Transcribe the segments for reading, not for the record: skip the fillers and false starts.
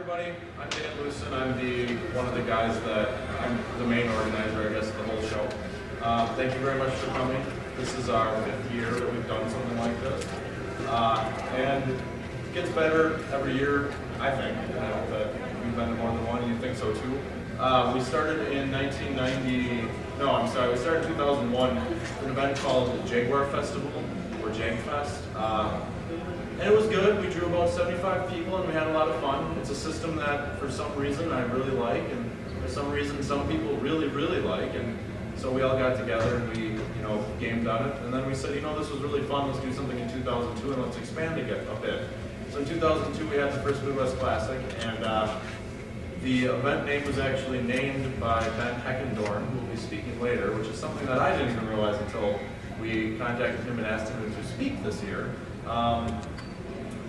everybody. I'm Dan Lucen. I'm one of the guys I'm the main organizer, I guess, of the whole show. Thank you very much for coming. This is our 5th year that we've done something like this. And it gets better every year, I think. You know, that we've been to more than one, you think so too. We started in 1990, no, I'm sorry, we started in 2001, an event called the Jaguar Festival, or JagFest. And it was good. We drew about 75 people and we had a lot of fun. It's a system that for some reason I really like, and for some reason some people really, really like. And so we all got together and we, gamed on it. And then we said, this was really fun. Let's do something in 2002 and let's expand it a bit. So in 2002 we had the first Midwest Classic, and the event name was actually named by Ben Heckendorn, who will be speaking later, which is something that I didn't even realize until we contacted him and asked him to speak this year.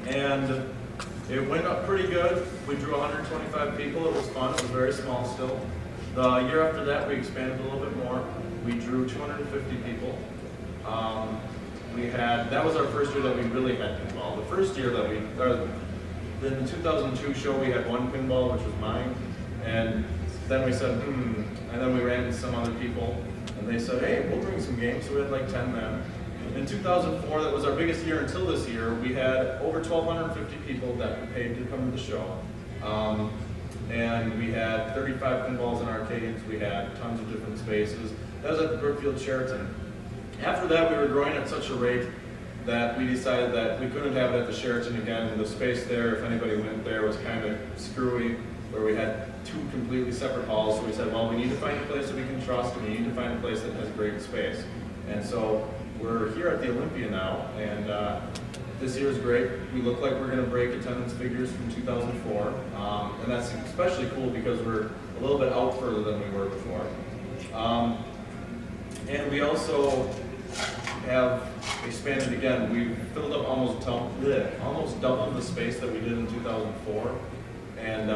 And it went up pretty good. We drew 125 people. It was fun. It was very small still. The year after that, we expanded a little bit more. We drew 250 people. That was our first year that we really had pinball. The first year that in the 2002 show, we had one pinball, which was mine. And then we said, and then we ran into some other people, and they said, hey, we'll bring some games. So we had like 10 then. In 2004, that was our biggest year until this year, we had over 1,250 people that paid to come to the show. And we had 35 pinballs in arcades, we had tons of different spaces. That was at the Brookfield Sheraton. After that, we were growing at such a rate that we decided that we couldn't have it at the Sheraton again. The space there, if anybody went there, was kind of screwy, where we had 2 completely separate halls. So we said, well, we need to find a place that we can trust, and we need to find a place that has great space. And so we're here at the Olympia now, and this year is great. We look like we're going to break attendance figures from 2004, and that's especially cool because we're a little bit out further than we were before. And we also have expanded again. We've filled up almost doubled the space that we did in 2004, and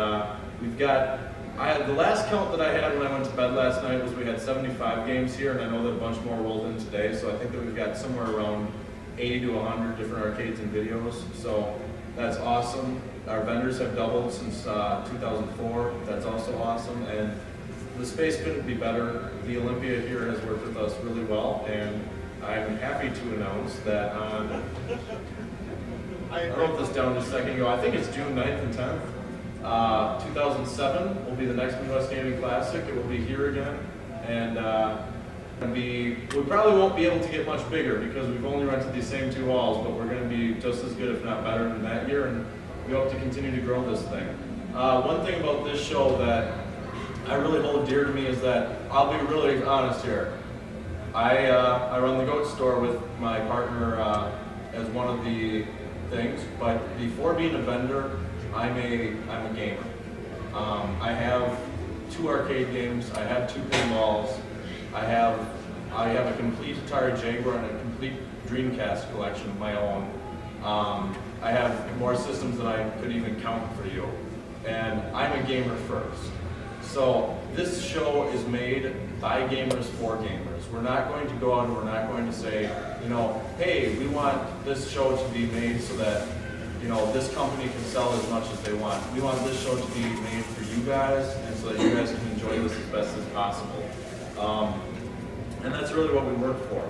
we've got. The last count that I had when I went to bed last night was we had 75 games here, and I know that a bunch more rolled in today, so I think that we've got somewhere around 80 to 100 different arcades and videos, so that's awesome. Our vendors have doubled since 2004, that's also awesome, and the space couldn't be better. The Olympia here has worked with us really well, and I'm happy to announce that I wrote this down just a second ago, I think it's June 9th and 10th. 2007 will be the next Midwest Gaming Classic. It will be here again, and we probably won't be able to get much bigger because we've only rented these same 2 halls, but we're going to be just as good, if not better, than that year, and we hope to continue to grow this thing. One thing about this show that I really hold dear to me is that, I'll be really honest here, I run the Goat Store with my partner as one of the things, but before being a vendor, I'm a gamer. I have 2 arcade games. I have 2 pinballs. I have a complete Atari Jaguar and a complete Dreamcast collection of my own. I have more systems than I could even count for you. And I'm a gamer first. So this show is made by gamers for gamers. We're not going to go out and we're not going to say, hey, we want this show to be made so that this company can sell as much as they want. We want this show to be made for you guys, and so that you guys can enjoy this as best as possible. And that's really what we work for.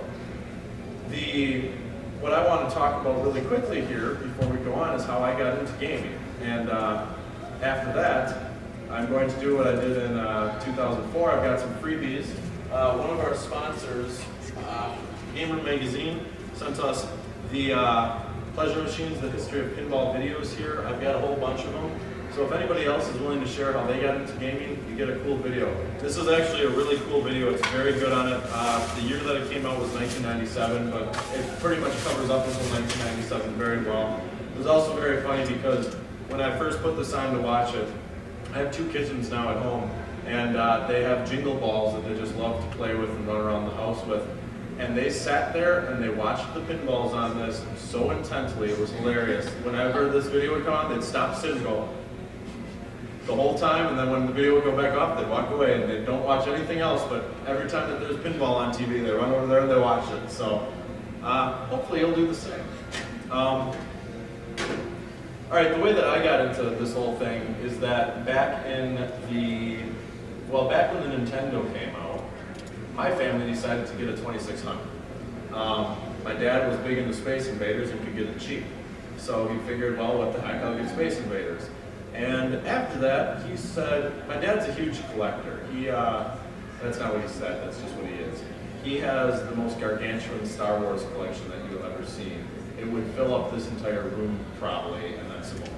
What I want to talk about really quickly here, before we go on, is how I got into gaming. And after that, I'm going to do what I did in 2004. I've got some freebies. One of our sponsors, Gamer Magazine, sent us the Pleasure Machines, the history of pinball videos here. I've got a whole bunch of them. So if anybody else is willing to share how they got into gaming, you get a cool video. This is actually a really cool video. It's very good on it. The year that it came out was 1997, but it pretty much covers up until 1997 very well. It was also very funny because when I first put this on to watch it, I have 2 kittens now at home, and they have jingle balls that they just love to play with and run around the house with. And they sat there and they watched the pinballs on this so intently, it was hilarious. Whenever this video would come on, they'd stop sitting and go the whole time, and then when the video would go back off, they'd walk away and they don't watch anything else, but every time that there's pinball on TV, they run over there and they watch it. So hopefully you'll do the same. All right, the way that I got into this whole thing is that back when the Nintendo came out, my family decided to get a 2600. My dad was big into Space Invaders and could get it cheap. So he figured, well, what the heck, I'll get Space Invaders. And after that, he said, my dad's a huge collector. That's not what he said, that's just what he is. He has the most gargantuan Star Wars collection that you've ever seen. It would fill up this entire room probably, and that's more.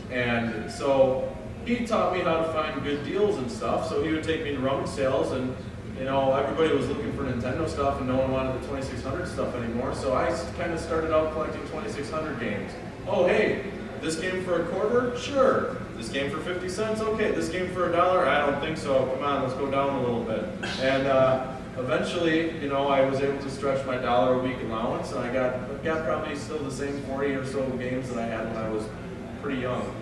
And so he taught me how to find good deals and stuff, so he would take me to rummage sales, and everybody was looking for Nintendo stuff and no one wanted the 2600 stuff anymore, so I kind of started out collecting 2600 games. Oh hey, this game for a quarter? Sure. This game for 50 cents? Okay. This game for $1? I don't think so. Come on, let's go down a little bit. And eventually, I was able to stretch my $1 a week allowance, and I've got probably still the same 40 or so games that I had when I was pretty young.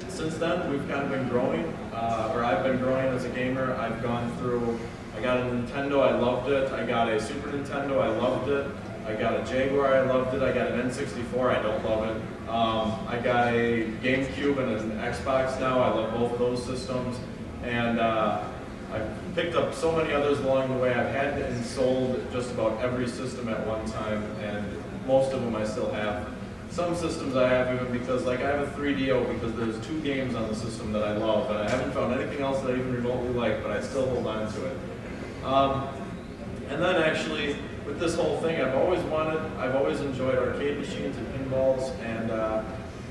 Since then, we've kind of been growing, or I've been growing as a gamer. I've gone through, I got a Nintendo, I loved it. I got a Super Nintendo, I loved it. I got a Jaguar, I loved it. I got an N64, I don't love it. I got a GameCube and an Xbox now. I love both of those systems. And I've picked up so many others along the way. I've had and sold just about every system at one time, and most of them I still have. Some systems I have even because, like, I have a 3DO because there's 2 games on the system that I love, and I haven't found anything else that I even remotely like, but I still hold on to it. And then actually, with this whole thing, I've always enjoyed arcade machines and pinballs, and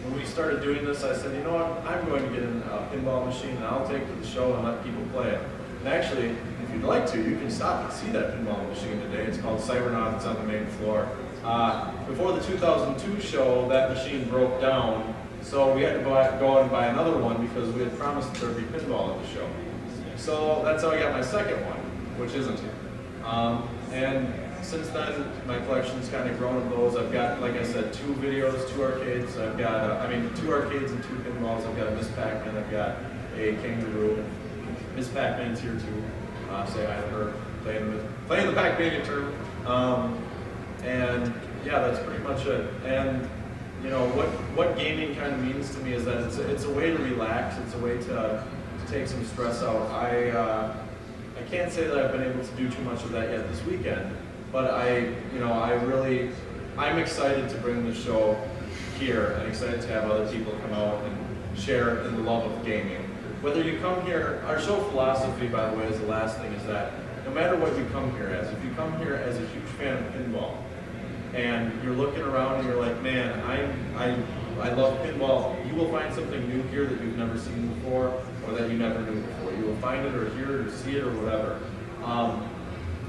when we started doing this, I said, you know what, I'm going to get a pinball machine, and I'll take it to the show and let people play it. And actually, if you'd like to, you can stop and see that pinball machine today. It's called Cybernaut, it's on the main floor. Before the 2002 show, that machine broke down, so we had to go out and buy another one because we had promised that there would be pinball at the show. So that's how I got my second one, which isn't here. And since then, my collection's kind of grown of those. I've got, like I said, 2 videos, 2 arcades. I've got, 2 arcades and 2 pinballs. I've got a Miss Pac-Man. I've got a Kangaroo. Miss Pac-Man's here too. Say hi to her. Playing the Pac-Man term. And yeah, that's pretty much it. And what gaming kind of means to me is that it's a way to relax. It's a way to take some stress out. I can't say that I've been able to do too much of that yet this weekend, but I'm excited to bring the show here and excited to have other people come out and share in the love of gaming. Whether you come here, our show philosophy, by the way, is the last thing, is that no matter what you come here as, if you come here as a huge fan of pinball, and you're looking around and you're like, man, I love pinball, you will find something new here that you've never seen before, or that you never knew before. You will find it or hear it or see it or whatever.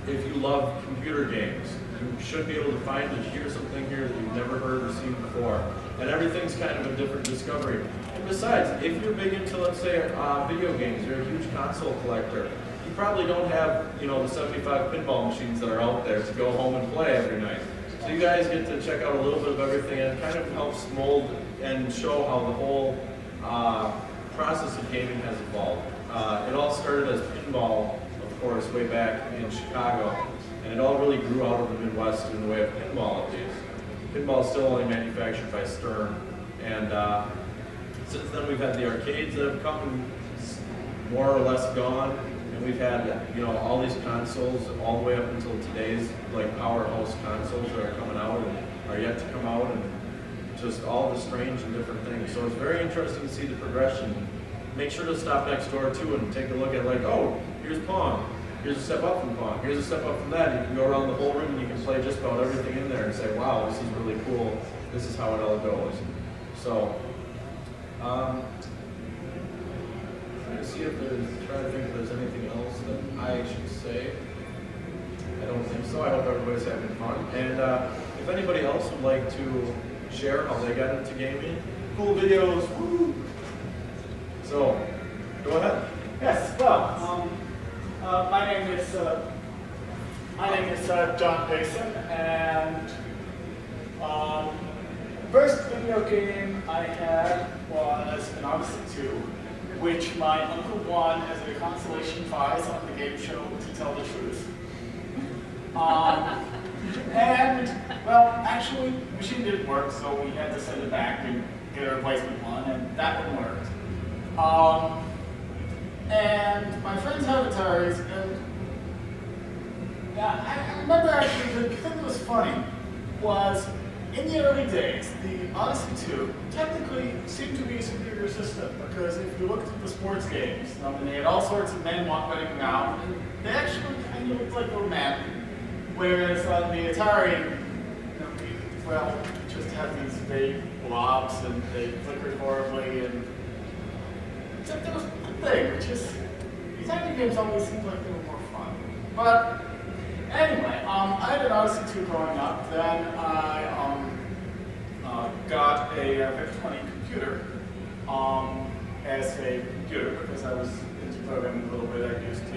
If you love computer games, you should be able to find and hear something here that you've never heard or seen before. And everything's kind of a different discovery. And besides, if you're big into, let's say, video games, you're a huge console collector, you probably don't have, the 75 pinball machines that are out there to go home and play every night. So you guys get to check out a little bit of everything, and it kind of helps mold and show how the whole process of gaming has evolved. It all started as pinball, of course, way back in Chicago, and it all really grew out of the Midwest in the way of pinball at least. Pinball is still only manufactured by Stern, and since then we've had the arcades that have come and more or less gone, and we've had all these consoles all the way up until today's powerhouse consoles that are coming out and are yet to come out, and just all the strange and different things. So it's very interesting to see the progression. Make sure to stop next door too and take a look at oh, here's Pong. Here's a step up from Pong. Here's a step up from that. You can go around the whole room and you can play just about everything in there and say, wow, this is really cool. This is how it all goes. So, trying to see trying to think if there's anything else that I should say. I don't think so. I hope everybody's having fun. And if anybody else would like to share how they got into gaming, cool videos, woo! So, go ahead. Yes, well, my name is John Payson, and first video game I had was an Odyssey 2, which my uncle won as a consolation prize on the game show To Tell the Truth. And Well, actually, the machine didn't work, so we had to send it back and get a replacement one, and that one worked. And my friends have Ataris, and yeah, I remember actually the thing that was funny was in the early days, the Odyssey 2 technically seemed to be a superior system because if you looked at the sports games, and they had all sorts of men running around, and they actually kind of looked like little men. Whereas on the Atari, well, just had these vague blobs and they flickered horribly, and except there was one thing, which is these Atari games always seemed like they were more fun. But anyway, I had an Odyssey 2 growing up. Then I got a VIC-20 computer as a computer because I was into programming a little bit. I used the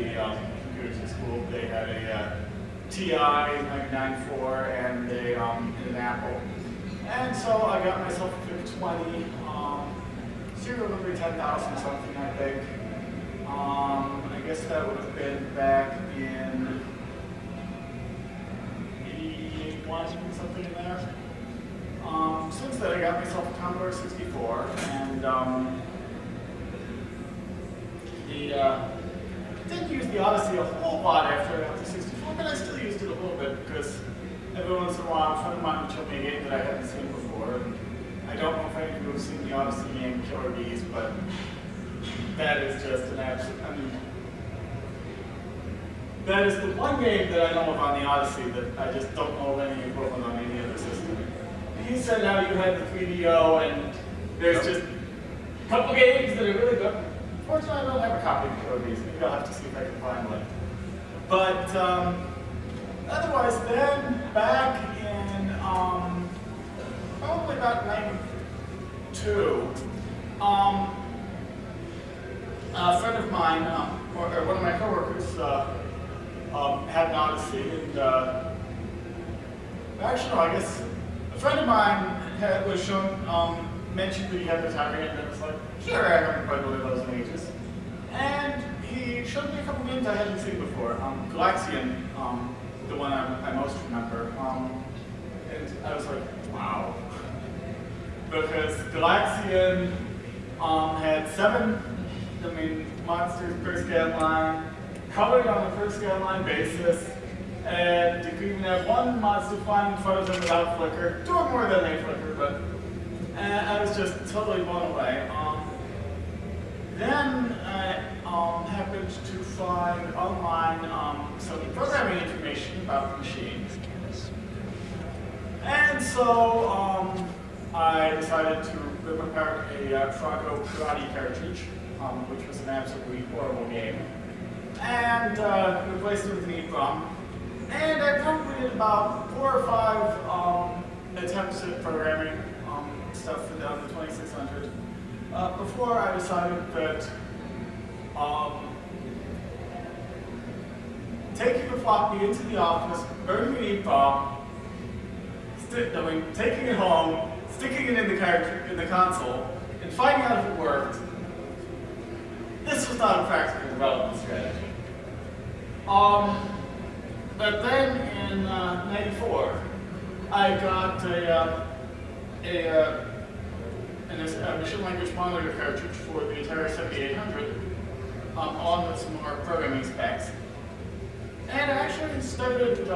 computers at school. They had a TI 994 and an Apple. And so I got myself a VIC-20, serial number 10,000 something, I think. I guess that would have been back in 81, something in there. Since then I got myself a Commodore 64, and didn't use the Odyssey a whole lot after I got the 64, but I still used it a little bit because every once in a while a friend of mine would show me a game that I hadn't seen before. And I don't know if any of you have seen the Odyssey game Killer Bees, but that is just an absolute, I mean, that is the one game that I know of on the Odyssey that I just don't know of any equivalent on any other system. You said how you had the 3DO and there's just a couple games that are really good. Fortunately, I don't have a copy of Killer Bees. Maybe I'll have to see if I can find one. But otherwise, then back in probably about 92, a friend of mine, or one of my coworkers, had an Odyssey, and actually, no, I guess a friend of mine was shown, mentioned that he had this Atari, and I was like, sure, I haven't played one of those in ages. And he showed me a couple games I hadn't seen before. Galaxian, the one I most remember. And I was like, wow. Because Galaxian had 7, monsters per scan line, colored on a per scan line basis, and you could even have one monster flying in front of them without flicker. 2 or more than they flicker, but I was just totally blown away. Then I happened to find online some programming information about the machine. And so I decided to rip apart a Froggo Karate cartridge, which was an absolutely horrible game, and replaced it with an EEPROM. And I probably did about 4 or 5 attempts at programming stuff for the 2600 before I decided that taking the floppy into the office, burning an EEPROM, taking it home, sticking it in the console, and finding out if it worked, this was not a practical development strategy. But then in '94, I got a machine language monitor cartridge for the Atari 7800 on with some more programming specs. And I actually started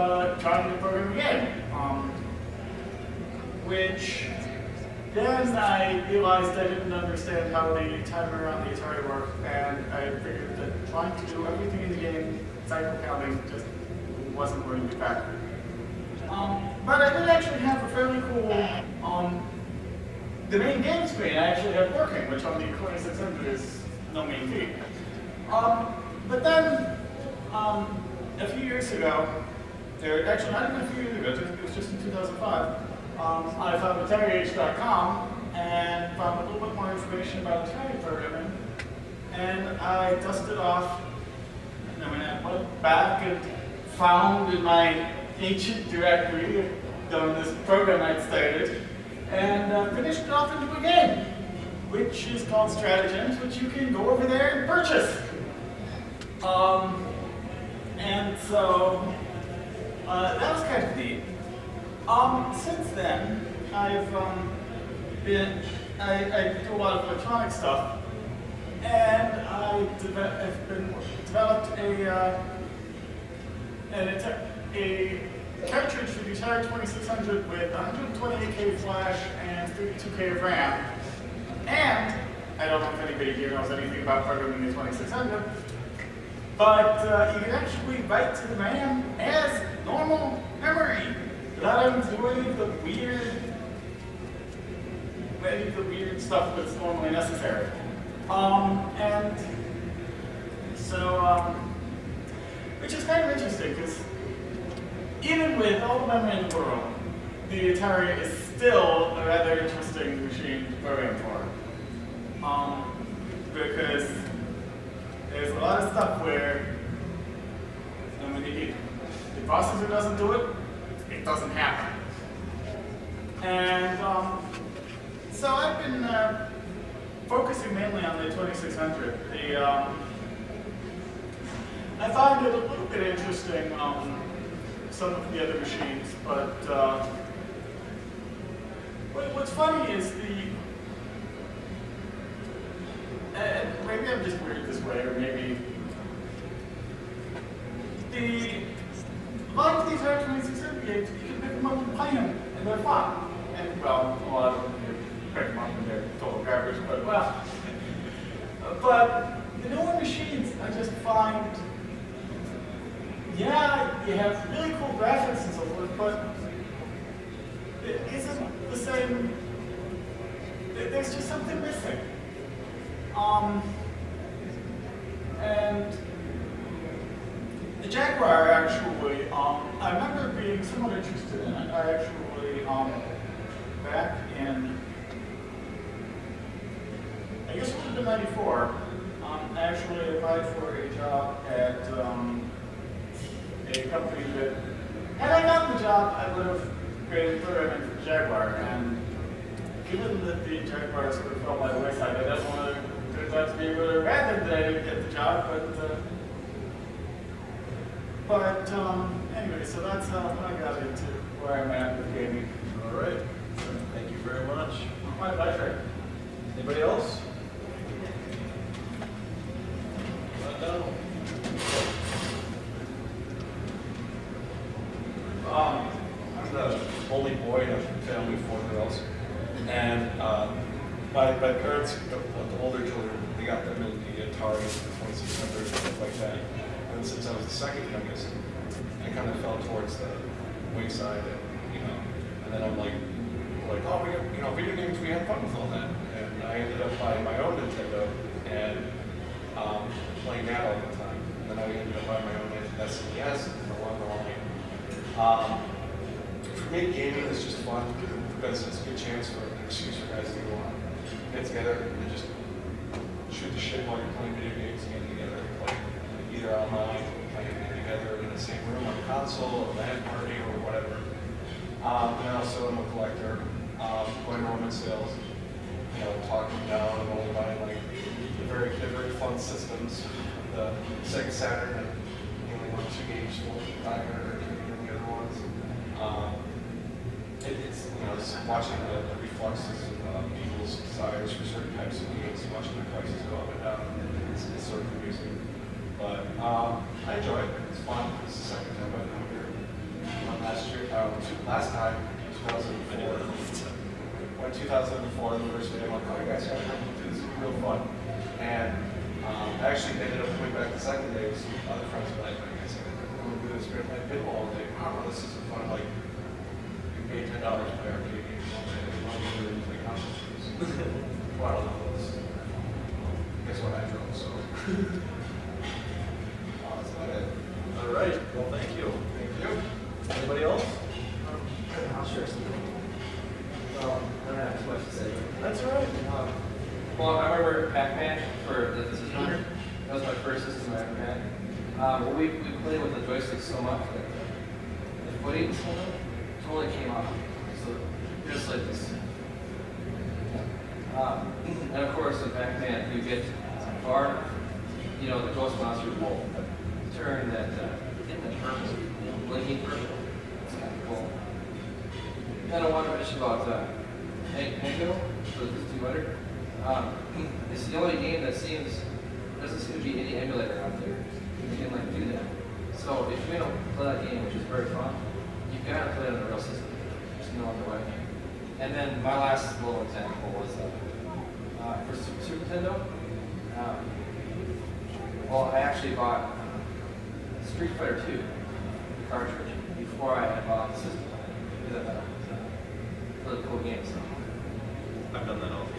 trying to program again, which then I realized I didn't understand how the timer on the Atari worked, and I figured that trying to do everything in the game, cycle counting, just wasn't going to be factored. But I did actually have a fairly cool, the main game screen I actually had working, which on the 2600 is no mean feat. But then, a few years ago, actually not even a few years ago, it was just in 2005, I found AtariAge.com and found a little bit more information about Atari programming, and I dusted off, and then I went back and found in my ancient directory this program I'd started, and finished it off into a game, which is called Stratagems, which you can go over there and purchase. And so that was kind of neat. Since then, I do a lot of electronic stuff, and I've developed a cartridge for the Atari 2600 with 128K flash and 32K of RAM. And I don't know if anybody here knows anything about programming the 2600, but you can actually write to the RAM as normal memory without doing the weird stuff that's normally necessary. And so, which is kind of interesting because even with all the memory in the world, the Atari is still a rather interesting machine to program for. Because there's a lot of stuff where when the processor doesn't do it, it doesn't happen. And so I've been focusing mainly on the 2600. I find it a little bit interesting, some of the other machines, but what's funny is maybe I'm just weird this way, or maybe a lot of these Atari 2600 games, you can pick them up and play them, and they're fun. And well, a lot of them you pick them up and they're total garbage, but well. But the newer machines, I just find, yeah, you have really cool graphics and so forth, but it isn't the same. There's just something missing. And the Jaguar actually, I remember being somewhat interested in it. I actually, back in, I guess it would have been '94, I actually applied for a job at a company that, had I gotten the job, I would have created programming for Jaguar. And given that the Jaguar sort of fell by the wayside, I definitely turned out to be really rather that I didn't get the job, but anyway, so that's how I got into where I'm at with gaming. All right. Thank you very much. My pleasure. Anybody else? No. I'm the only boy in a family of 4 girls, and my parents, the older children, they got them in the Atari, the 2600, and stuff like that. And since I was the second youngest, I kind of fell towards the wayside, and then I'm like, oh, we have, video games, we have fun with all that. And I ended up buying my own Nintendo and playing that all the time. And then I ended up buying my own SNES along the line. For me, gaming is just fun because it's a good chance for an excuse for guys to get together and just shoot the shit while you're playing video games and getting together, like either online, playing together in the same room on a console, or a LAN party, or whatever. And I also am a collector, going to Roman sales, talking down and only buying like the very fun systems. The Sega Saturn, and you only want 2 games full of or the other ones. It's watching the refluxes of people's desires for certain types of games, watching the prices go up and down. It's sort of amusing, but I enjoy it. It's fun. It's the second time I've come here. Last time, 2004. When 2004, the first day, I'm like, oh, you guys gotta come do this. It's real fun. And I actually ended up coming back the second day with some other friends who were like, I guess I'm going to do this great night pinball all day. Wow, this is fun. Like, you pay $10 to play arcade games all day. As long as you really play consoles. Well, I don't know. Guess what I drove, so. That's about it. All right. Well, thank you. Thank you. Anybody else? I'll share something. Well, I don't have as much to say. That's all right. Well, I remember Pac-Man for the system. That was my first system I ever had. Well, we played with the joystick so much that the footing totally came off. So just like this. And of course, in Pac-Man, you get far, the ghost monster will turn that in the purple, blinking purple. It's kind of cool. then I wanted to mention about Mango, so this 200. It's the only game that doesn't seem to be any emulator out there. You can like do that. So if you're gonna play that game, which is very fun, you've got to play it on a real system. There's no other way. And then my last little example was for Super Nintendo. Well, I actually bought Street Fighter 2 cartridge before I had bought the system. Because I thought it was a really cool game. So. I've done that also.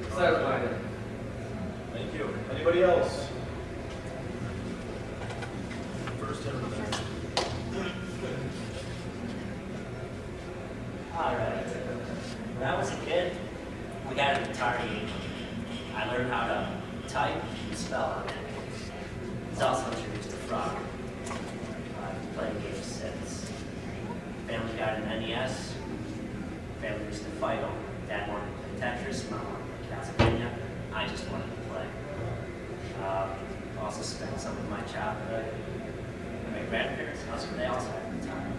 So that was what I did. Thank you. Anybody else? First internet. All right. When I was a kid, we got an Atari. I learned how to type and spell on it. I was also introduced to Frog. I've played games since. Family got an NES. Family used to fight them. Dad wanted to play Tetris, Mom wanted to play Castlevania. I just wanted to play. Also spent some of my childhood at my grandparents' house where they also had an Atari.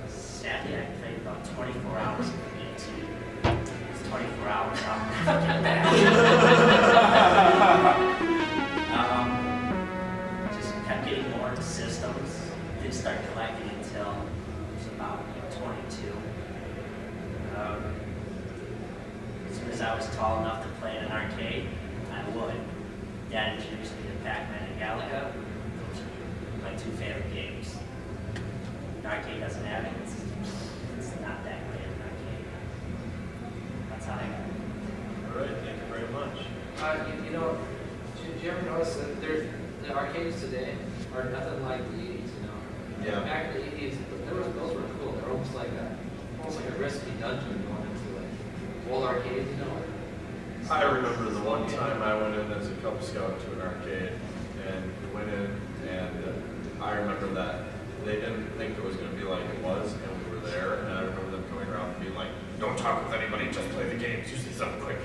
Sadly, I played about 24 hours of ET. It's 24 hours, I'll never get back. Just kept getting more into systems. Didn't start collecting until I was about 22. As soon as I was tall enough to play in an arcade, I would. Dad introduced me to Pac-Man and Galaga. Those are my two favorite games. The arcade doesn't have it. It's not that great an arcade. That's how I got it. All right, thank you very much. You know, did you ever notice that the arcades today are nothing like the 80s, you know? Yeah. Back in the 80s, those were cool. They're almost like a risky dungeon going into like old arcades, you know? I remember the one time I went in as a Cub Scout to an arcade, and we went in, and I remember that they didn't think it was going to be like it was, and we were there, and I remember them coming around and being like, "Don't talk with anybody, just play the games, just do something quick."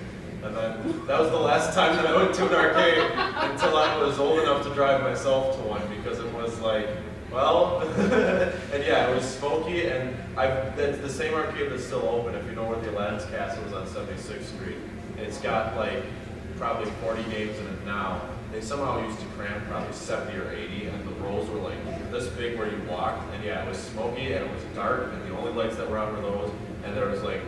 And then that was the last time that I went to an arcade until I was old enough to drive myself to one, because it was like, well, and yeah, it was smoky, and that's the same arcade that's still open, if you know where the Aladdin's Castle is on 76th Street. It's got like probably 40 games in it now. They somehow used to cram probably 70 or 80, and the rows were like this big where you walked, and yeah, it was smoky and it was dark, and the only lights that were on were those, and there was like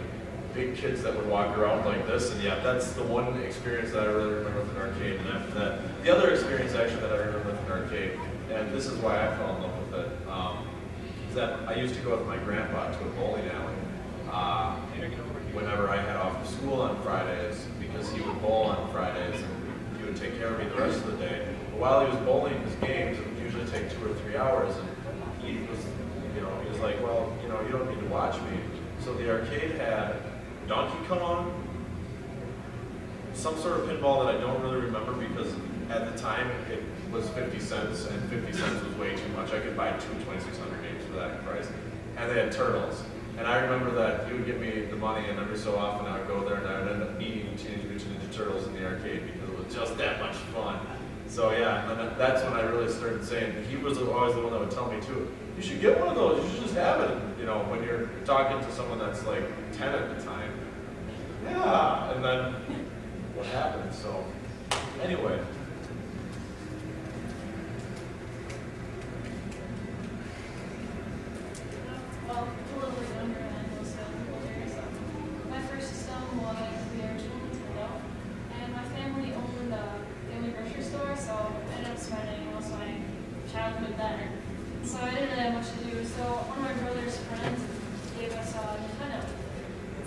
big kids that would walk around like this, and yeah, that's the one experience that I really remember with an arcade. And after that, the other experience actually that I remember with an arcade, and this is why I fell in love with it, is that I used to go with my grandpa to a bowling alley whenever I had off of school on Fridays, because he would bowl on Fridays and he would take care of me the rest of the day. But while he was bowling his games, it would usually take 2 or 3 hours, and he was, he was like, well, you don't need to watch me. So the arcade had Donkey Kong, some sort of pinball that I don't really remember because at the time it was 50 cents, and 50 cents was way too much. I could buy 2,600 games for that price. And they had Turtles. And I remember that he would give me the money, and every so often I would go there and I would end up needing Teenage Mutant Ninja Turtles in the arcade because it was just that much fun. So yeah, and then that's when I really started saying, he was always the one that would tell me too, you should get one of those, you should just have it, when you're talking to someone that's like 10 at the time. Yeah, and then what happened, so anyway. Well, a little bit younger and most older, so my first system was the original Nintendo, and my family owned a family grocery store, so I ended up spending most of my childhood there. So I didn't really have much to do, so one of my brother's friends gave us a Nintendo.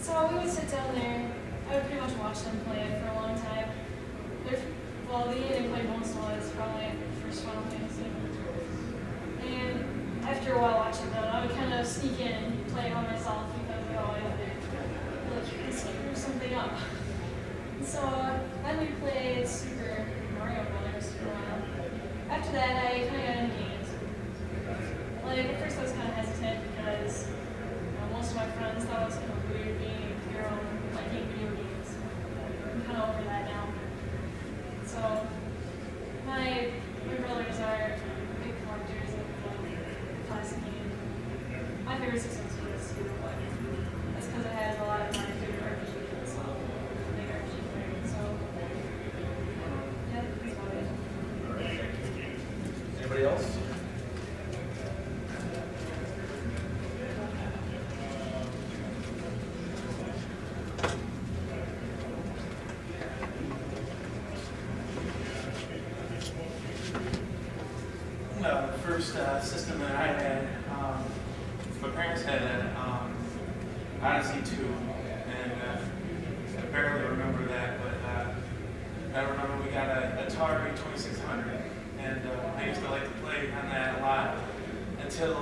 So we would sit down there, I would pretty much watch them play it for a long time. The game they played most was probably the first Final Fantasy. And after a while watching them, I would kind of sneak in and play it on myself because I can screw something up. So then we played Super Mario Brothers for a while. After that, I kind of got into games. At first I was kind of hesitant because most of my friends thought it was kind of weird being your own, liking video games. I'm kind of over that now. So my brothers are big collectors of classic games. I my favorite systems was Hero Play. That's because it had a lot of my favorite RPGs, so big RPG player. So yeah, that's about it. All right, thank you. Anybody else? The first system that I had, my parents had an Odyssey 2, and I barely remember that, but I remember we got a Atari 2600, and I used to like to play on that a lot until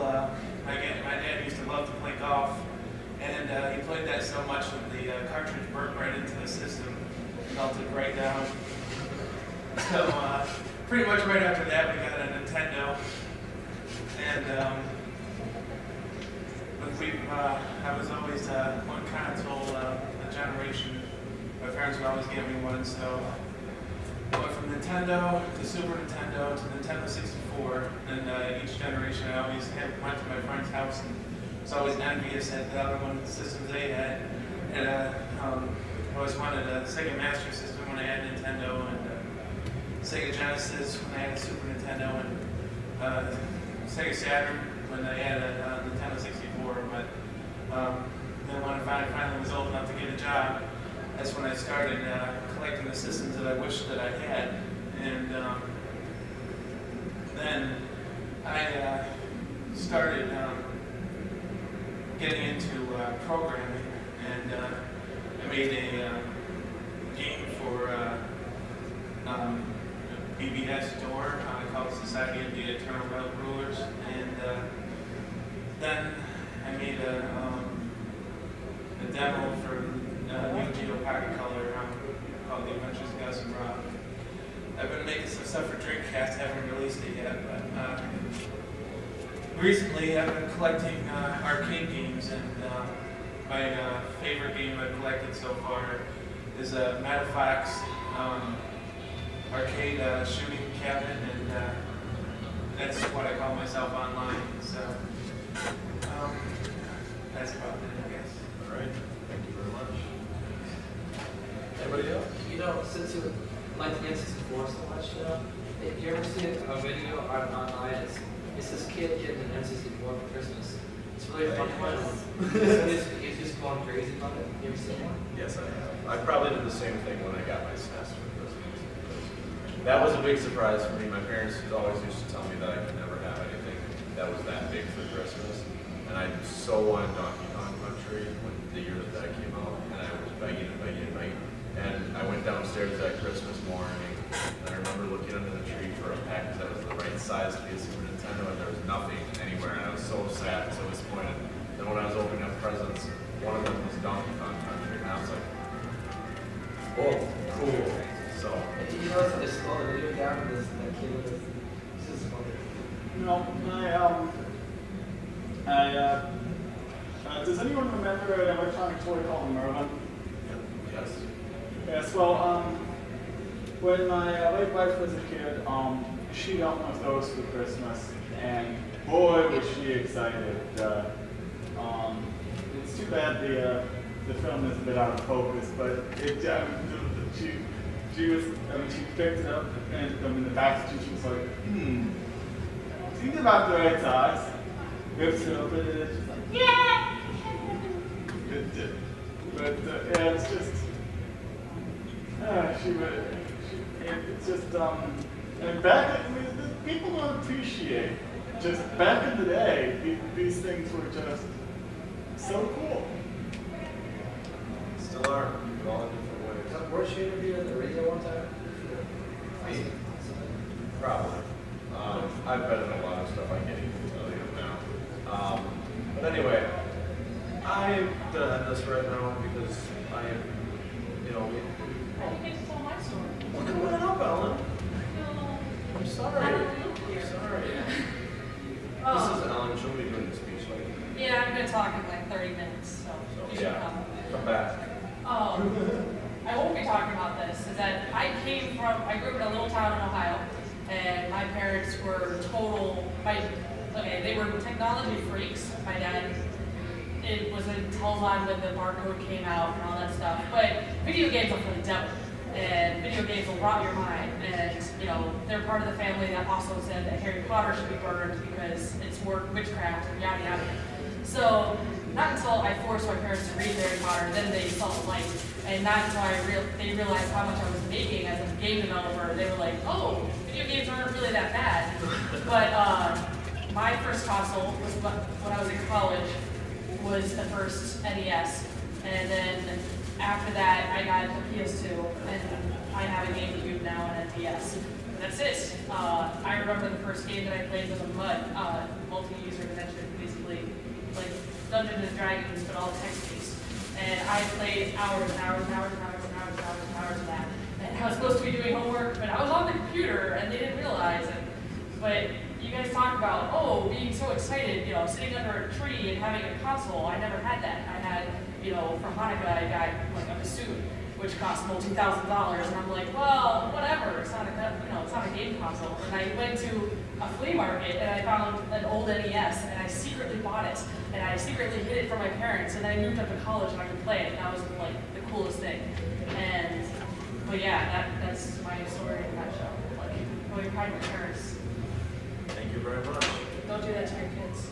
my dad used to love to play golf, and he played that so much that the cartridge burnt right into the system, melted right down. So pretty much right after that, we got a Nintendo, and I was always one console a generation. My parents would always give me one, so I went from Nintendo to Super Nintendo to Nintendo 64, and each generation I always went to my friend's house and was always envious at the other one systems they had, and I always wanted a Sega Master System when I had Nintendo, and Sega Genesis when I had a Super Nintendo, and Sega Saturn when I had a Nintendo 64. But then when I finally was old enough to get a job, that's when I started collecting the systems that I wished that I had. And then I started getting into programming, and I made a game for BBS Door called Society of the Eternal Rulers, and then I made a demo for Neo Geo Pocket Color called The Adventures of Gus and Rob. I've been making some stuff for Dreamcast, haven't released it yet, but recently I've been collecting arcade games, and my favorite game I've collected so far is a Meta Fox arcade shooting cabinet, and that's what I call myself online. So that's about it, I guess. All right, thank you very much. Anybody else? You know, since you like the N64 so much, if you ever see a video online, it's this kid getting an N64 for Christmas. It's really a fun one. He's just going crazy about it. You ever seen one? Yes, I have. I probably did the same thing when I got my SNES for Christmas. That was a big surprise for me. My parents always used to tell me that I could never have anything that was that big for Christmas. And I so wanted Donkey Kong Country when the year that came out, and I was begging and begging and begging. And I went downstairs that Christmas morning, and I remember looking under the tree for a pack that was the right size to be a Super Nintendo, and there was nothing anywhere, and I was so sad and so disappointed. Then when I was opening up presents, one of them was Donkey Kong Country, and I was like, oh, cool. So, You know, they slow the video down with that kid with this is funny. No, does anyone remember an electronic toy called a Merlin? yes. Yes, well, when my late wife was a kid, she got one of those for Christmas, and boy was she excited. It's too bad the film is a bit out of focus, but it, she was, she picked it up, and in the back seat, she was like, seems about the right size. Rips it open, and it's just like, yeah! But yeah, it's just, it's just, and back, people don't appreciate, just back in the day, these things were just so cool. Still are, but all in different ways. Weren't you interviewed on the radio one time? Me? Probably. I've been in a lot of stuff I can't even tell you now. But anyway, I'm gonna end this right now because I am, you know, I think it's all my story. well, come on up, Ellen. No. I'm sorry. I don't live I'm here. sorry. Oh. This is Ellen. She'll be doing the speech later. Yeah, I'm gonna talk in like 30 minutes, so you should Yeah, come. come back. I won't be talking about this, is that I grew up in a little town in Ohio, and my parents were my okay, they were technology freaks. My dad, it was a Telzon when the barcode came out and all that stuff. But video games are for the devil, and video games will rot your mind. And you know, they're part of the family that also said that Harry Potter should be burned because it's witchcraft and yada yada. So not until I forced my parents to read Harry Potter, then they saw the light. And not until they realized how much I was making as a game developer, they were like, oh, video games aren't really that bad. But my first console was when I was in college, was the first NES. And then after that, I got a PS2, and I have a GameCube now and a DS. That's it. I remember the first game that I played was a MUD, multi-user dimension, basically like Dungeons and Dragons, but all text-based. And I played hours and hours and hours and hours and hours and hours and hours of that. And I was supposed to be doing homework, but I was on the computer, and they didn't realize it. But you guys talk about, oh, being so excited, you know, sitting under a tree and having a console. I never had that. I had, you know, for Hanukkah, I got like a bassoon, which cost multi-$1,000s, and I'm like, well, whatever. It's not it's not a game console. And I went to a flea market and I found an old NES, and I secretly bought it, and I secretly hid it from my parents, and then I moved up to college and I could play it, and that was like the coolest thing. But yeah, that's my story in a nutshell. Like, going behind my parents. Thank you very much. Don't do that to your kids.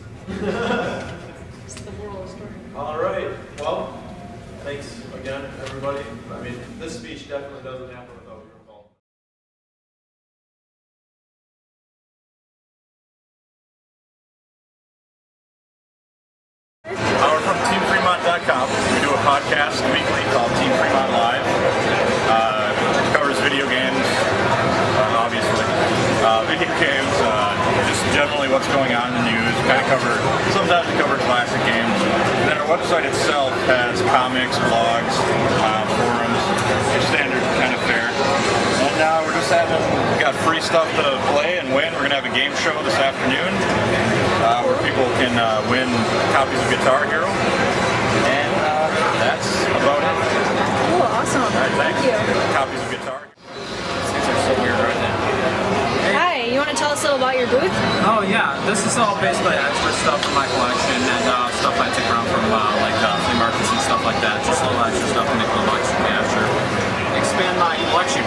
It's the moral of the story. All right. Well, thanks again, everybody. I mean, this speech definitely doesn't happen without your involvement. We're from TeamFremont.com. We do a podcast weekly called Team Fremont Live. It covers video games, obviously. Video games, just generally what's going on in the news. Sometimes we cover classic games. And then our website itself has comics, blogs, forums, standard kind of fare. And we're just we got free stuff to play and win. We're going to have a game show this afternoon where people can win copies of Guitar Hero. And that's about it. Cool, awesome. All right, thanks. Thank you. Copies of Guitar. These are so weird right now. Hi, you want to tell us a little about your booth? Oh yeah, this is all basically extra stuff from my collection and stuff I took around from flea markets and stuff like that. Just a little extra stuff to make a little extra cash or expand my collection.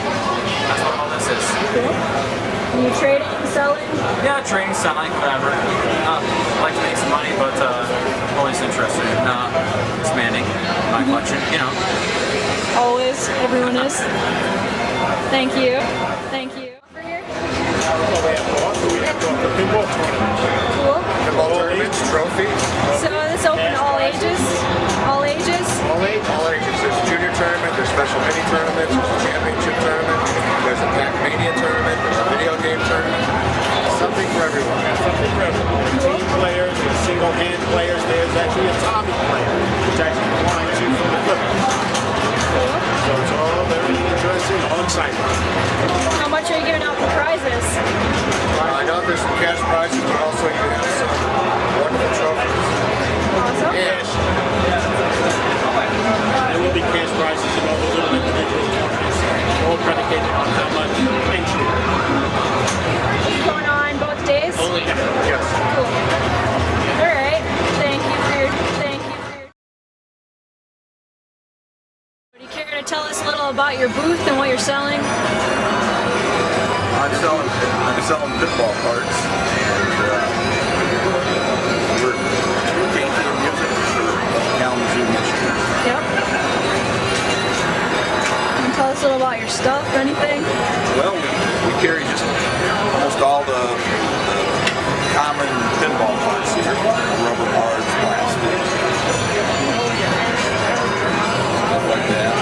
That's what all this is. Cool. You trading, selling? Yeah, trading, selling, whatever. Like to make some money, but always interested in expanding my collection, you know. Always, everyone is. Thank you. Thank you. Over here? Pinball tournaments. Cool. Pinball tournaments, trophies. So this open to all ages? All ages? All ages. There's a junior tournament, there's special mini tournaments, there's a championship tournament, there's a Pac-Mania tournament, there's a video game tournament. Something for everyone. Something for everyone. Team players, there's single hand players, there's actually a Tommy player, which actually blinds you from the Clippers. So it's all very interesting, all exciting. How much are you giving out for prizes? I know there's some cash prizes, but also you have some wonderful trophies. Awesome. Cash. There will be cash prizes in all the little individual tournaments, all predicated on how much entry. Going on both days? Yes. Cool. All right. Thank you for your. Do you care to tell us a little about your booth and what you're selling? I'm selling pinball parts, and we're taking music for Kalamazoo, Michigan. Yep. Can you tell us a little about your stuff or anything? Well, we carry just almost all the common pinball parts here: rubber bars, plastic, stuff like that.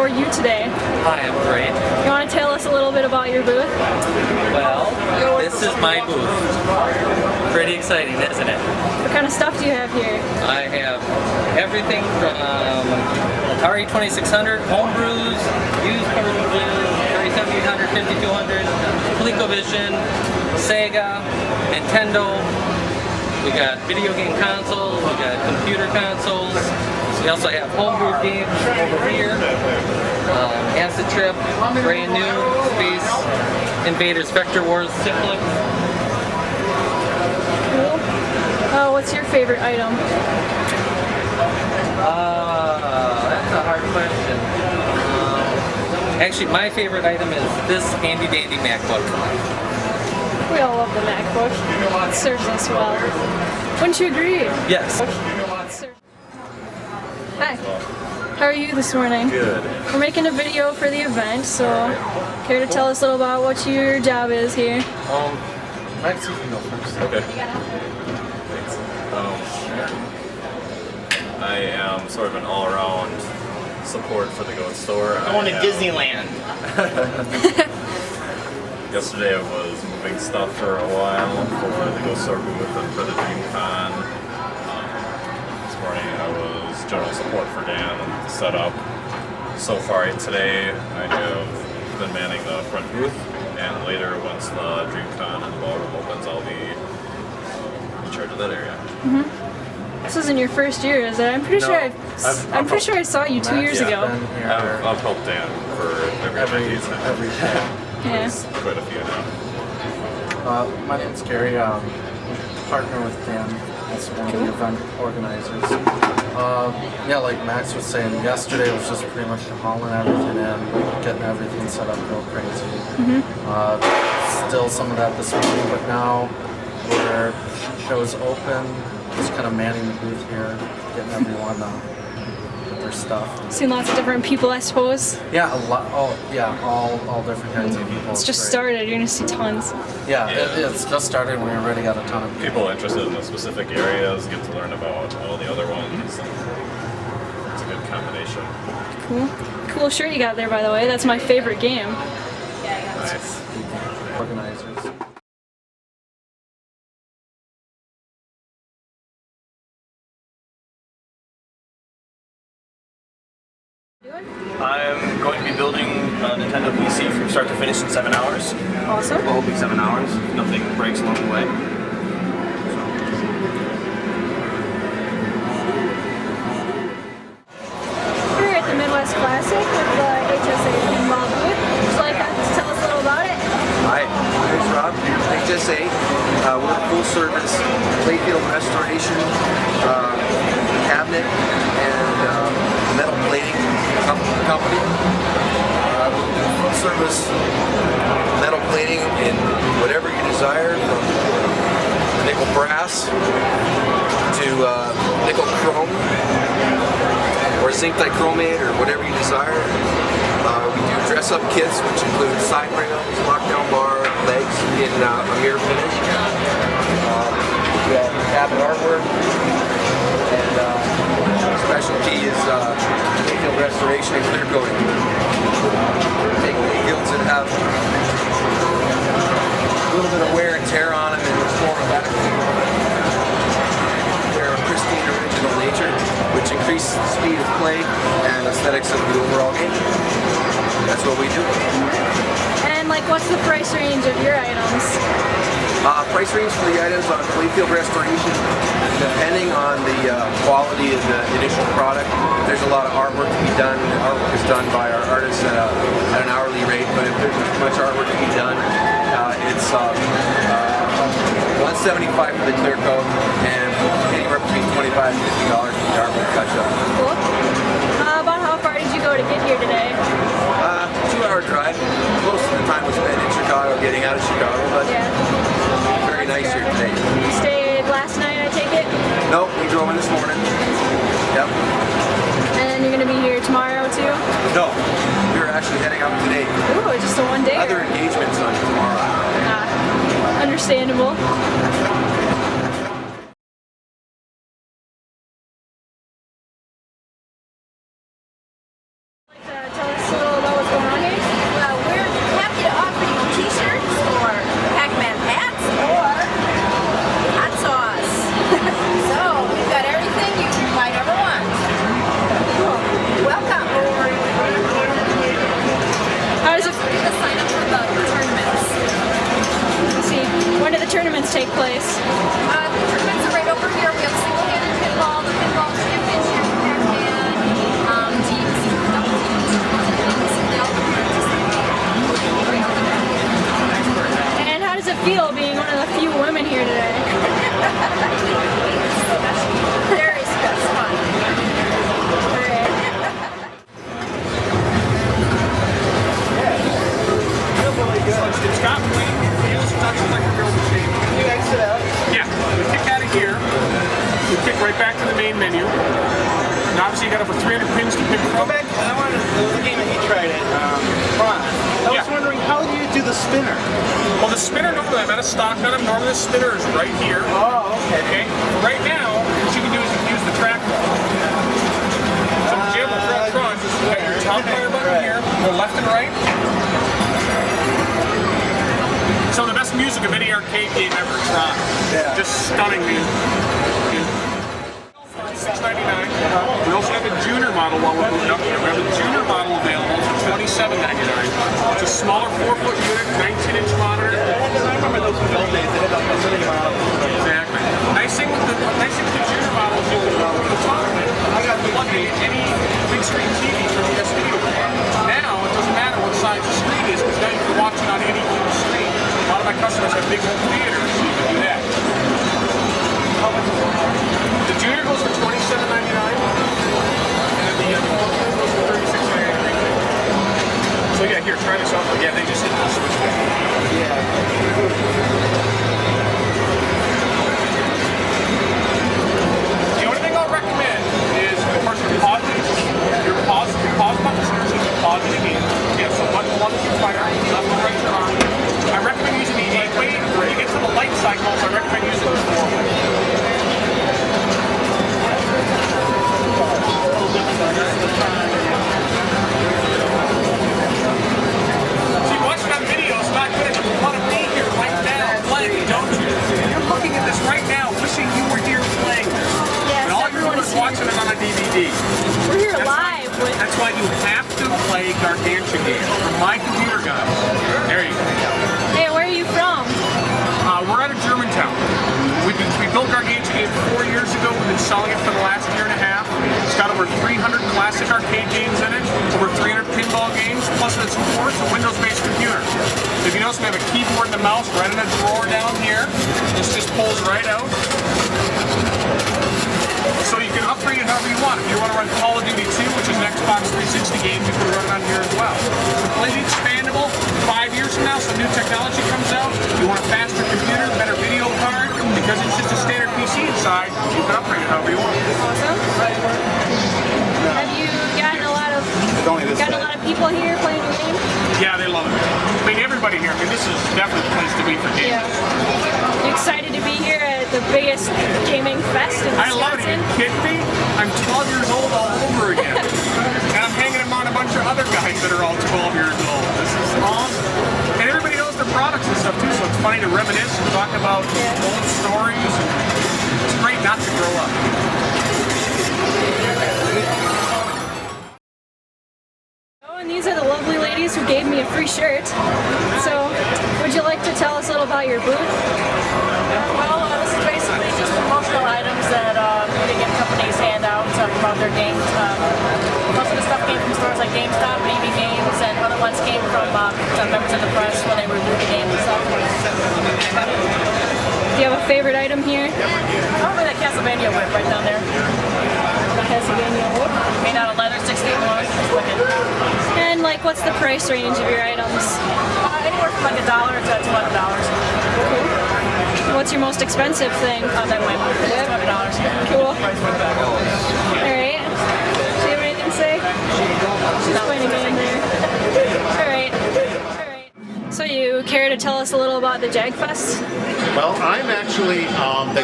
How are you today? Hi, I'm great. You want to tell us a little bit about your booth? Well, this is my booth. Pretty exciting, isn't it? What kind of stuff do you have here? I have everything from Atari 2600, homebrews, used cartridges, 3700, 5200, ColecoVision, Sega, Nintendo. We got video game consoles, we got computer consoles. We also have homebrew games over here. Acid Trip, brand new, Space Invaders Vector Wars Cyclic. Cool. What's your favorite item? That's a hard question. Actually, my favorite item is this handy dandy MacBook. We all love the MacBook. It serves us well. Wouldn't you agree? Yes. Hi. How are you this morning? Good. We're making a video for the event, so care to tell us a little about what your job is here? Max, you can go first. Okay. Thanks. I am sort of an all-around support for the Goat Store. Going to Disneyland. Yesterday I was moving stuff for a while for the Goat Store booth and for the DreamCon. This morning I was general support for Dan and the setup. So far today I have been manning the front booth, and later once the DreamCon and the ballroom opens I'll be in charge of that area. This isn't your first year, is it? I'm pretty sure I'm pretty sure I saw you 2 years ago. I've helped Dan for every he's had. Every Yeah. Quite a few now. My name's Gary. Partner with Dan as one of the event organizers. Yeah, like Max was saying, yesterday was just pretty much hauling everything in, getting everything set up real crazy. Still some of that this morning, but now where show's open, just kind of manning the booth here, getting everyone with their stuff. Seen lots of different people, I suppose. Yeah, a lot. All different kinds of people. It's just great. started. You're gonna see tons. Yeah, it's just started. We already got a ton of People interested in the specific areas get to learn about all the other ones. And it's a good combination. Cool. Cool shirt you got there, by the way. That's my favorite game. Nice. organizers. I'm going to be building a Nintendo PC from start to finish in 7 hours. Awesome. Well, it'll be 7 hours. If nothing breaks along the way. We're at the Midwest Classic with the HSA pinball booth. Would you like to tell us a little about it? Hi, my name's Rob. HSA. We're a full service playfield restoration cabinet and metal plating company. Full service metal plating in whatever you desire, from nickel brass to nickel chrome or zinc dichromate or whatever you desire. We do dress-up kits, which include side rails, lockdown bar, legs in a mirror finish. We have cabinet artwork, and specialty is playfield restoration and clear coating. Take playfields that have a little bit of wear and tear on them and restore them back to their pristine original nature, which increases the speed of play and aesthetics of the overall game. That's what we do. And what's the price range of your items? Price range for the items on playfield restoration, depending on the quality of the initial product. There's a lot of artwork to be done. Artwork is done by our artists at an hourly rate, but if there's much artwork to be done, it's $175 for the clear coat and anywhere between $25 and $50 for the artwork touch-up. Cool. About how far did you go to get here today? 2-hour drive. Most of the time was spent in Chicago, getting out of Chicago, but very nice here today. You stayed last night, I take it? Nope, we drove in this morning. Yep. And then you're going to be here tomorrow too? No, we're actually heading out today. Ooh, just a one day? Other engagements on tomorrow. Understandable. Tell us tournaments take place? The tournaments are right over here. We have single-handed pinball, the pinball championship, Pac-Man, teams, double teams, And how does it feel being one of the few women here today? Very fun. It's got weight, it feels touches like a real machine. You exit out? Yeah, we kick out of here, we kick right back to the main menu. And obviously you got over 300 pins to pick from. Go back, I wanted, there was a game that he tried at Ron. I was wondering, how do you do the spinner? Well, the spinner, normally I'm out of stock on them. Normally the spinner is right here. Oh, okay. Right now, what you can do is you can use the trackball. So Jim will throw front, you got your top player button here, go left and right. Some of the best music of any arcade game ever. It's not. Yeah. Just stunning music. $6.99. We also have a junior model while we're moving up here. We have a junior model available for $27.99. It's a smaller 4-foot unit, 19-inch monitor. I remember those old days. They had like a mini model. Exactly. Nice thing with the junior model is you can over the top of it. I got plug in any big screen TV from the SD. Now it doesn't matter what size the screen is because now you can watch it on any screen. A lot of my customers have big home theaters, so you can do that. The junior goes for $27.99, and the one goes for $36.99. So yeah, here, try this out. Yeah, they just hit the switch there. The only thing I'll recommend is, of course, your pause button is you pause it again. Yeah, so button 1 is your fire, left and right your arm. I recommend using the 8-way. When you get to the light cycles, I recommend using the 4-way. See, watching that video is not good if you want to be here right now playing, don't you? You're looking at this right now, wishing you were here playing this. Yes, and all everyone is watching it on a DVD. We're here live. That's why you have to play Gargantua games from my computer guys. There you go. Hey, where are you from? We're out of Germantown. We built Gargantua games 4 years ago. We've been selling it for the last year and a half. It's got over 300 classic arcade games in it, over 300 pinball games, plus it supports a Windows-based computer. If you notice, we have a keyboard and a mouse right in a drawer down here. This just pulls right out. So you can upgrade it however you want. If you want to run Call of Duty 2, which is an Xbox 360 game, you can run it on here as well. It's completely expandable. 5 years from now, some new technology comes out. You want a faster computer, better video card, because it's just a standard PC inside, you can upgrade it however you want. Awesome. Have you gotten a lot of people here playing your game? Yeah, they love it. I mean, everybody here. I mean, this is definitely the place to be for games. Yeah. You excited to be here at the biggest gaming fest in Wisconsin? I love it. Are you kidding me? I'm 12 years old all over again. And I'm hanging among a bunch of other guys that are all 12 years old. This is awesome. And everybody knows their products and stuff too, so it's funny to reminisce and talk about old stories. It's great not to grow up. Oh, and these are the lovely ladies who gave me a free shirt. So, would you like to tell us a little about your booth? Well, this is basically just promotional items that video game companies hand out to promote their games. Most of the stuff came from stores like GameStop, BB Games, and other ones came from members of the press when they reviewed the games and stuff. Do you have a favorite item here? Probably that Castlevania whip right down there. The Castlevania whip? Made out of leather, 16 long. It's wicked. And like, what's the price range of your items? Anywhere from like $1 to $200. What's your most expensive thing? That whip. It's $200. Cool. Alright. Do you have anything to say? She's playing a game there. Alright. So you care to tell us a little about the JAGFest? Well, I'm actually the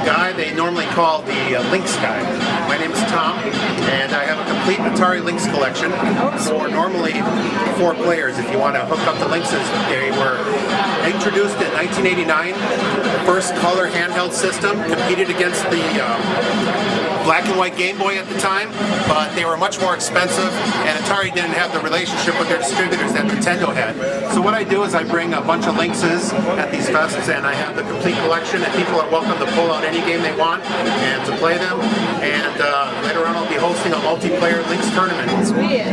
guy they normally call the Lynx guy. My name is Tom, and I have a complete Atari Lynx collection for normally 4 players. If you want to hook up the Lynxes, they were introduced in 1989. First color handheld system, competed against the black and white Game Boy at the time, but they were much more expensive, and Atari didn't have the relationship with their distributors that Nintendo had. So what I do is I bring a bunch of Lynxes at these fests, and I have the complete collection, and people are welcome to pull out any game they want and to play them. And later on I'll be hosting a multiplayer Lynx tournament. Sweet.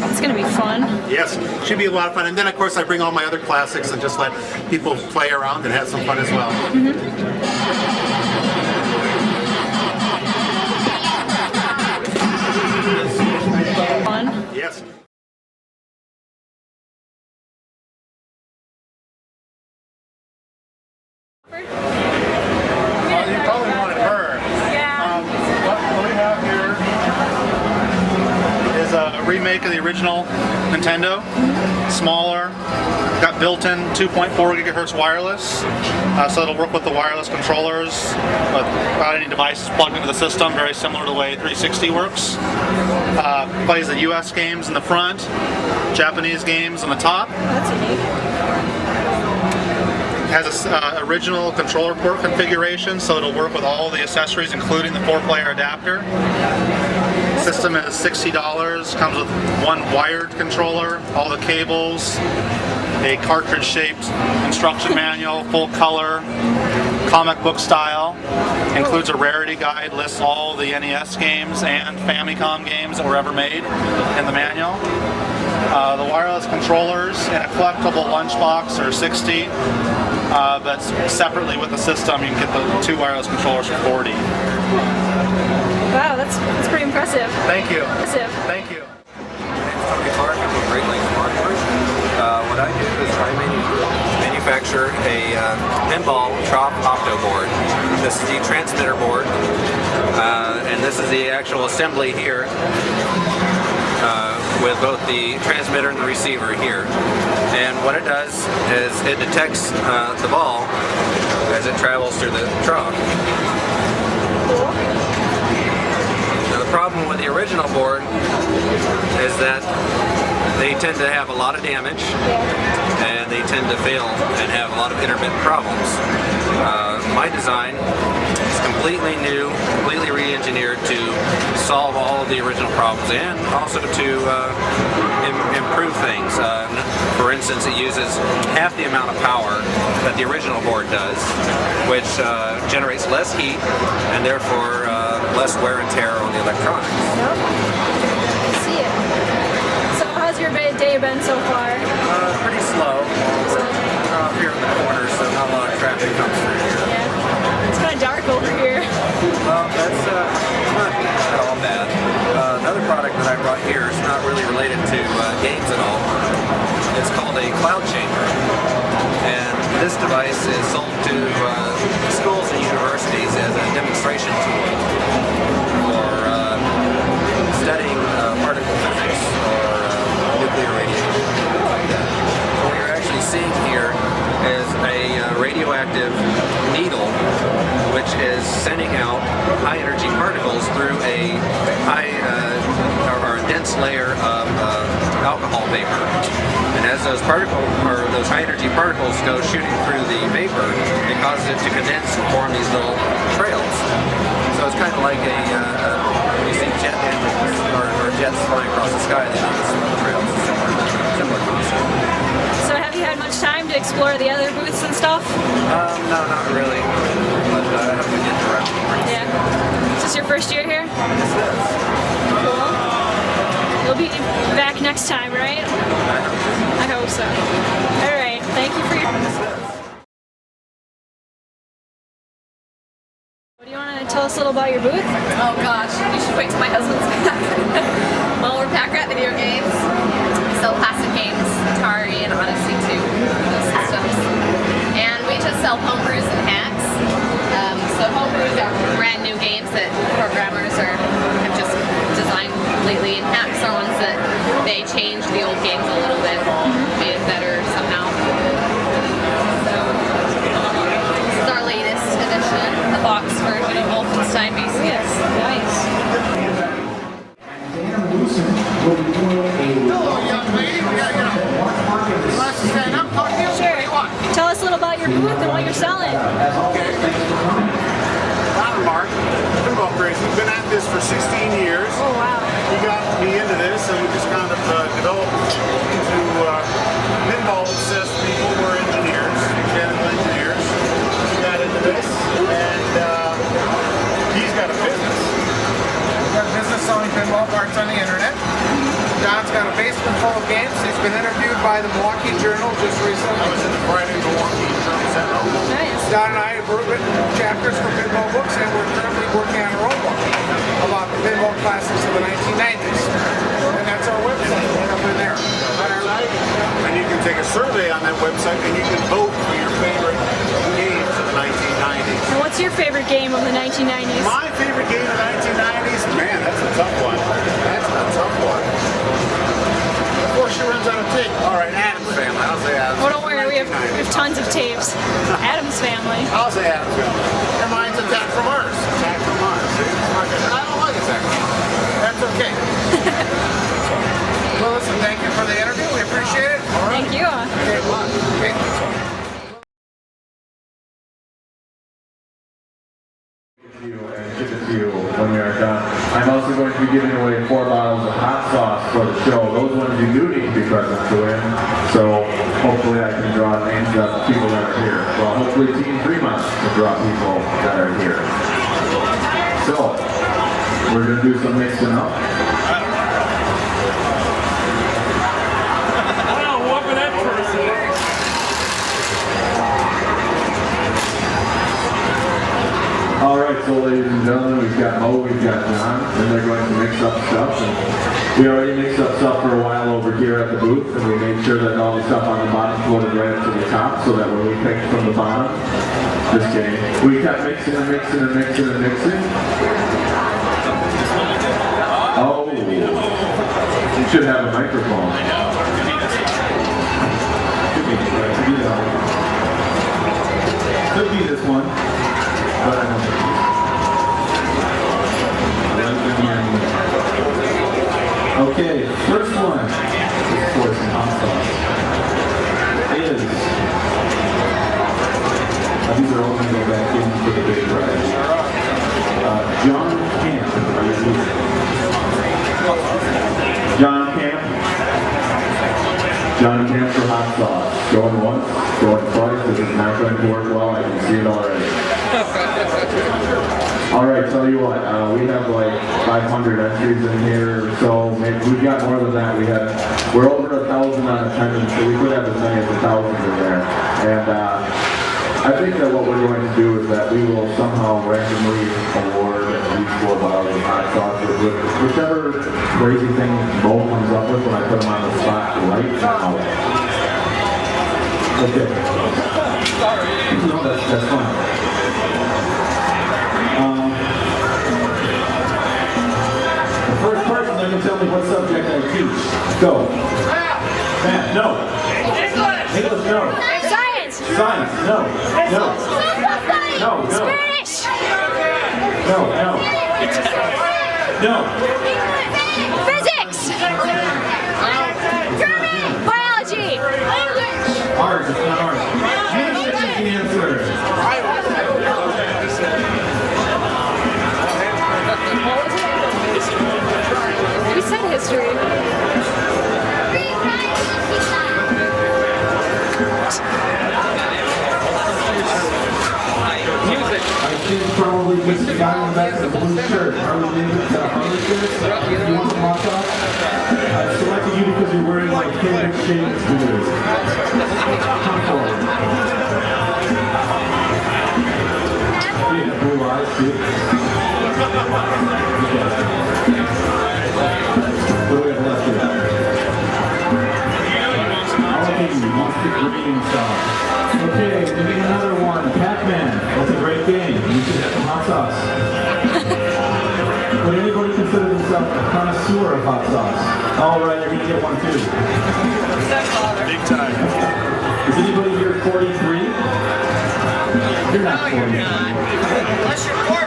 It's gonna be fun. Yes, should be a lot of fun. And then of course I bring all my other classics and just let people play around and have some fun as well. Fun. Yes. You probably wanted her. Yeah. What we have here is a remake of the original Nintendo. Smaller, got built-in 2.4 gigahertz wireless, so it'll work with the wireless controllers without any devices plugged into the system, very similar to the way 360 works. Plays the US games in the front, Japanese games on the top. That's unique. Has a original controller port configuration, so it'll work with all the accessories, including the 4-player adapter. System is $60. Comes with one wired controller, all the cables, a cartridge-shaped instruction manual, full color, comic book style. Includes a rarity guide, lists all the NES games and Famicom games that were ever made in the manual. The wireless controllers in a collectible lunchbox are $60, but separately with the system you can get the 2 wireless controllers for $40. Wow, that's pretty impressive. Thank you. Impressive. Thank you. Tony Clark, I'm with Great Lakes Marketers. What I do is I manufacture a pinball trop opto board. This is the transmitter board, and this is the actual assembly here with both the transmitter and the receiver here. And what it does is it detects the ball as it travels through the trop. Now the problem with the original board is that they tend to have a lot of damage and they tend to fail and have a lot of intermittent problems. My design is completely new, completely re-engineered to solve all of the original problems and also to improve things. For instance, it uses half the amount of power that the original board does, which generates less heat and therefore less wear and tear on the electronics. See it. So how's your day been so far? Pretty slow. We're off here in the corner, so not a lot of traffic comes through here. Yeah. It's kind of dark over here. Well, that's not at all bad. Another product that I brought here is not really related to games at all. It's called a cloud chamber. And this device is sold to schools and universities as a demonstration tool for studying particle physics or nuclear radiation, things like that. What you're actually seeing here is a radioactive needle which is sending out high energy particles through a dense layer of alcohol vapor. And as those high energy particles go shooting through the vapor, it causes it to condense and form these little trails. So it's kind of like when you see jet engines or jets flying across the sky, they make these trails. Similar concept. So have you had much time to explore the other booths and stuff? No, not really. But I have to get around. Yeah. Is this your first year here? Yes, it is. Cool. You'll be back next time, right? I hope so. All right. Thank you for your... What do you want to tell us a little about your booth? Oh gosh, you should wait till my husband's back. Well, we're Pack Rat Video Games. We sell classic games, Atari and Odyssey too, those systems. And we just sell homebrews and hacks. So homebrews are brand new games that programmers have just designed lately, and hacks are ones that they change the old games a little bit, made it better somehow. So this is our latest edition, the box version of Wolfenstein BCS. Nice. Sure. Tell us a little about your booth and what you're selling. and Mark, Pinball Crazy. We've been at this for 16 years. Oh, wow. He got me into this, and we just kind of developed into pinball-obsessed people. We're engineers, mechanical engineers. We got into this, and he's got a business. We've got a business selling pinball parts on the internet. John's got a basement full of games. He's been interviewed by the Milwaukee Journal just recently. I was in the Friday Milwaukee Journal. Nice. Don and I have written chapters for pinball books, and we're currently working on our own book about the pinball classics of the 1990s. And that's our website, right up in there. And you can take a survey on that website, and you can vote for your favorite games of the 1990s. And what's your favorite game of the 1990s? My favorite game of the 1990s? Man, that's a tough one. That's a tough one. Before she runs out of tape. All right, Adam's Family. I'll say Adam's Well, don't worry, we have tons of tapes. Adam's Family. I'll say Adam's Family. And mine's Attack from Mars. Attack from Mars. And I don't like Attack from Mars. That's okay. Well, listen, thank you for the interview. We appreciate it. All right. Thank you. Okay, well, okay. And ship it to you when we are done. I'm also going to be giving away 4 bottles of hot sauce for the show. Those ones you do need to be present to win. So hopefully I can draw names of people that are here. Well, hopefully Team Fremont can draw people that are here. So we're going to do some mixing up. Wow, what for that person? All right, so ladies and gentlemen, we've got Mo, we've got John, and they're going to mix up stuff. And we already mixed up stuff for a while over here at the booth, and we made sure that all the stuff on the bottom floated right up to the top, so that when we picked from the bottom, just kidding, we kept mixing and mixing and mixing and mixing. Oh, you should have a microphone. Could be this one. But I don't think okay, first one is for some hot sauce. Is these are all going to go back in for the big prize. John Camp. Are you here? John Camp. John Camp for hot sauce. Going once, going twice. This is not going to work well. I can see it already. All right, tell you what, we have like 500 entries in here, so maybe we've got more than that. We're over 1,000 on attendance, so we could have as many as 1,000 in there. And I think that what we're going to do is that we will somehow randomly award these 4 bottles of hot sauce with whichever crazy thing Bo comes up with when I put them on the spot right now. Okay. No, that's fine. The first person that can tell me what subject I teach. Go. Math, no. English. English, no. Science. Science, no. No. No, no. Spanish. No, no. No. Physics. German. Biology. Language. Art, it's not art. Music is the answer. We said history. Music. I think probably just the guy in the back of the blue shirt. Harley Davidson, Harley shirt. You want some hot sauce? I selected you because you're wearing my favorite shades today. Come forward. You have blue eyes too. What do we have left here? I'll give you Monster Green sauce. Okay, give me another one. Pac-Man. That's a great game. You should have some hot sauce. Would anybody consider themselves a connoisseur of hot sauce? All right, you're going to get one too. Big time. Is anybody here 43? You're not 43. Unless you're 4'3".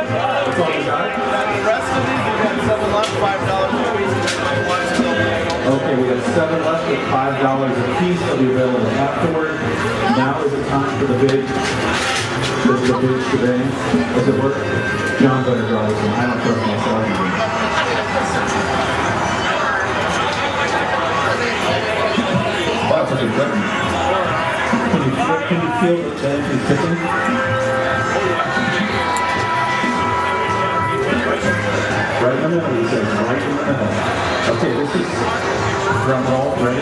That's all you got? The rest of these, we've got 7 left, $5 a piece. Okay, we have 7 left with $5 a piece. They'll be available afterward. Now is the time for the big This is a big shebang. Does it work? John better draw this one. I don't trust myself. Wow, such a button. Can you feel the engine ticking? Right in the middle, he says, right in the middle. Okay, this is drum roll, ready?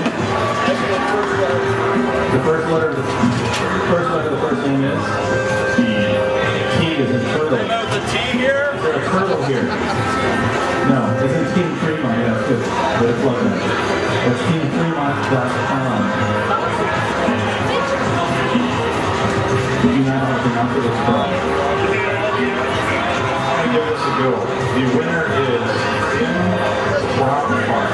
The first letter of the first name is T. T is in turtle. Is there a turtle here? No, it's in Team Fremont, yeah, it's good. But it's love that. It's teamfremont.com. Do you not have to pronounce it as well? Give this a go. The winner is Tim Brownpark.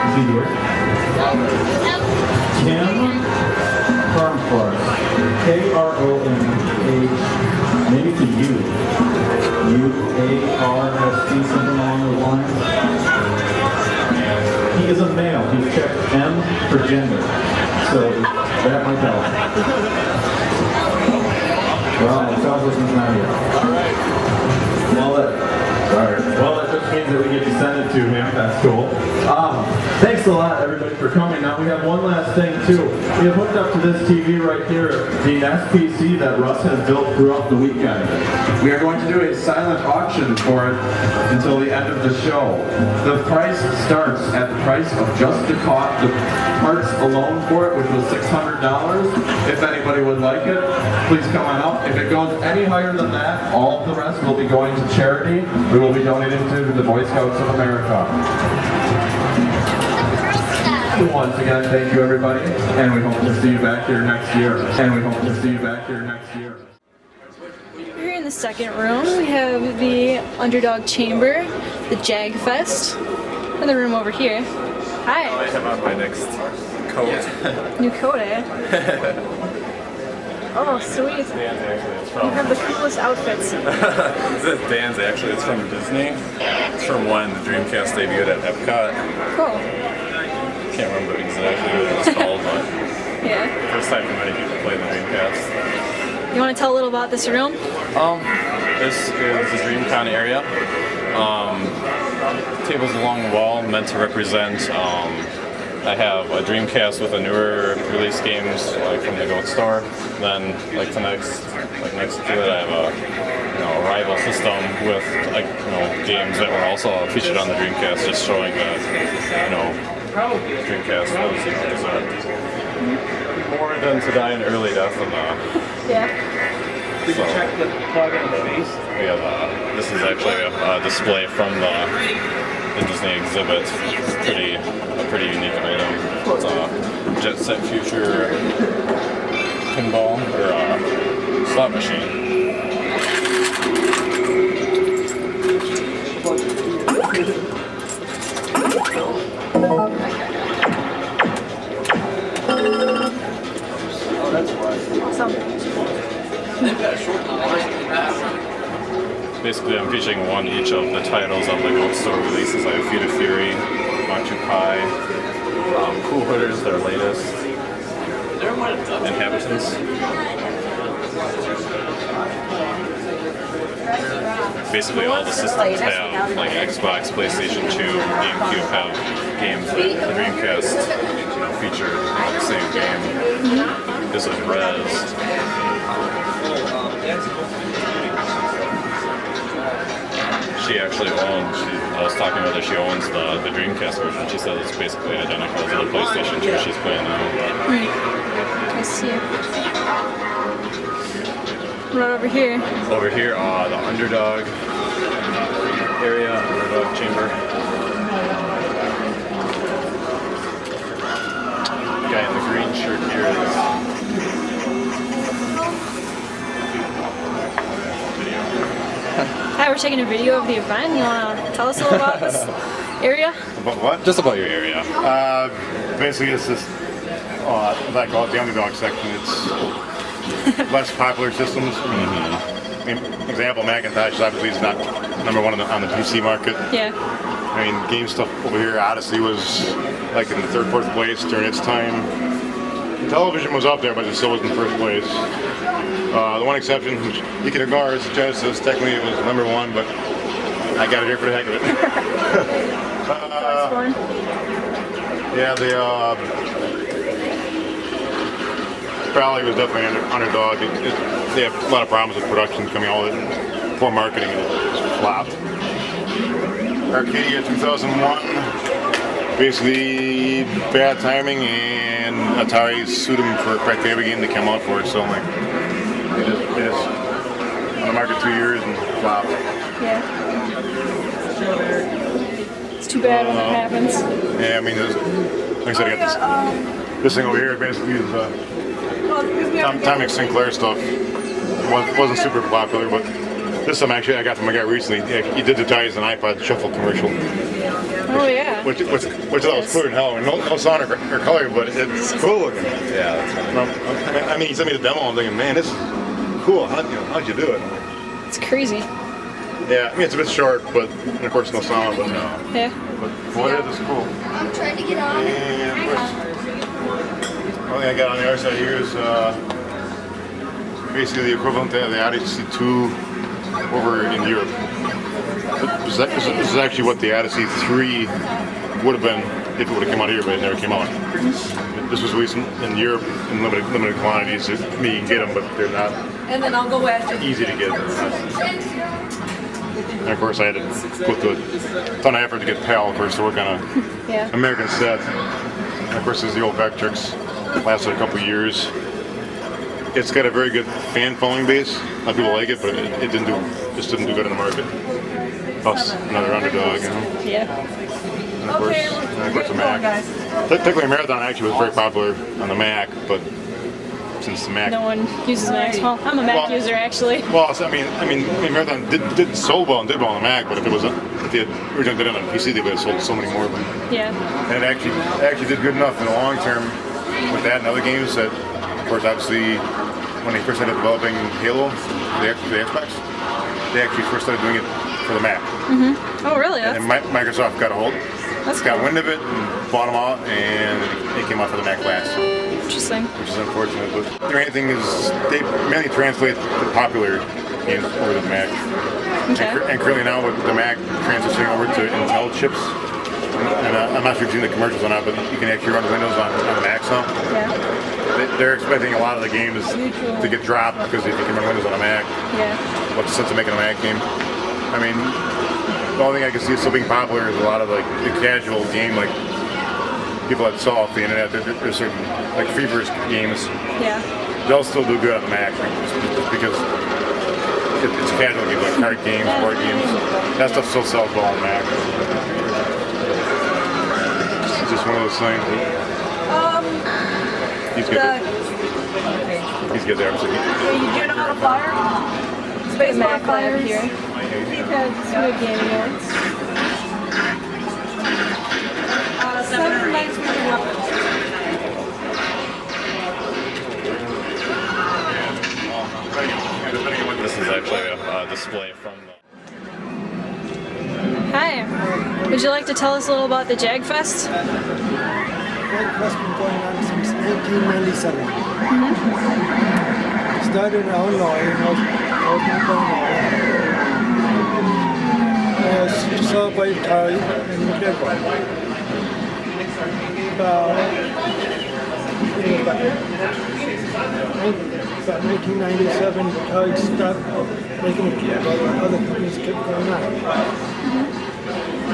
Is he here? Tim Brownpark. K-R-O-M-H. Maybe it's a U. U-A-R-S-T, something along those lines. He is a male. He's checked M for gender. So that might help. Well, it sounds like he's not here. Alright. Well, that just means that we get to send it to him. That's cool. Thanks a lot, everybody, for coming. Now, we have one last thing, too. We have hooked up to this TV right here, the SPC that Russ has built throughout the weekend. We are going to do a silent auction for it until the end of the show. The price starts at the price of just the parts alone for it, which was $600. If anybody would like it, please come on up. If it goes any higher than that, all of the rest will be going to charity. We will be donating to the Boy Scouts of America. Once again, thank you, everybody, and we hope to see you back here next year. Here in the second room, we have the Underdog Chamber, the Jag Fest, and the room over here. Hi. I have on my next coat. New coat, eh? Oh, sweet. Dan's actually, it's from... You have the coolest outfits. This is Dan's actually, it's from Disney. It's from when the Dreamcast debuted at Epcot. Cool. Can't remember exactly what it was called, but yeah. First time for many people playing the Dreamcast. You want to tell a little about this room? This is the DreamCon area. Tables along the wall meant to represent. I have a Dreamcast with the newer release games, like from the Goat Store. Then, like next to it, I have a rival system with games that were also featured on the Dreamcast, just showing that Dreamcast was more than to die an early death. Yeah. Did you check the plug on the base? We have this is actually a display from the Disney exhibit. It's a pretty unique item. It's a Jet Set Future pinball or slot machine. Oh, that's why. Awesome. They've got a short Basically, I'm featuring one each of the titles of the Goat Store releases. I have Feet of Fury, Machu Pai, Cool Hooders, their latest, Inhabitants. Basically, all the systems have, like Xbox, PlayStation 2, GameCube have games that the Dreamcast featured on the same game. This is Rez. She actually owns, I was talking with her, she owns the Dreamcast version. She says it's basically identical to the PlayStation 2 she's playing now. Right. I see. Right over here. Over here, the Underdog area, Underdog Chamber. The guy in the green shirt here is... Hi, we're taking a video of the event. You want to tell us a little about this area? About what? Just about your area. Basically, it's just like all the Underdog section. It's less popular systems. I mean, example, Macintosh obviously is not number one on the PC market. Yeah. I mean, game stuff over here, Odyssey was like in the third, fourth place during its time. Television was up there, but it still was in first place. The one exception, which you can ignore, is Genesis. Technically, it was number 1, but I got it here for the heck of it. Yeah, Valley was definitely an underdog. They have a lot of problems with production coming out of it, poor marketing, and it just flopped. Arcadia 2001, basically bad timing, and Atari sued them for a correct baby game they came out for, so like, they just on the market 2 years and flopped. Yeah. It's too bad when that happens. Yeah, I mean, like I said, I got this thing over here. Basically, is Tommy Sinclair stuff. Wasn't super popular, but this time actually I got from a guy recently. He did the Ties and iPod Shuffle commercial. Oh yeah. Which I thought was clear in hell. I mean, no sound or color, but it's cool looking. Yeah, that's right. I mean, he sent me the demo. I'm thinking, man, this is cool. How'd you do it? It's crazy. Yeah, I mean, it's a bit short, but and of course no sound, but yeah. But boy, it is cool. I'm trying to get on. And of course, one thing I got on the other side here is basically the equivalent to the Odyssey 2 over in Europe. This is actually what the Odyssey 3 would have been if it would have come out here, but it never came out. This was released in Europe in limited quantities. I mean, you can get them, but they're not And then I'll go after. easy to get. And of course, I had to put a ton of effort to get PAL, of course, to work on an American set. And of course, there's the old Vectrix. Lasted a couple of years. It's got a very good fan following base. A lot of people like it, but it just didn't do good in the market. Plus, another underdog, you know. Yeah. And of course, the Mac. Technically, Marathon actually was very popular on the Mac, but since the Mac, no one uses Macs. Well, I'm a Mac user actually. Well, so, I mean, Marathon did sold well and did well on the Mac, but if they had originally did it on PC, they would have sold so many more of them. Yeah. And it actually did good enough in the long term with that and other games that, of course, obviously, when they first started developing Halo, the Xbox, they actually first started doing it for the Mac. Oh, really? And then Microsoft got a hold, got wind of it, and bought them out, and it came out for the Mac last. Interesting. Which is unfortunate, but the main thing is they mainly translate the popular games over to the Mac. Okay. And currently now with the Mac transitioning over to Intel chips, and I'm not sure if you've seen the commercials or not, but you can actually run Windows on the Macs now. Yeah. They're expecting a lot of the games to get dropped because if you can run Windows on a Mac, what's the sense of making a Mac game? I mean, the only thing I can see still being popular is a lot of like the casual game, like people that saw off the internet. There's certain like feverish games. Yeah. They'll still do good on the Mac just because it's casual games like card games, board games. That stuff still sells well on the Mac. It's just one of those things. He's good. He's good there. Yeah, you do know how to fire? Space Mac fires. here. Keypad, smooth gaming arts. 7 nights with your weapons. This is actually a display from the... Hi. Would you like to tell us a little about the JagFest? JagFest been going on since 1997. Started in Illinois, in Illinois. To celebrate Atari and the big one. About 1997, Atari stopped making it, but other companies kept going on.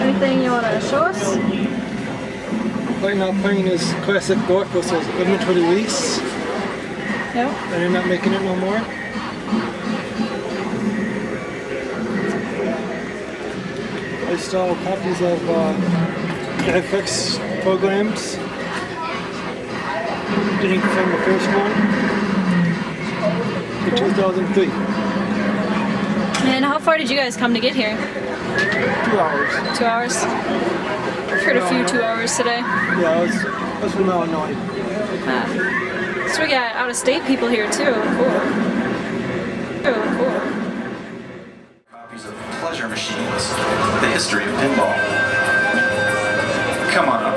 Anything you want to show us? Right now playing this classic Dork, which is limited release. Yep. And they're not making it no more. I saw copies of FX programs. Beginning from the first one to 2003. And how far did you guys come to get here? 2 hours. 2 hours? I've heard a few 2 hours today. Yeah, I was from Illinois. So we got out-of-state people here too. Cool. Cool. Copies of Pleasure Machines, The History of Pinball. Come on up.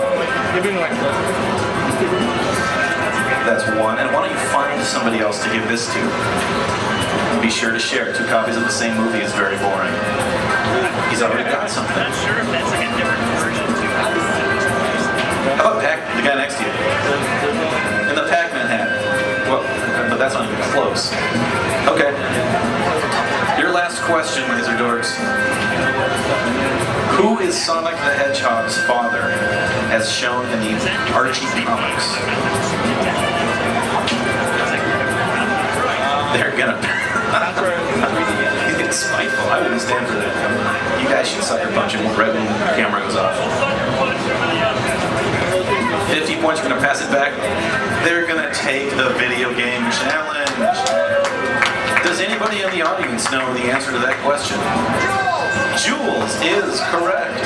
The That's one. And why don't you find somebody else to give this to? Be sure to share. 2 copies of the same movie is very boring. He's already got something. I'm not sure if that's like a different version too. How about Pac, the guy next to you? In the Pac-Man hat. Well, but that's not even close. Okay. Your last question, Laser Dorks. Who is Sonic the Hedgehog's father, as shown in the Archie comics? They're gonna... He's spiteful. I wouldn't stand for that. You guys should sucker punch him right when the camera goes off. 50 points, we're gonna pass it back. They're gonna take the video game challenge. Does anybody in the audience know the answer to that question? Jules is correct.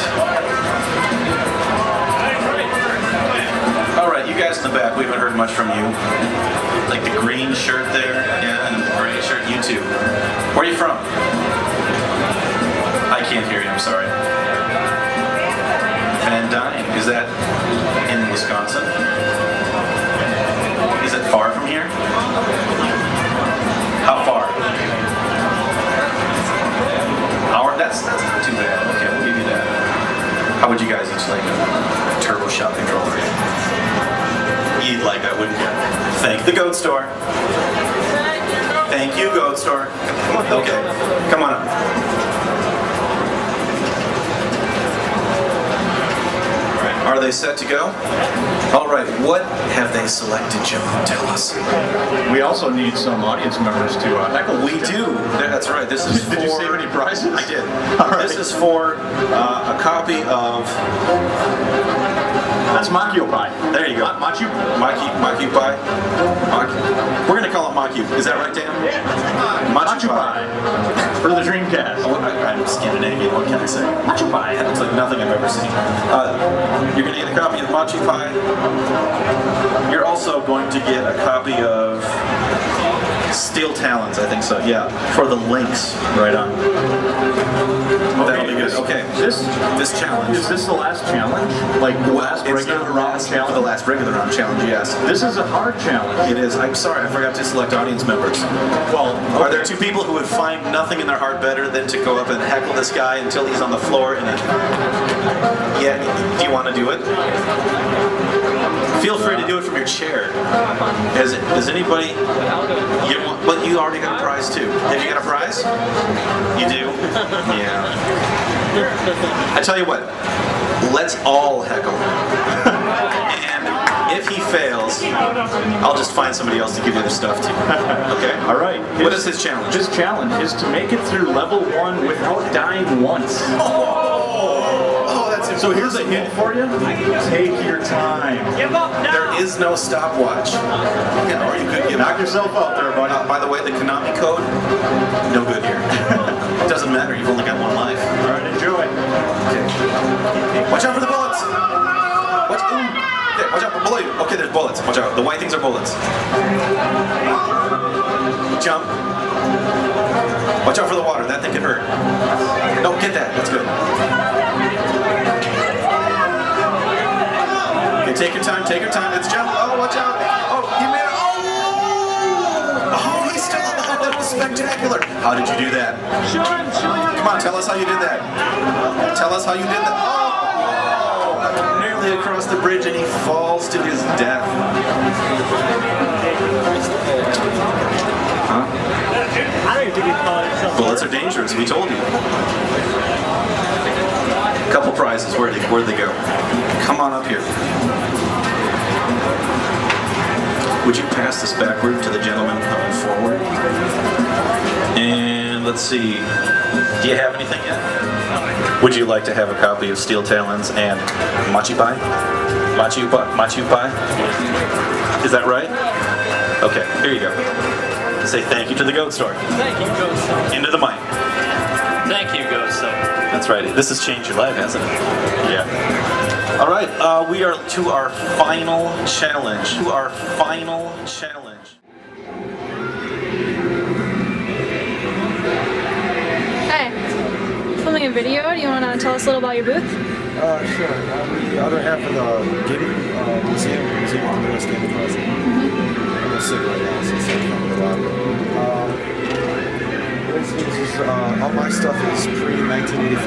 All right, you guys in the back, we haven't heard much from you. Like the green shirt there, yeah, and the gray shirt, you too. Where are you from? I can't hear you, I'm sorry. Van Dyne, is that in Wisconsin? Is it far from here? How far? Hour? That's not too bad. Okay, we'll give you that. How would you guys each like a turbo shot controller? You'd like that, wouldn't you? Thank the Goat Store. Thank you, Goat Store. Come on, okay. Come on up. Are they set to go? All right, what have they selected, Joe? Tell us. We also need some audience members to heckle. We do. That's right. This is for... Did you save any prizes? I did. All right. This is for a copy of... That's Makio Pie. There you go. Machu Pie. We're going to call it Machu. Is that right, Dan? Machu Pie. For the Dreamcast. Oh, I'm Scandinavian. What can I say? Machu Pie. That looks like nothing I've ever seen. You're going to get a copy of Machu Pie. You're also going to get a copy of Steel Talons, I think so. Yeah, for the links. Right on. That'll be good. Okay. This challenge. Is this the last challenge? Like the last regular round challenge? The last regular round challenge, yes. This is a hard challenge. It is. I'm sorry, I forgot to select audience members. Well, are there 2 people who would find nothing in their heart better than to go up and heckle this guy until he's on the floor? And yeah, do you want to do it? Feel free to do it from your chair. Does anybody? You want, but you already got a prize too. Have you got a prize? You do? Yeah. I tell you what. Let's all heckle. And if he fails, I'll just find somebody else to give you the stuff to. Okay? All right. What is his challenge? His challenge is to make it through level 1 without dying once. So here's a hint for you. Take your time. Give up now. There is no stopwatch. Yeah, or you could give Knock yourself out there, buddy. By the way, the Konami code, no good here. It doesn't matter. You've only got 1 life. All right, enjoy. Okay. Watch out for the bullets. Okay, watch out for bullets. Okay, there's bullets. Watch out. The white things are bullets. Jump. Watch out for the water. That thing can hurt. No, get that. That's good. Okay, take your time. Take your time. Let's jump. Oh, watch out. Oh, he made it. Oh, he's still alive. That was spectacular. How did you do that? Come on, tell us how you did that. Tell us how you did that. Oh, nearly across the bridge, and he falls to his death. Huh? I don't even think we call it something. Bullets are dangerous. We told you. Couple prizes. Where'd they go? Come on up here. Would you pass this backward to the gentleman coming forward? And let's see. Do you have anything yet? Would you like to have a copy of Steel Talons and Machu Pie? Machu Pie? Is that right? Okay, here you go. Say thank you to the Goat Store. Thank you, Goat Store. Into the mic. Thank you, Goat Store. That's right. This has changed your life, hasn't it? Yeah. All right, we are to our final challenge. Hi. Filming a video. Do you want to tell us a little about your booth? Sure. I'm the other half of the gaming museum of the newest gaming closet. sick right now, so it's not fun a lot. All my stuff is pre-1985.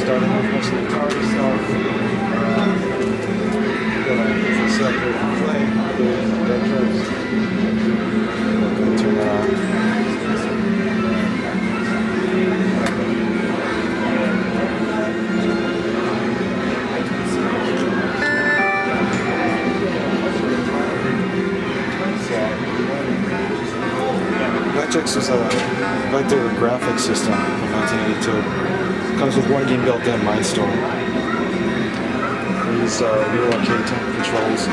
Starting with most of the Atari stuff. Selector play, retros. Turn that on. Vectrex was a vector graphics system from 1982. Comes with one game built in, Mindstorm. These real arcade controls.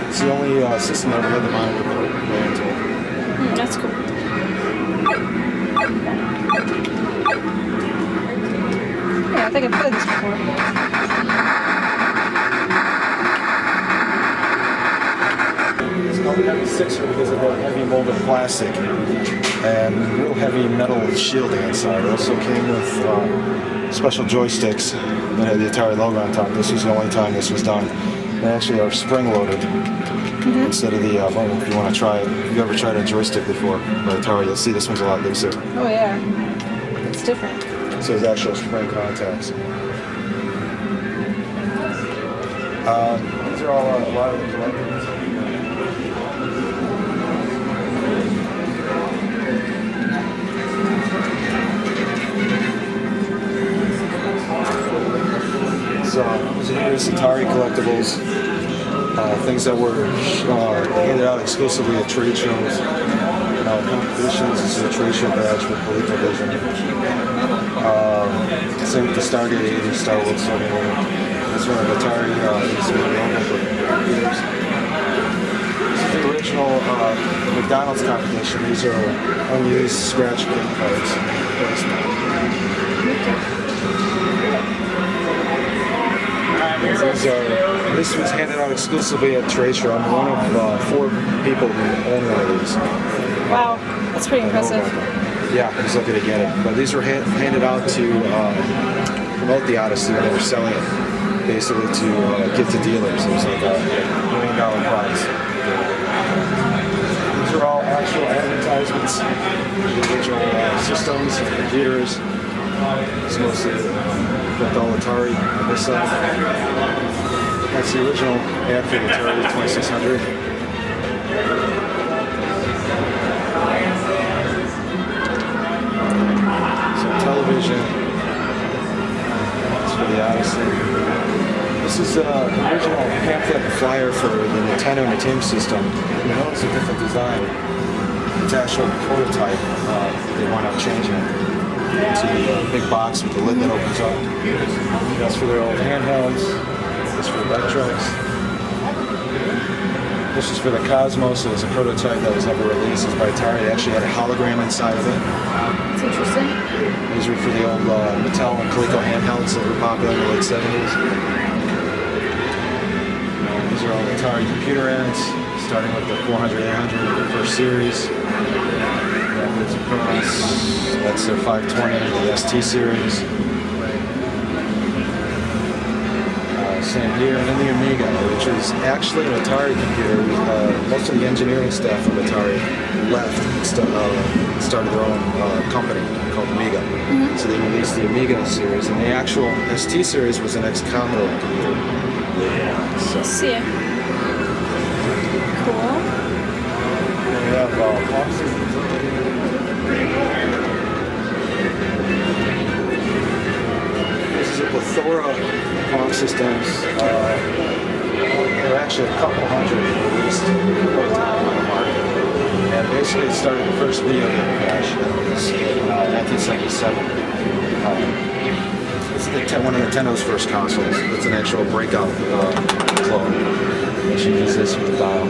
It's the only system that ever had the monitor port going into it. That's cool. Yeah, I think I've played this before. It's called the Heavy Sixer because of the heavy molded plastic and real heavy metal shielding inside. It also came with special joysticks that had the Atari logo on top. This was the only time this was done. They actually are spring loaded instead of the, well, if you want to try it, if you've ever tried a joystick before by Atari, you'll see this one's a lot looser. Oh yeah, it's different. So there's actual spring contacts. These are all a lot of the collectibles. Here's Atari collectibles, things that were handed out exclusively at trade shows, competitions. This is a trade show badge for ColecoVision. Same with the Stargate 80, Star Wars Stargate. This one of Atari is available for years. This is the original McDonald's competition. These are unused scratch game cards. This was handed out exclusively at trade show. I'm one of 4 people who own one of these. Wow, that's pretty impressive. Yeah, he's lucky to get it. But these were handed out to promote the Odyssey when they were selling it, basically to give to dealers. It was like a $1 million prize. These are all actual advertisements, the original systems, computers. It's mostly with all Atari on this side. That's the original ad for the Atari 2600. So television. That's for the Odyssey. This is the original pamphlet and flyer for the Nintendo Entertainment System. You notice a different design. It's actual prototype. They wound up changing it. To the big box with the lid that opens up. That's for their old handhelds. This for the Vectrex. This is for the Cosmos. It was a prototype that was never released. It's by Atari. It actually had a hologram inside of it. That's interesting. These were for the old Mattel and Coleco handhelds that were popular in the late 70s. These are all Atari computer ads, starting with the 400, 800, first series. Rapids across. That's their 520, the ST series. Same here, and then the Amiga, which is actually an Atari computer. Most of the engineering staff of Atari left and started their own company called Amiga. So they released the Amiga series, and the actual ST series was an ex-Commodore computer. So. See. Cool. And we have boxes. This is a plethora of Pong systems. There are actually a couple hundred released on the market. And basically it started the first video game crash. That was 1977. This is one of Nintendo's first consoles. It's an actual breakout clone. You should use this with the dial.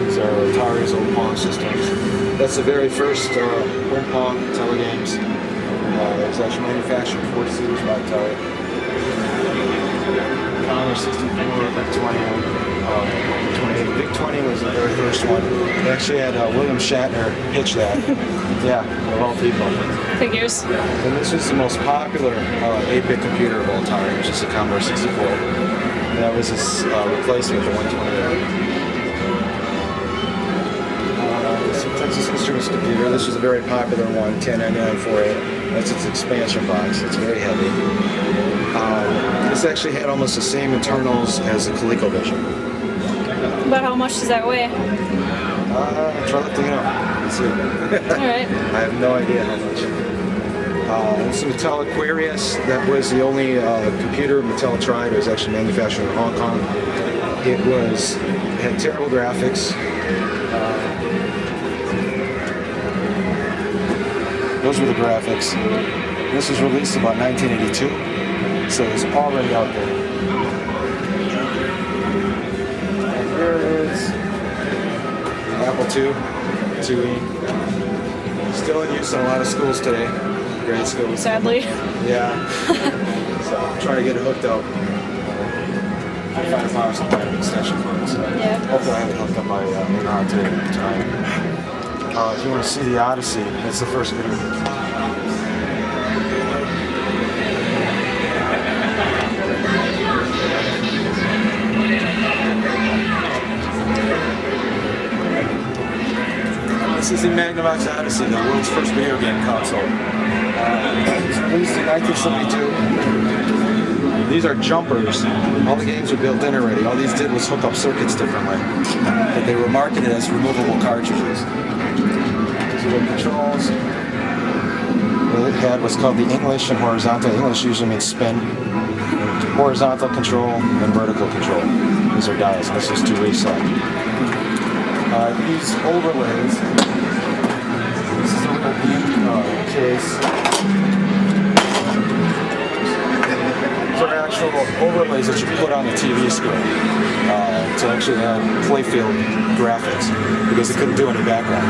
These are Atari's old Pong systems. That's the very first home Pong telegames. It was actually manufactured 4 series by Atari. Commodore 64, Vic 20, 28. Vic 20 was the very first one. They actually had William Shatner pitch that. Yeah, of all people. figures. And this is the most popular 8-bit computer of all time, which is the Commodore 64. And that was his replacement, the 128. It's a Texas Instruments computer. This was a very popular one, 1099 for it. That's its expansion box. It's very heavy. This actually had almost the same internals as the ColecoVision. About how much does that weigh? Try looking it up. Let's see. Alright. I have no idea how much. It's a Mattel Aquarius. That was the only computer Mattel tried. It was actually manufactured in Hong Kong. It had terrible graphics. Those were the graphics. This was released about 1982, so it's already out there. And here is Apple II, IIe. Still in use in a lot of schools today, grade schools. Sadly. Yeah. So I'm trying to get it hooked up. $5 some kind of extension for it. So hopefully I have it hooked up by later on today tonight. If you want to see the Odyssey, that's the first video. This is the Magnavox Odyssey, the world's first video game console. It was released in 1972. These are jumpers. All the games are built in already. All these did was hook up circuits differently. But they were marketed as removable cartridges. These are the controls. It had what's called the English and horizontal. English usually means spin. Horizontal control and vertical control. These are dials. This is to reset. These overlays. This is a little beam case. These are actual overlays that you put on the TV screen to actually have playfield graphics because it couldn't do any background.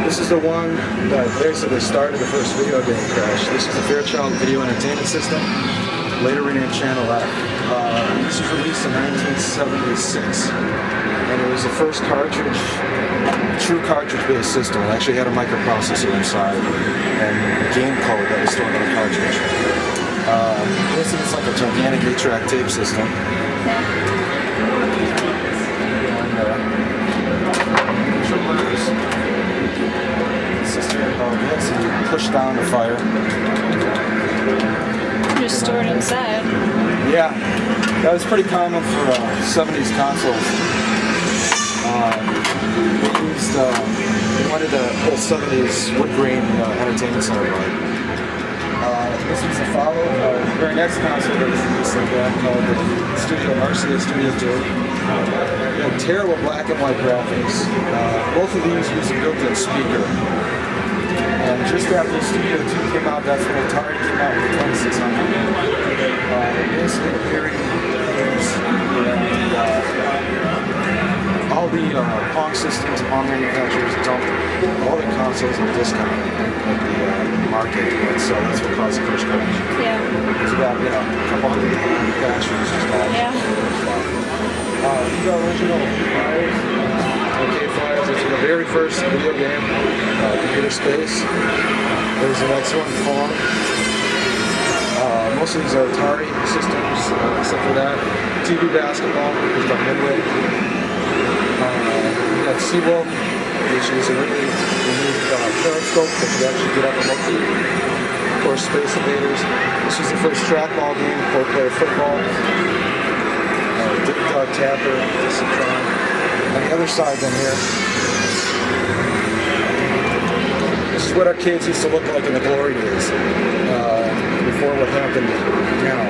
This is the one that basically started the first video game crash. This is the Fairchild Video Entertainment System, later renamed Channel F. This was released in 1976, and it was the first cartridge, true cartridge-based system. It actually had a microprocessor inside and game code that was stored on the cartridge. This is like a gigantic 8-track tape system. So you push down the fire. Just stored inside. Yeah, that was pretty common for 70s consoles. They wanted the whole 70s wood grain entertainment center vibe. This was a follow. The very next console that was released like that called the Marcia Studio 2. They had terrible black and white graphics. Both of these used a built-in speaker. And just after the Studio 2 came out, that's when Atari came out with the 2600. Basically, period games and all the Pong systems, Pong manufacturers dumped all the consoles at a discount at the market. And so that's what caused the first crash. Yeah. It's about, a couple hundred manufacturers just all. Yeah. These are original flyers. Okay, flyers. This is the very first video game, Computer Space. There's the next one, Pong. Most of these are Atari systems, except for that. TV Basketball is by Midway. We got Seawolf, which is a really unique periscope that you actually get up and look through. Of course, Space Invaders. This was the first trackball game, 4-player football. Dig Dog Tapper, Discitron. On the other side then here, this is what arcades used to look like in the glory days, before what happened now.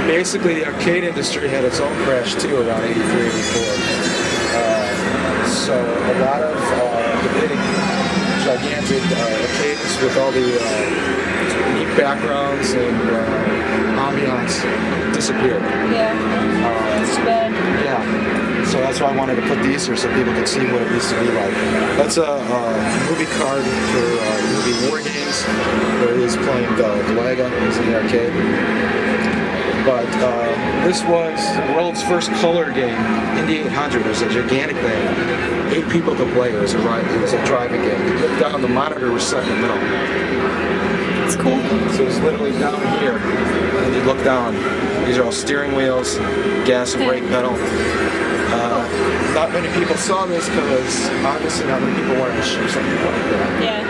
Basically, the arcade industry had its own crash too around 83, 84. So a lot of the big, gigantic arcades with all the neat backgrounds and ambiance disappeared. Yeah. That's too bad. Yeah. So that's why I wanted to put these here so people could see what it used to be like. That's a movie card for movie War Games, where he's playing Galaga. He's in the arcade. But this was the world's first color game, Indy 800. It was a gigantic thing. 8 people could play. It was a driving game. You look down, the monitor was set in the middle. It's cool. So it's literally down here, and you look down. These are all steering wheels, gas and brake pedal. Not many people saw this because obviously not many people wanted to show something like that. Yeah.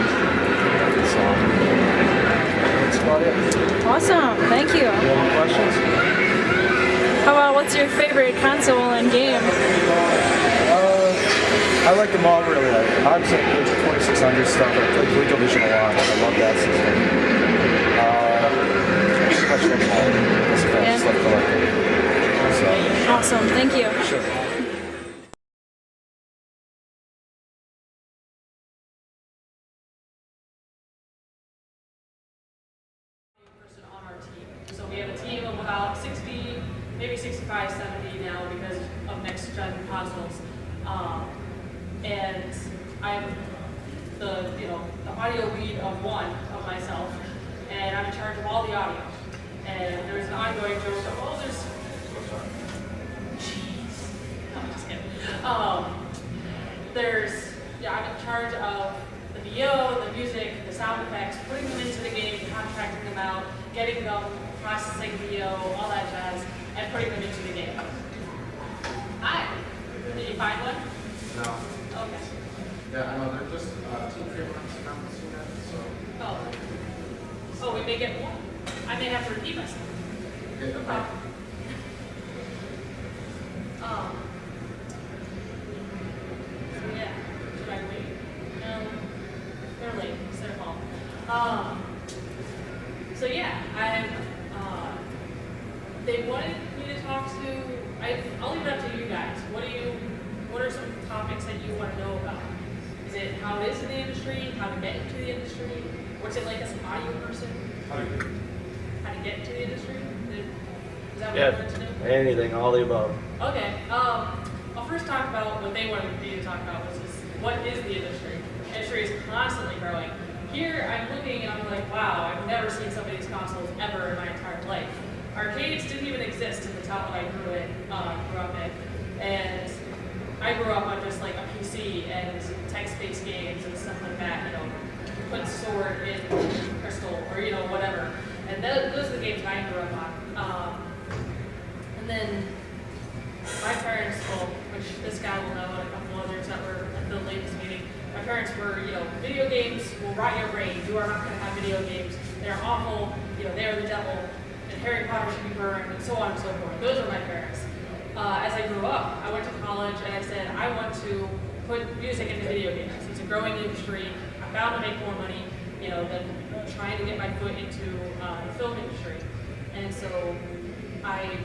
So that's about it. Awesome. Thank you. Any questions? How about what's your favorite console and game? I like them all really. Obviously, I played the 2600 stuff. I played ColecoVision a lot. I love that system. Pretty much like all. I just love collecting. So. Awesome. Thank you. Sure. So we have a team of about 60, maybe 65, 70 now because of next-gen consoles. And I'm the audio lead of one of myself, and I'm in charge of all the audio. And there's an ongoing joke of, oh, there's, jeez, no, I'm just kidding. I'm in charge of the VO, the music, the sound effects, putting them into the game, contracting them out, getting them, processing VO, all that jazz, and putting them into the game. Hi. Did you find one? No. Okay. Yeah, I know, they're just team favorites, I haven't seen that, so. Oh, we may get more. I may have to repeat myself. Okay, No problem. So yeah, should I wait? No, they're late, it's their fault. So yeah, they wanted me to talk to, I'll leave it up to you guys. What are some topics that you want to know about? Is it how it is in the industry, how to get into the industry? What's it like as an audio person? How to get into the industry? Is that what you wanted to know? Anything, all the above. Okay. I'll first talk about what they wanted me to talk about, which is what is the industry? The industry is constantly growing. Here, I'm looking and I'm like, wow, I've never seen some of these consoles ever in my entire life. Arcades didn't even exist in the town that I grew up in, and I grew up on just like a PC and text-based games and stuff like that. Put sword in crystal or whatever, and those are the games I grew up on. And then my parents, which this guy will know, and a couple others that were at the latest meeting. My parents were, video games will rot your brain. You are not going to have video games. They're awful. They are the devil. And Harry Potter should be burned, and so on and so forth. Those are my parents. As I grew up, I went to college and I said, I want to put music into video games. It's a growing industry. I'm bound to make more money, than trying to get my foot into the film industry. And so I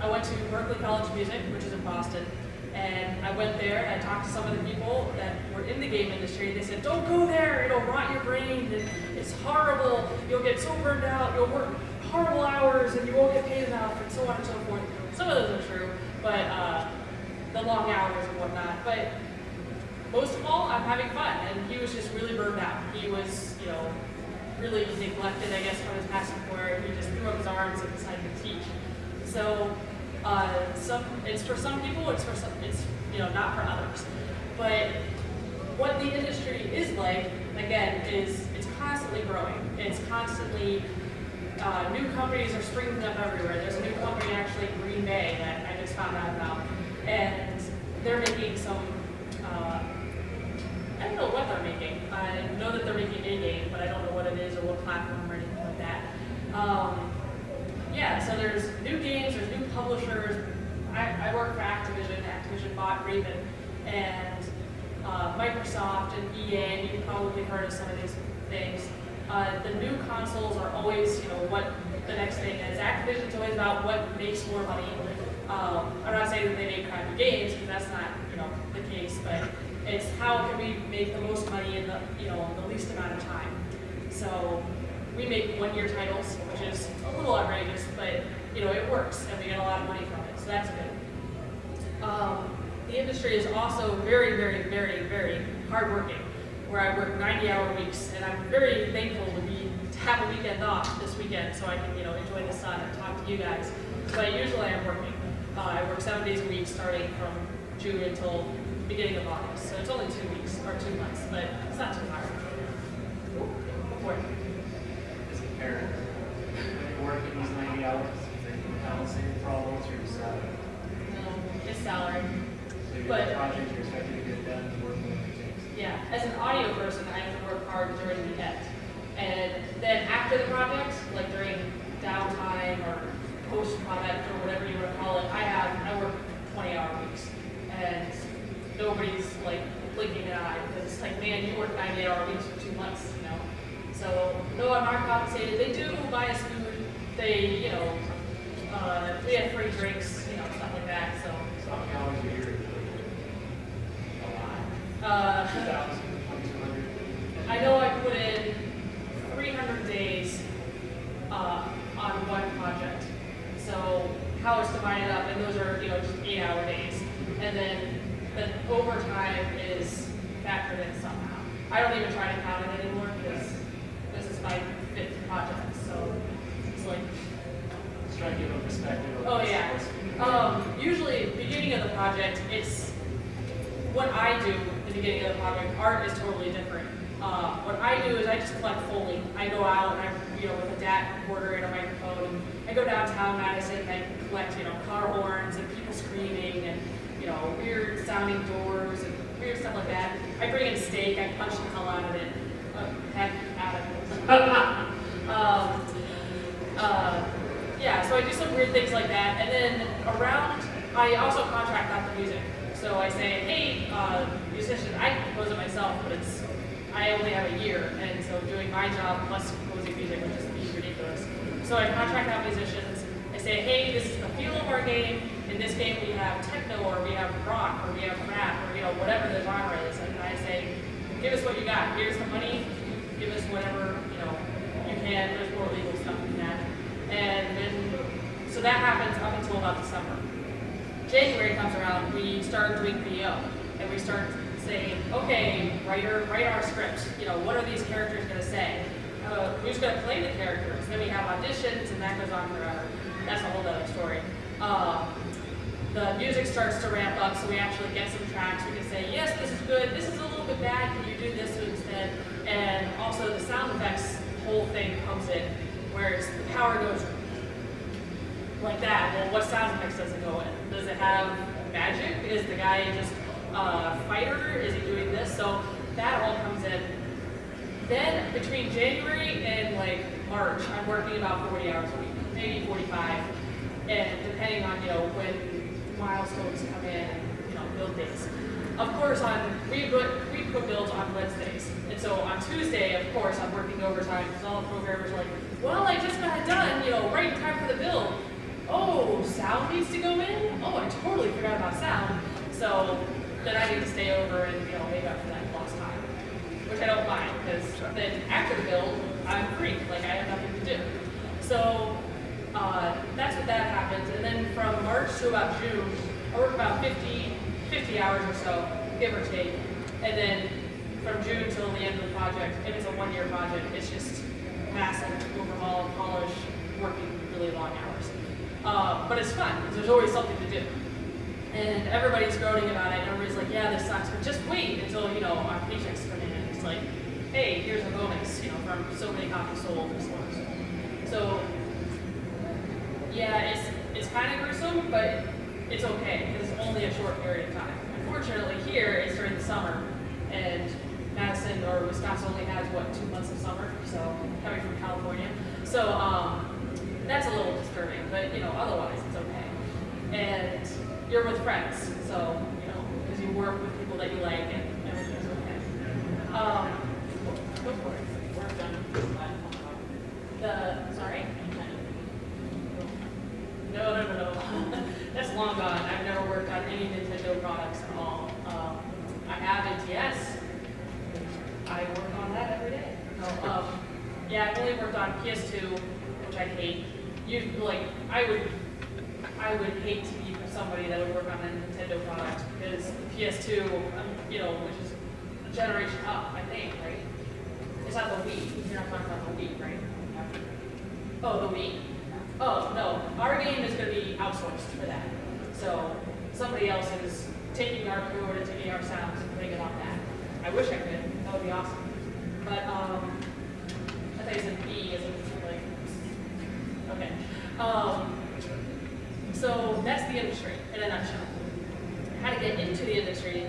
went to Berkeley College of Music, which is in Boston. And I went there and I talked to some of the people that were in the game industry. They said, don't go there, it'll rot your brain, it's horrible, you'll get so burned out, you'll work horrible hours and you won't get paid enough, and so on and so forth. Some of those are true, but the long hours and whatnot. But most of all, I'm having fun, and he was just really burned out. He was, really neglected, I guess, from his past employer. He just threw up his arms and decided to teach. So it's for some people, it's not for others. But what the industry is like, again, is it's constantly growing. It's constantly, new companies are springing up everywhere. There's a new company actually in Green Bay that I just found out about. And they're making some, I don't know what they're making. I know that they're making a game, but I don't know what it is or what platform or anything like that. Yeah, so there's new games, there's new publishers. I work for Activision. Activision bought Raven, and Microsoft and EA, and you've probably heard of some of these things. The new consoles are always, what the next thing is. Activision's always about what makes more money. I'm not saying that they make crappy games, because that's not, the case, but it's how can we make the most money in the, the least amount of time. So we make one-year titles, which is a little outrageous, but it works, and we get a lot of money from it, so that's good. The industry is also very, very, very, very hardworking, where I work 90-hour weeks, and I'm very thankful to have a weekend off this weekend so I can, enjoy the sun and talk to you guys. But usually I'm working. I work 7 days a week, starting from June until the beginning of August. So it's only 2 weeks or 2 months, but it's not too hard. As a parent, you're working these 90 hours, balancing for all those, or salary? No, it's salary. So your But project you're expected to get done working with your teams. yeah, as an audio person, I have to work hard during the end. And then after the project, like during downtime or post-product or whatever you want to call it, I work 20-hour weeks. And nobody's like blinking an eye because it's like, man, you work 98-hour weeks for 2 months, So, no, I'm not compensated. They do buy us food. They, we have free drinks, stuff like that. So how many hours a year? A lot. 2,000, 2,200. I know I put in 300 days on one project. So how it's divided up, and those are just 8-hour days, and then the overtime is factored in somehow. I don't even try to count it anymore because this is my 5th project. So it's like. Let's try to give a perspective. Oh yeah. Usually, beginning of the project, it's what I do at the beginning of the project. Art is totally different. What I do is I just collect Foley. I go out and I, with a DAT recorder and a microphone, and I go downtown Madison and I collect, car horns and people screaming and, weird sounding doors and weird stuff like that. I bring in steak, I punch the hell out of it. Heck out of it. Yeah, so I do some weird things like that. And then I also contract out the music. So I say, hey, musician, I can compose it myself, but I only have a year, and so doing my job plus composing music would just be ridiculous. So I contract out musicians. I say, hey, this is the feel of our game. In this game, we have techno, or we have rock, or we have rap, or whatever the genre is. And I say, give us what you got. Here's the money. Give us whatever you can. There's more legal stuff than that. And then, so that happens up until about the summer. January comes around, we start doing VO, and we start saying, okay, writer, write our script. What are these characters going to say? Who's going to play the characters? Then we have auditions, and that goes on forever. That's a whole other story. The music starts to ramp up, so we actually get some tracks. We can say, yes, this is good. This is a little bit bad. Can you do this instead? And also the sound effects whole thing comes in, where the power goes like that. Well, what sound effects does it go in? Does it have magic? Is the guy just fighter? Is he doing this? So that all comes in. Then between January and March, I'm working about 40 hours a week, maybe 45, and depending on when milestones come in, build days. Of course, we put builds on Wednesdays, and so on Tuesday, of course, I'm working overtime because all the programmers are like, well, I just got it done, right in time for the build. Oh, sound needs to go in? Oh, I totally forgot about sound. So then I need to stay over and make up for that lost time, which I don't mind because then after the build, I'm free. I have nothing to do. So that's what that happens. And then from March to about June, I work about 50 hours or so, give or take. And then from June till the end of the project, if it's a 1-year project, it's just massive overhaul, polish, working really long hours. But it's fun because there's always something to do. And everybody's groaning about it, and everybody's like, yeah, this sucks, but just wait until, our paychecks come in. And it's like, hey, here's a bonus, from so many copies sold or so. So, yeah, it's kind of gruesome, but it's okay, because it's only a short period of time. Unfortunately, here, it's during the summer, and Madison or Wisconsin only has, 2 months of summer, so, coming from California. So, that's a little disturbing, but, otherwise, it's okay. And you're with friends, so, because you work with people that you like, and everything's okay. Go for it. Work done. Sorry? No. That's long gone. I've never worked on any Nintendo products at all. I have NTS. I work on that every day. Yeah, I've only worked on PS2, which I hate. I would hate to be somebody that would work on a Nintendo product, because the PS2, you know, which is a generation up, I think, right? It's not the Wii. You're not talking about the Wii, right? Oh, the Wii. Oh, no. Our game is going to be outsourced for that. So somebody else is taking our code and taking our sounds and putting it on that. I wish I could. That would be awesome. But I thought you said B as in like, okay. So that's the industry in a nutshell. How to get into the industry.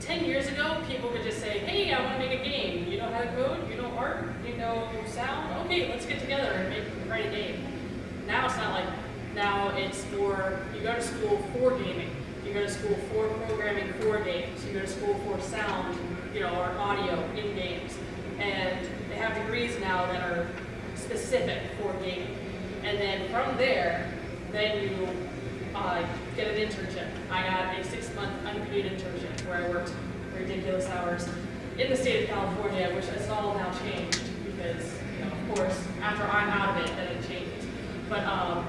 10 years ago, people could just say, hey, I want to make a game. You know how to code? You know art? You know sound? Okay, let's get together and write a game. Now it's not like, now it's for, you go to school for gaming. You go to school for programming for games. You go to school for sound, you know, or audio in games. And they have degrees now that are specific for gaming. And then from there, then you get an internship. I got a 6-month unpaid internship where I worked ridiculous hours in the state of California, which has all now changed because, you know, of course, after I'm out of it, then it changes. But a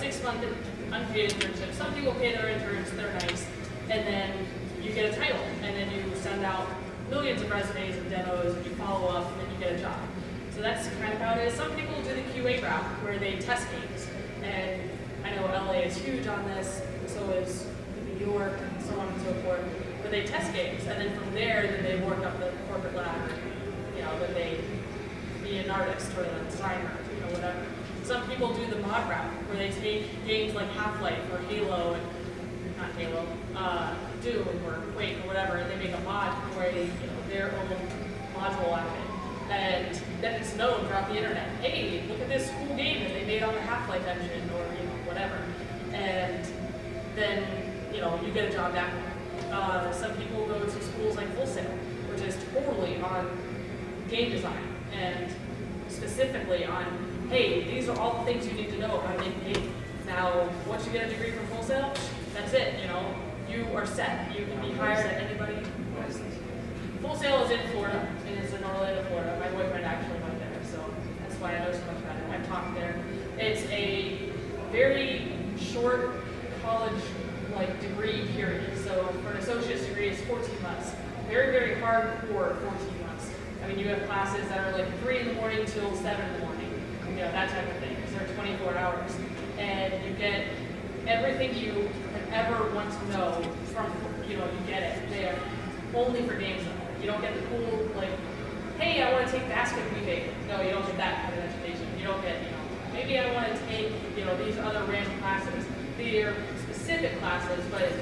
6-month unpaid internship. Some people pay their interns, they're nice, and then you get a title, and then you send out millions of resumes and demos, and you follow up, and then you get a job. So that's kind of how it is. Some people do the QA route, where they test games, and I know LA is huge on this, so is New York, and so on and so forth. But they test games, and then from there, then they work up the corporate ladder. You know, then they be an artist or a designer, you know, whatever. Some people do the mod route, where they take games like Half-Life or Halo, and not Halo, Doom or Quake or whatever, and they make a mod where they, you know, their own module out of it. And then it's known throughout the internet. Hey, look at this cool game that they made on the Half-Life engine, or you know, whatever. And then, you know, you get a job that way. Some people go to schools like Full Sail, which is totally on game design and specifically on, hey, these are all the things you need to know how to make a game. Now, once you get a degree from Full Sail, that's it, you know. You are set. You can be hired at anybody. Full Sail is in Florida. It is in Orlando, Florida. My boyfriend actually went there, so that's why I know so much about it. I've talked there. It's a very short college degree period. So for an associate's degree, it's 14 months. Very, very hardcore 14 months. I mean, you have classes that are like 3 in the morning till 7 in the morning. You know, that type of thing, because they're 24 hours. And you get everything you could ever want to know from, you know, you get it there. Only for games though. You don't get the cool, like, hey, I want to take basket weaving. No, you don't get that kind of education. You don't get, you know, maybe I want to take, you know, these other random classes. They're specific classes, but,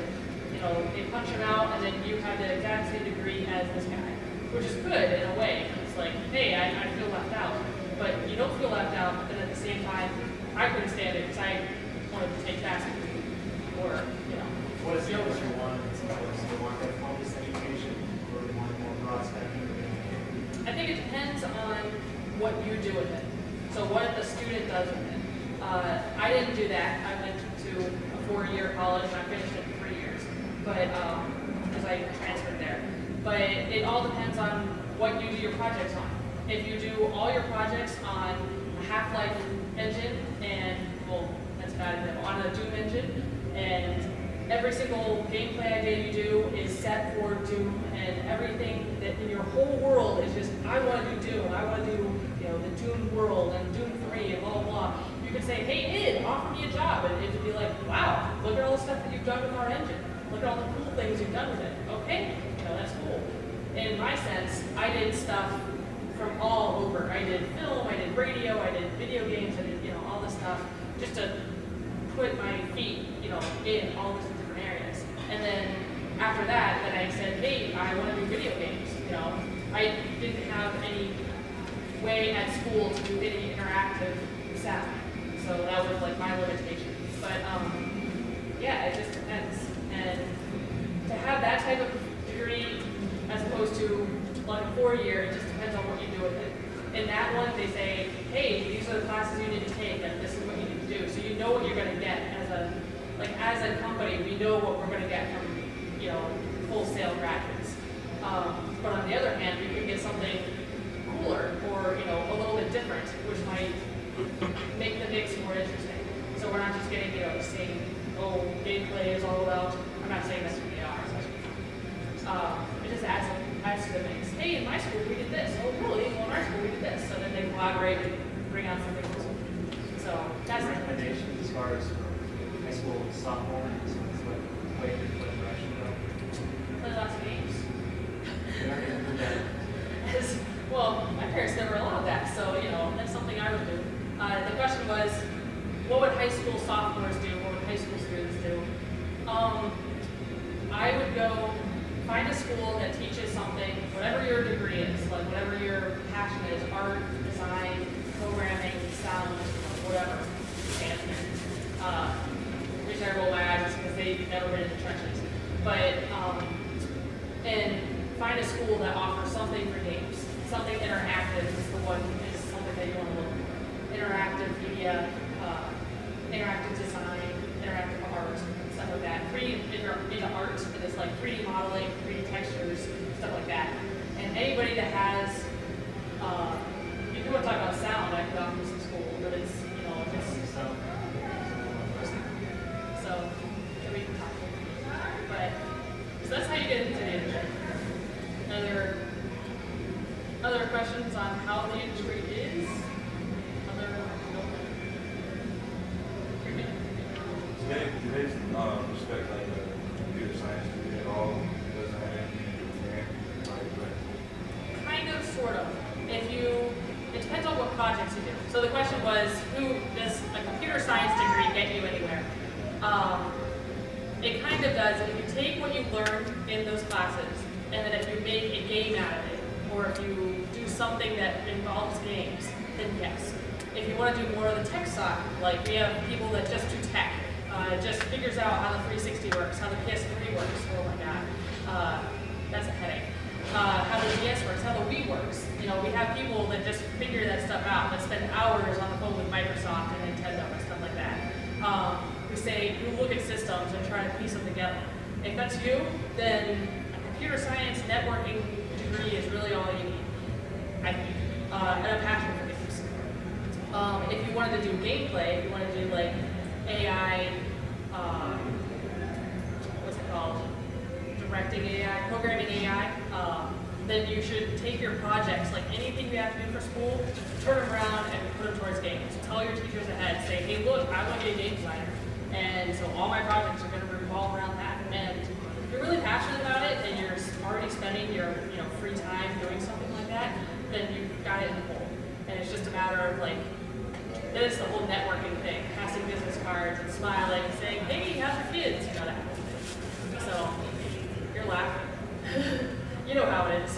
you know, they punch them out and then you have the exact same degree as this guy, which is good in a way. It's like, hey, I feel left out. But you don't feel left out, but then at the same time, I couldn't stand it because I wanted to take basket weaving. Or, you know. What is the other you want? Do you want that focused education or do you want more broad spectrum? I think it depends on what you do with it. So what the student does with it. I didn't do that. I went to a 4-year college and I finished it in 3 years. But because I transferred there. But it all depends on what you do your projects on. If you do all your projects on a Half-Life engine and, well, that's a bad example, on a Doom engine, and every single gameplay idea you do is set for Doom, and everything that in your whole world is just, I want to do Doom, I want to do, you know, the Doom world and Doom 3 and blah, blah, blah. You could say, hey, id, offer me a job, and it would be like, wow, look at all the stuff that you've done with our engine. Look at all the cool things you've done with it. Okay, you know, that's cool. In my sense, I did stuff from all over. I did film, I did radio, I did video games, I did, you know, all this stuff just to put my feet, you know, in all these different areas. And then after that, then I said, hey, I want to do video games. You know, I didn't have any way at school to do any interactive sound, so that was like my limitation. But yeah, it just depends. And to have that type of degree, as opposed to like a 4-year, it just depends on what you do with it. In that one, they say, hey, these are the classes you need to take, and this is what you need to do. So you know what you're going to get as a company. We know what we're going to get from, you know, Full Sail graduates. But on the other hand, we could get something cooler or, you know, a little bit different, which might make the mix more interesting. So we're not just getting, the same, gameplay is all about, I'm not saying that's what they are. It just adds to the mix. Hey, in my school we did this. Oh, really? Well, in our school we did this. So then they collaborate and bring out something else. So that's recommendations as far as high school sophomore and what way to put direction go. Play lots of games. Well, my parents never allowed that, so that's something I would do. The question was, what would high school sophomores do? What would high school students do? I would go find a school that teaches something, whatever your degree is, like whatever your passion is, art, design, programming, sound, whatever, management. The reason I roll my eyes is because they've never been in the trenches. But, and find a school that offers something for games. Something interactive is something that you want to look for. Interactive media, interactive design, interactive art, stuff like that. If you're into art, and it's like 3D modeling, 3D textures, stuff like that. And anybody that has, if you want to talk about sound, I could offer some school, but it's, so we can talk. But, so that's how you get into the industry. Other questions on how the industry is? Do they respect like a computer science degree at all? It doesn't have anything to do with Kind of, sort of. It depends on what projects you do. So the question was, does a computer science degree get you anywhere? It kind of does. If you take what you learned in those classes, and then if you make a game out of it, or if you do something that involves games, then yes. If you want to do more of the tech side, like we have people that just do tech, just figures out how the 360 works, how the PS3 works, oh my god, that's a headache. How the DS works, how the Wii works. We have people that just figure that stuff out, that spend hours on the phone with Microsoft and Nintendo and stuff like that. We say, you look at systems and try to piece them together. If that's you, then a computer science networking degree is really all you need, I think, and a passion for games. If you wanted to do gameplay, if you wanted to do like AI, what's it called? Directing AI, programming AI, then you should take your projects, like anything you have to do for school, turn them around and put them towards games. Tell your teachers ahead, say, hey look, I want to be a game designer. And so all my projects are going to revolve around that. And if you're really passionate about it and you're already spending your free time doing something like that, then you've got it in the hole. And it's just a matter of like, then it's the whole networking thing, passing business cards and smiling and saying, hey, how's your kids? That kind of thing. So, you're laughing. You know how it is.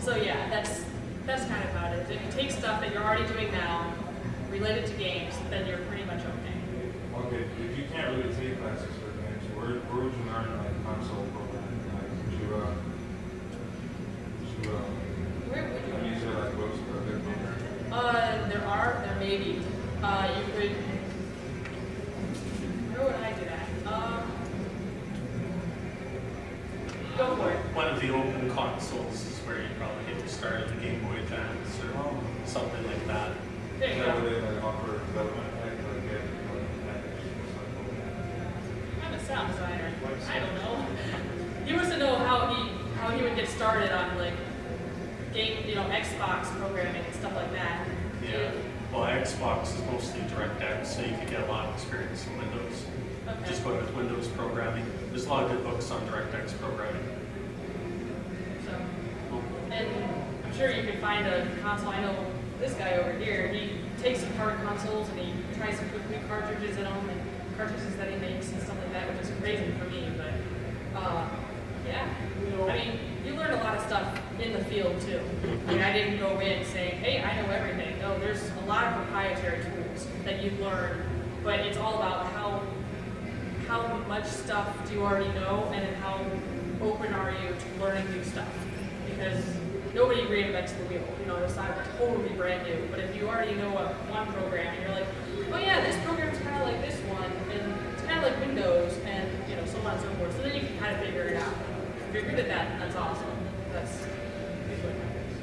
So yeah, that's kind of how it is. If you take stuff that you're already doing now, related to games, then you're pretty much okay. Okay, if you can't really take classes for games, where would you learn like console programming? Like, Where would you? Is there like books for a good program? There may be. You could. Where would I do that? Go for it. One of the open consoles is where you probably get to start at the Game Boy Advance or something like that. There you go. They like offer development I'm a sound designer. I don't know. He wants to know how he would get started on like game, Xbox programming and stuff like that. Yeah. Well, Xbox is mostly DirectX, so you could get a lot of experience in Windows. Okay. Just going with Windows programming. There's a lot of good books on DirectX programming. So, and I'm sure you can find a console. I know this guy over here. He takes apart consoles and he tries to put new cartridges in them and cartridges that he makes and stuff like that, which is crazy for me. But yeah, I mean, you learn a lot of stuff in the field too. I mean, I didn't go in saying, hey, I know everything. No, there's a lot of proprietary tools that you learn, but it's all about how much stuff do you already know and then how open are you to learning new stuff. Because nobody reinvents the wheel. It's not totally brand new. But if you already know one program and you're like, oh yeah, this program's kind of like this one, and it's kind of like Windows, and so on and so forth. So then you can kind of figure it out. If you're good at that, that's awesome. That's usually what happens.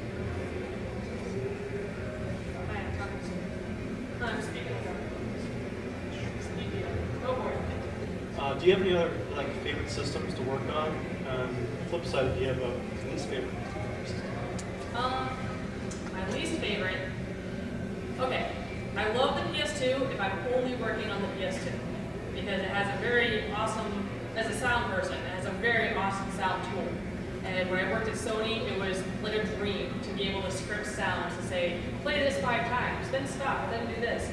I'm speaking. Do you have any other like favorite systems to work on? On the flip side, do you have a least favorite? My least favorite. Okay, I love the PS2 if I'm only working on the PS2 because it has a very awesome, as a sound person, it has a very awesome sound tool. And when I worked at Sony, it was like a dream to be able to script sounds to say, play this 5 times, then stop, then do this,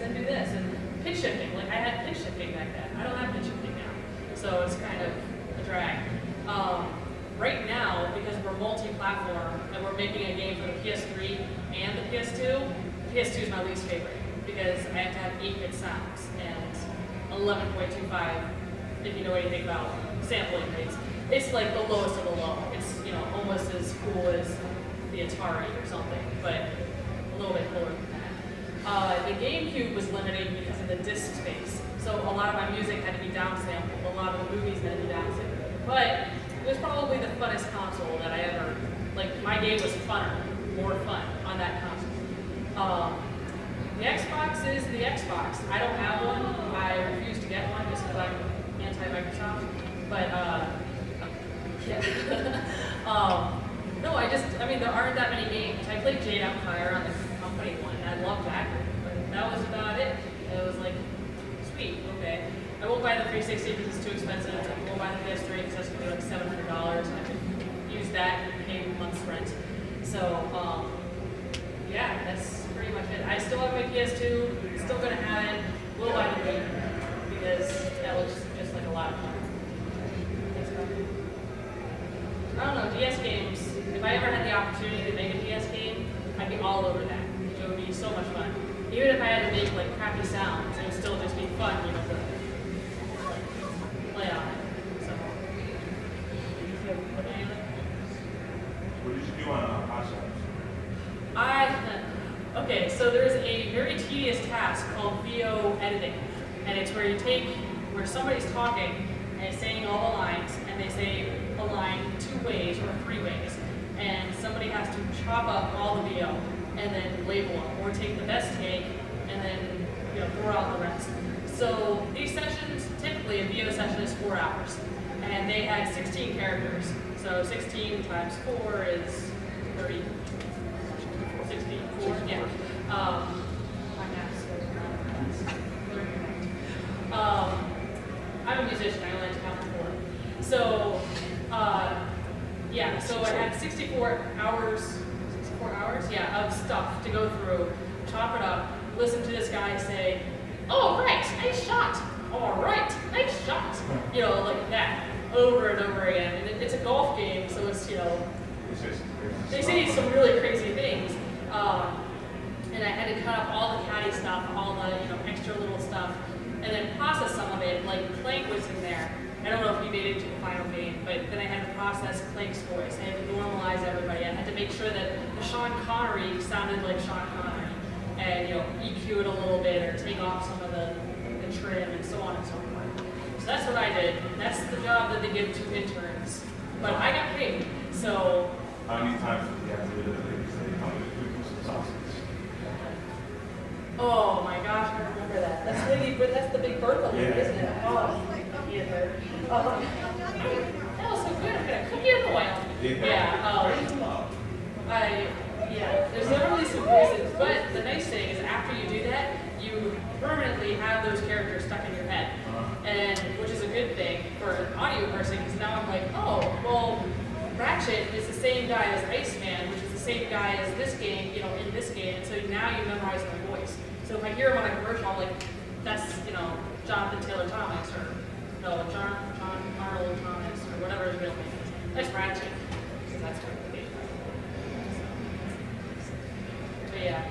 and pitch shifting. Like I had pitch shifting back then. I don't have pitch shifting now, so it's kind of a drag. Right now, because we're multi-platform and we're making a game for the PS3 and the PS2, the PS2 is my least favorite because I have to have 8-bit sounds and 11.25, if you know anything about sampling rates. It's like the lowest of the low. It's almost as cool as the Atari or something, but a little bit cooler than that. The GameCube was limited because of the disc space, so a lot of my music had to be downsampled. A lot of the movies had to be downsampled, but it was probably the funnest console that I ever, like my game was funner, more fun on that console. The Xbox is the Xbox. I don't have one. I refuse to get one just because I'm anti-Microsoft. But yeah. No, I mean, there aren't that many games. I played Jade Empire on the company one, and I loved that, but that was about it. It was like, sweet, okay. I won't buy the 360 because it's too expensive. I won't buy the PS3 because that's going to be like $700, and I could use that and pay a month's rent. So, yeah, that's pretty much it. I still have my PS2, still going to have it. Will buy the Wii because that looks just like a lot of fun. I don't know, DS games, if I ever had the opportunity to make a DS game, I'd be all over that. It would be so much fun. Even if I had to make like crappy sounds, it would still just be fun, to play on it. So, What did you do on Hot Shots? Okay, so there's a very tedious task called VO editing, and it's where somebody's talking and is saying all the lines, and they say a line 2 ways or 3 ways, and somebody has to chop up all the VO and then label them, or take the best take and then throw out the rest. So these sessions, typically a VO session is 4 hours, and they had 16 characters. So 16 times 4 is 30. 64, yeah. My math's I'm a musician, I only have to count to 4. So, yeah, so I had 64 hours, of stuff to go through, chop it up, listen to this guy say, oh, right, nice shot. All right, nice shot. Like that, over and over again. And it's a golf game, so it's, they say some really crazy things. And I had to cut up all the catty stuff, all the extra little stuff, and then process some of it. Like Clank was in there. I don't know if he made it to the final game, but then I had to process Clank's voice. I had to normalize everybody. I had to make sure that the Sean Connery sounded like Sean Connery, and EQ it a little bit or take off some of the trim and so on and so forth. So that's what I did. That's the job that they give to interns. But I got paid, so. How many times did you have to do sausage? Oh my gosh, I remember that. That's the big Bertha movie, isn't it? Oh, yeah. That was so good. I'm gonna cook you in oil. There's literally some reasons, but the nice thing is after you do that, you permanently have those characters stuck in your head, and which is a good thing for an audio person because now I'm like, oh, well, Ratchet is the same guy as Iceman, which is the same guy as this game, in this game, and so now you memorize their voice. So if I hear him on a commercial, I'm like, that's, Jonathan Taylor Thomas, or John Arnold Thomas, or whatever his real name is. That's Ratchet, because that's what the game is. But yeah,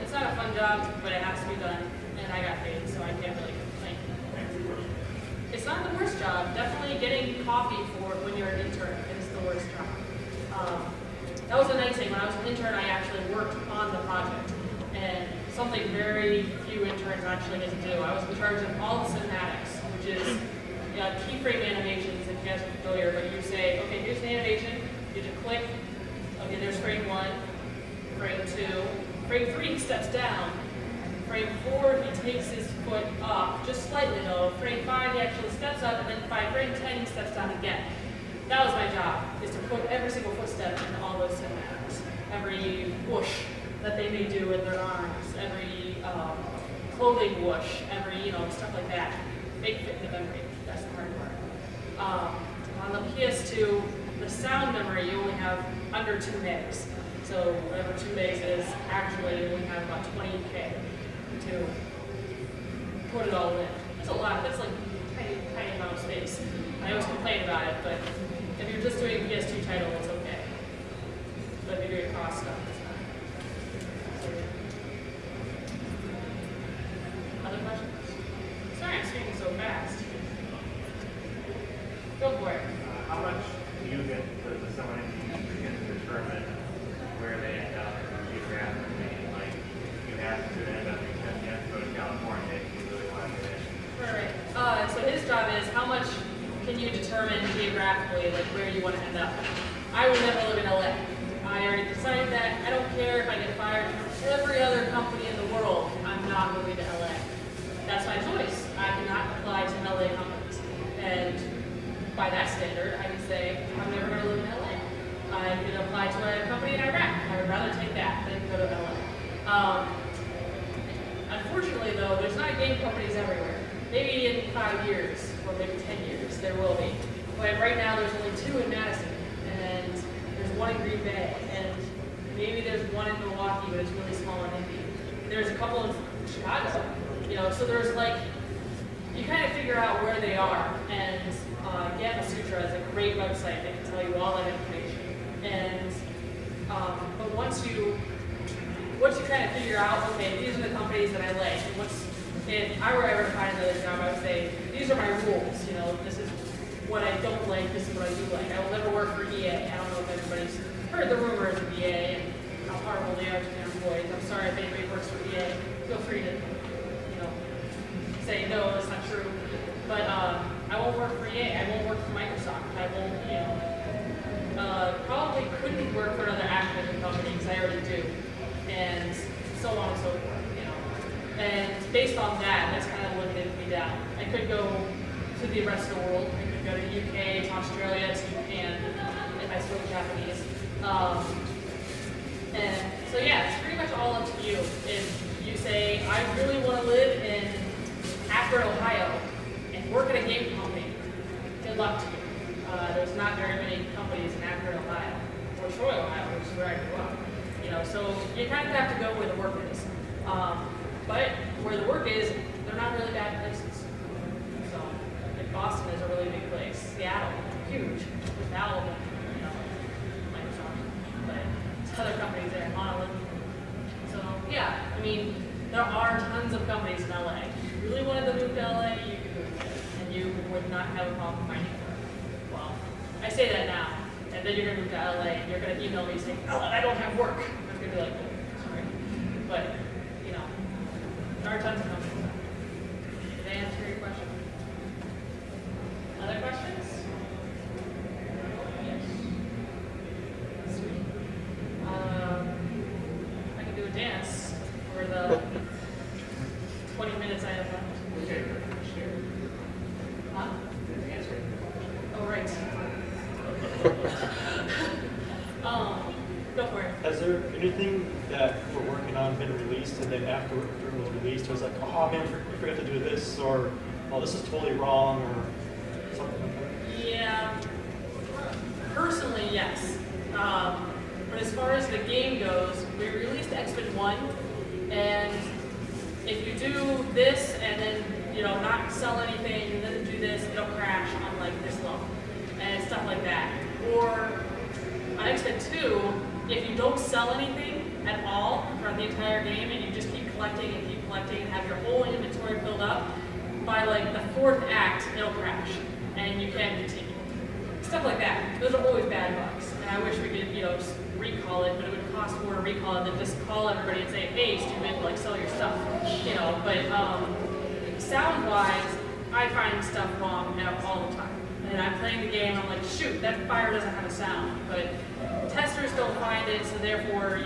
it's not a fun job, but it has to be done, and I got paid, so I can't really complain. It's not the worst job. Definitely getting coffee for when you're an intern is the worst job. That was a nice thing. When I was an intern, I actually worked on the project, and something very few interns actually get to do. I was in charge of all the cinematics, which is keyframe animations, if you guys are familiar, but you say, okay, here's the animation, you just click, okay, there's frame 1, frame 2, frame 3 steps down, frame frame 4, he takes his foot up, just slightly though. Frame 5, he actually steps up, and then by frame 10, he steps down again. That was my job, is to put every single footstep into all those cinematics. Every whoosh that they may do with their arms, every clothing whoosh, every, stuff like that. Make it fit in the memory. That's the hard part. On the PS2, the sound memory, you only have under 2 megs. So whatever 2 megs is, actually you only have about 20K to put it all in. That's a lot. That's like a tiny amount of space. I always complain about it, but if you're just doing a PS2 title, it's okay. But if you're doing cross stuff, it's not. Other questions? Sorry, I'm speaking so fast. Go for it. How much do you get to someone get to determine where they end up geographically? Like, you have to end up in you have to go to California if you really want to get in. Right. So his job is how much can you determine geographically, like where you want to end up? I would never live in LA. I already decided that. I don't care if I get fired from every other company in the world. I'm not moving to LA. That's my choice. I cannot apply to LA companies. And by that standard, I can say, I'm never going to live in LA. I can apply to a company in Iraq. I would rather take that than go to LA. Unfortunately, though, there's not game companies everywhere. Maybe in 5 years, or maybe 10 years, there will be. But right now, there's only 2 in Madison, and there's 1 in Green Bay, and maybe there's 1 in Milwaukee, but it's really small and empty. There's a couple in Chicago, so there's like, you kind of figure out where they are, and Gamma Sutra is a great website that can tell you all that information. And but once you kind of figure out, okay, these are the companies that I like, and if I were ever to find another job, I would say, these are my rules, this is what I don't like, this is what I do like. I will never work for EA. I don't know if everybody's heard the rumors of EA and how horrible they are to their employees. I'm sorry if anybody works for EA. Feel free to, say, no, that's not true. But I won't work for EA. I won't work for Microsoft. I won't, probably couldn't work for another Activision company because I already do. And so on and so forth, And based on that, that's kind of limited me down. I could go to the rest of the world. I could go to UK, to Australia, to Japan, if I spoke Japanese. And so yeah, it's pretty much all up to you. If you say, I really want to live in Akron, Ohio, and work at a game company, good luck to you. There's not very many companies in Akron, Ohio, or Troy, Ohio, which is where I grew up. So you kind of have to go where the work is. But where the work is, they're not really bad places. So, like Boston is a really big place. Seattle, huge. With Valve and, Microsoft. But there's other companies there, Monolith. So, yeah, there are tons of companies in LA. If you really wanted to move to LA, you could move there. And you would not have a problem finding work. Well, I say that now. And then you're going to move to LA and you're going to email me saying, oh, I don't have work. I'm going to be like, oh, sorry. But, there are tons of companies. Did I answer your question? Other questions? Yes. Sweet. I can do a dance for the 20 minutes I have left. Huh? Oh, right. Go for it. Has there anything that we're working on been released and then after it was released, it was like, oh man, we forgot to do this, or oh, this is totally wrong, or something like that? Yeah. Personally, yes. But as far as the game goes, we released X-Men 1, and if you do this and then, not sell anything, and then do this, it'll crash on like this long, and stuff like that. Or on X-Men 2, if you don't sell anything at all throughout the entire game and you just keep collecting and have your whole inventory filled up, by like the 4th act, it'll crash and you can't continue. Stuff like that. Those are always bad bugs. And I wish we could, just recall it, but it would cost more to recall it than just call everybody and say, hey, stupid, sell your stuff. But sound-wise, I find stuff wrong all the time. And I'm playing the game, and I'm like, shoot, that fire doesn't have a sound. But testers don't find it, so therefore,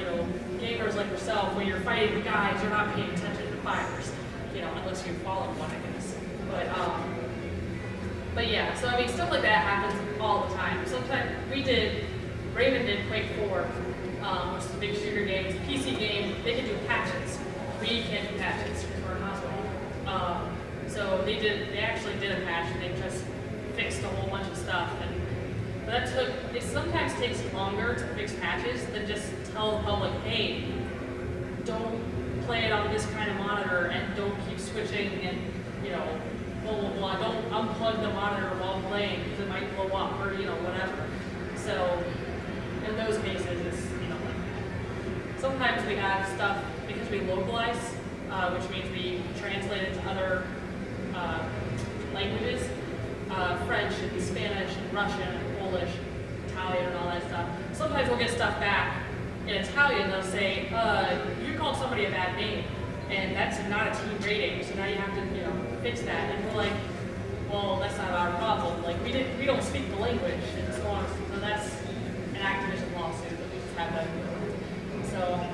gamers like yourself, when you're fighting the guys, you're not paying attention to fires, you know, unless you follow one, I guess. But yeah, so I mean, stuff like that happens all the time. Sometimes Raven did Quake 4, which is a big shooter game. It's a PC game. They can do patches. We can't do patches because we're a console. So they actually did a patch and they just fixed a whole bunch of stuff. And it sometimes takes longer to fix patches than just tell the public, hey, don't play it on this kind of monitor and don't keep switching and, you know, blah, blah, blah. Don't unplug the monitor while playing because it might blow up or, you know, whatever. So in those cases, it's, you know, like, sometimes we have stuff because we localize, which means we translate it to other languages, French and Spanish and Russian and Polish, Italian and all that stuff. Sometimes we'll get stuff back in Italian. They'll say, you called somebody a bad name, and that's not a team rating, so now you have to, you know, fix that. And we're like, well, that's not our problem. Like, we don't speak the language, and so on. So that's an Activision lawsuit that we just have that. So,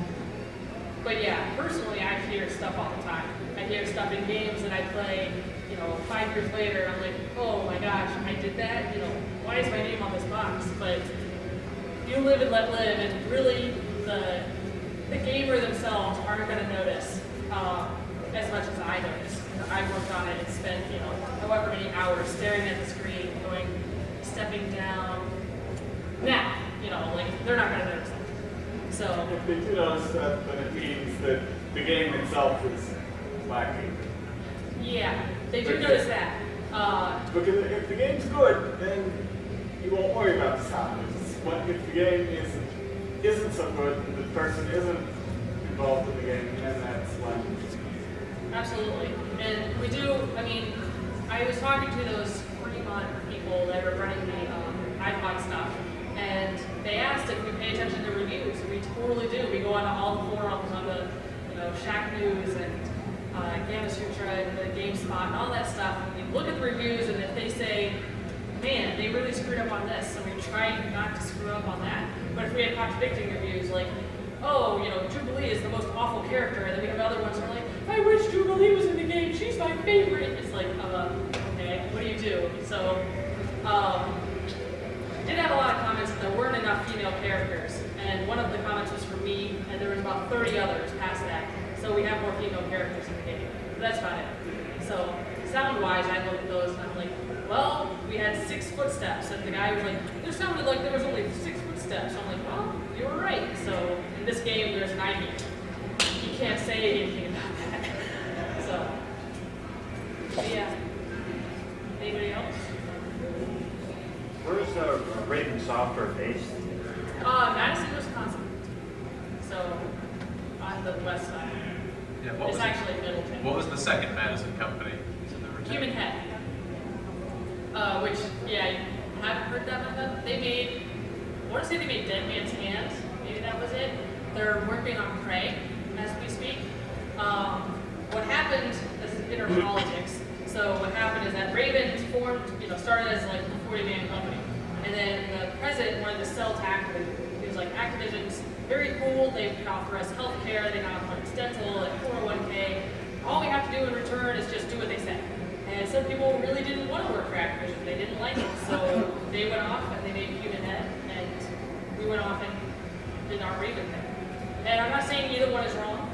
but yeah, personally, I hear stuff all the time. I hear stuff in games that I play, you know, 5 years later, and I'm like, oh my gosh, I did that? You know, why is my name on this box? But you live and let live, and really, the gamer themselves aren't going to notice as much as I notice. I worked on it and spent, you know, however many hours staring at the screen, stepping down. Now, you know, like, they're not going to notice that. So if they do notice that, then it means that the game itself is lacking. Yeah, they do notice that. Because if the game's good, then you won't worry about the sound. But if the game isn't so good, and the person isn't involved in the game, then that's when. Absolutely. And we do, I mean, I was talking to those Fremont people that are running the iPod stuff, and they asked if we pay attention to reviews. We totally do. We go on all the forums, on the, you know, Shack News and Gamma Sutra and the GameSpot and all that stuff. And we look at the reviews, and if they say, man, they really screwed up on this, so we try not to screw up on that. But if we have contradicting reviews, like, oh, you know, Jubilee is the most awful character, and then we have other ones that are like, I wish Jubilee was in the game, she's my favorite. It's like, okay, what do you do? So, did have a lot of comments that there weren't enough female characters, and one of the comments was from me, and there was about 30 others past that, so we have more female characters in the game. But that's about it. So, sound-wise, I look at those, and I'm like, well, we had 6 footsteps, and the guy was like, there sounded like there was only 6 footsteps. I'm like, well, you were right. So in this game, there's 90. You can't say anything about that. So, yeah. Anybody else? Where's Raven Software based? Madison, Wisconsin. So on the west side. Yeah, it's actually Middleton. What was the second Madison company? Human Head. Which, yeah, you haven't heard that of them. They made, I want to say they made Dead Man's Hand. Maybe that was it. They're working on Prey as we speak. What happened, this is inner politics. So what happened is that Raven formed, you know, started as like a 40-man company. And then the president wanted to sell to Activision. He was like, Activision's very cool. They can offer us health care. They can offer us dental and 401k. All we have to do in return is just do what they say. And some people really didn't want to work for Activision. They didn't like it. So they went off and they made Human Head. And we went off and did our Raven thing. And I'm not saying either one is wrong.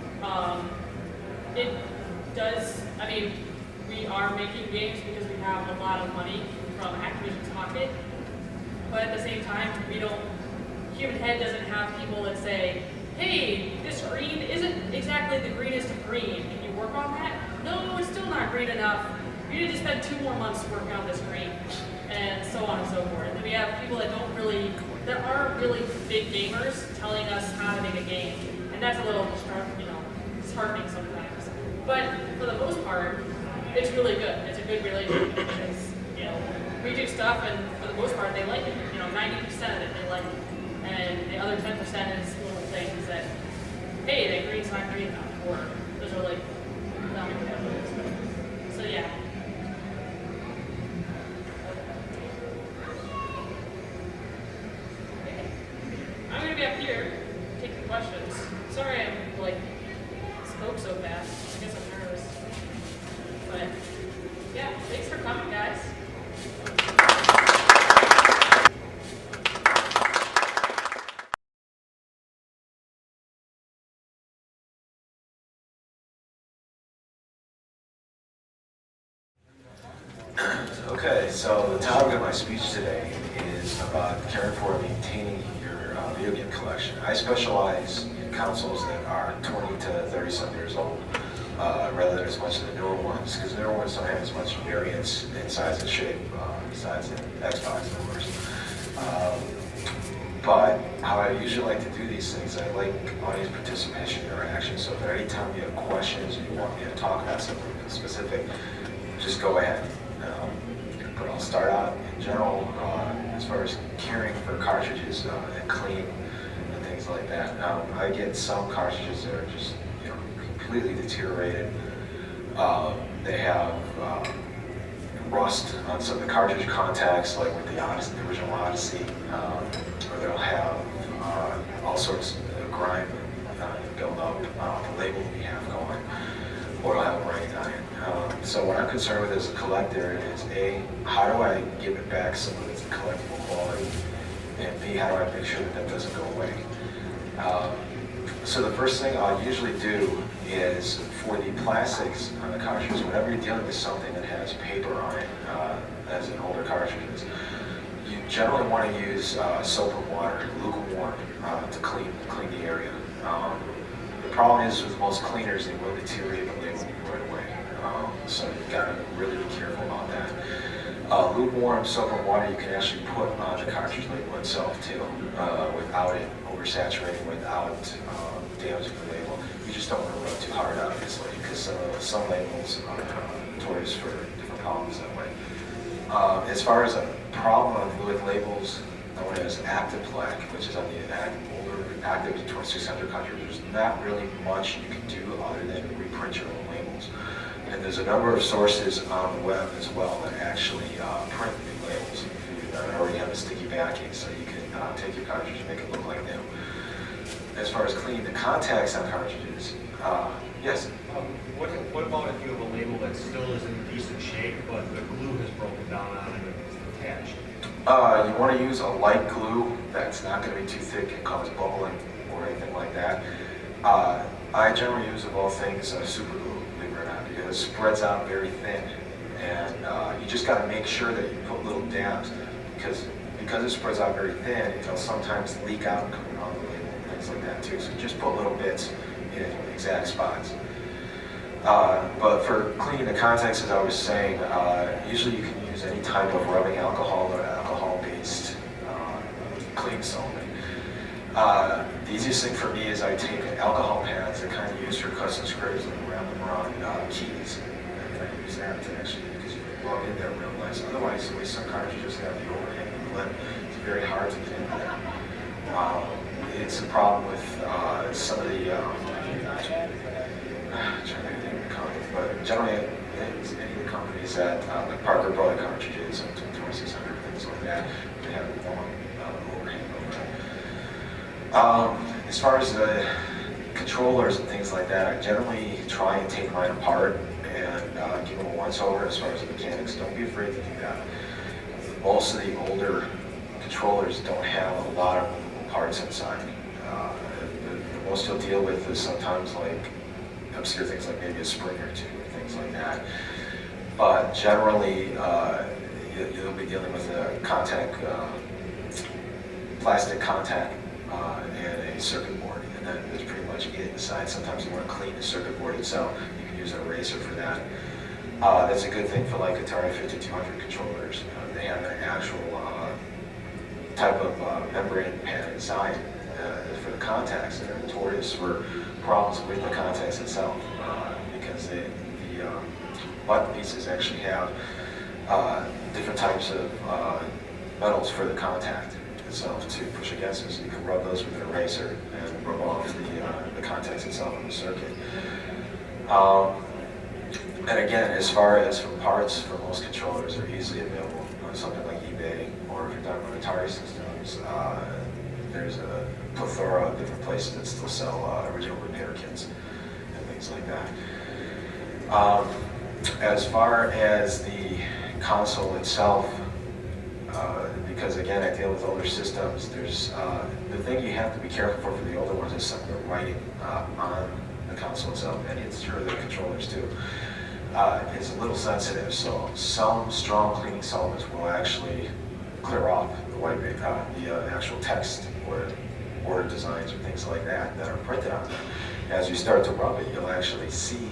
It does, I mean, we are making games because we have a lot of money from Activision's pocket. But at the same time, we don't, Human Head doesn't have people that say, hey, this green isn't exactly the greenest of green. Can you work on that? No, it's still not green enough. You need to spend 2 more months working on this green, and so on and so forth. And we have people that don't really, that aren't really big gamers telling us how to make a game. And that's a little disheartening sometimes. But for the most part, it's really good. It's a good relationship because, you know, we do stuff and for the most part they like it. You know, 90% of it they like it. And the other 10% is little things that, hey, that green's not green enough, or those are like, not so yeah. I'm gonna be up here taking questions. Sorry I'm like spoke so fast. I guess I'm Okay, so the topic of my speech today is about caring for and maintaining your video game collection. I specialize in consoles that are 20 to 30 some years old, rather than as much of the newer ones, because newer ones don't have as much variance in size and shape, besides the Xbox, of course. But how I usually like to do these things, I like audience participation and interaction, so if at any time you have questions or you want me to talk about something specific, just go ahead. But I'll start out in general as far as caring for cartridges and clean and things like that. I get some cartridges that are just completely deteriorated. They have rust on some of the cartridge contacts, like with the Odyssey, the original Odyssey, or they'll have all sorts of grime build up the label we have going, or it'll have writing on it. So what I'm concerned with as a collector is A, how do I give it back some of its collectible quality, and B, how do I make sure that that doesn't go away? So the first thing I'll usually do is for the plastics on the cartridges, whenever you're dealing with something that has paper on it, as in older cartridges, you generally want to use soap and water, lukewarm, to clean the area. The problem is with most cleaners, they will deteriorate the label right away. So you've got to really be careful about that. Lukewarm soap and water you can actually put on the cartridge label itself too, without it oversaturating, without damaging the label. You just don't want to run too hard, obviously, because some labels are notorious for different problems that way. As far as a problem with labels known as active plaque, which is on the older active 2600 cartridges, there's not really much you can do other than reprint your own labels. And there's a number of sources on the web as well that actually print new labels. You already have a sticky backing, so you can take your cartridge and make it look like new. As far as cleaning the contacts on cartridges, yes? What about if you have a label that still is in decent shape, but the glue has broken down on it and it's attached? You want to use a light glue that's not going to be too thick and cause bubbling or anything like that. I generally use, of all things, super glue, believe it or not, because it spreads out very thin. And you just got to make sure that you put little dabs, because it spreads out very thin, it'll sometimes leak out coming on the label and things like that too. So just put little bits in exact spots. But for cleaning the contacts, as I was saying, usually you can use any type of rubbing alcohol or alcohol-based clean solvent. The easiest thing for me is I take alcohol pads that kind of use for custom scripts and wrap them around keys. And I use that to actually, because you can rub in there real nice. Otherwise, the way some cartridges have the overhanging lip, it's very hard to get in there. It's a problem with some of the, I'm trying to think of the company, but generally it's any of the companies that, like Parker Brother cartridges and 2600, things like that, they have a long overhang over it. As far as the controllers and things like that, I generally try and take mine apart and give them a once over as far as the mechanics. Don't be afraid to do that. Most of the older controllers don't have a lot of movable parts inside. The most you'll deal with is sometimes like obscure things like maybe a spring or two and things like that. But generally, you'll be dealing with a contact, plastic contact, and a circuit board, and then that's pretty much it inside. Sometimes you want to clean the circuit board itself. You can use an eraser for that. That's a good thing for like Atari 5200 controllers. They have an actual type of membrane pad inside for the contacts that are notorious for problems with the contacts itself, because the button pieces actually have different types of metals for the contact itself to push against it, so you can rub those with an eraser and rub off the contacts itself in the circuit. And again, as far as for parts for most controllers, they're easily available on something like eBay, or if you're talking about Atari systems, there's a plethora of different places that still sell original repair kits and things like that. As far as the console itself, because again, I deal with older systems, there's the thing you have to be careful for the older ones is some of the writing on the console itself, and it's true of the controllers too. is a little sensitive, so some strong cleaning solvents will actually clear off the white the actual text or word designs or things like that that are printed on them. As you start to rub it, you'll actually see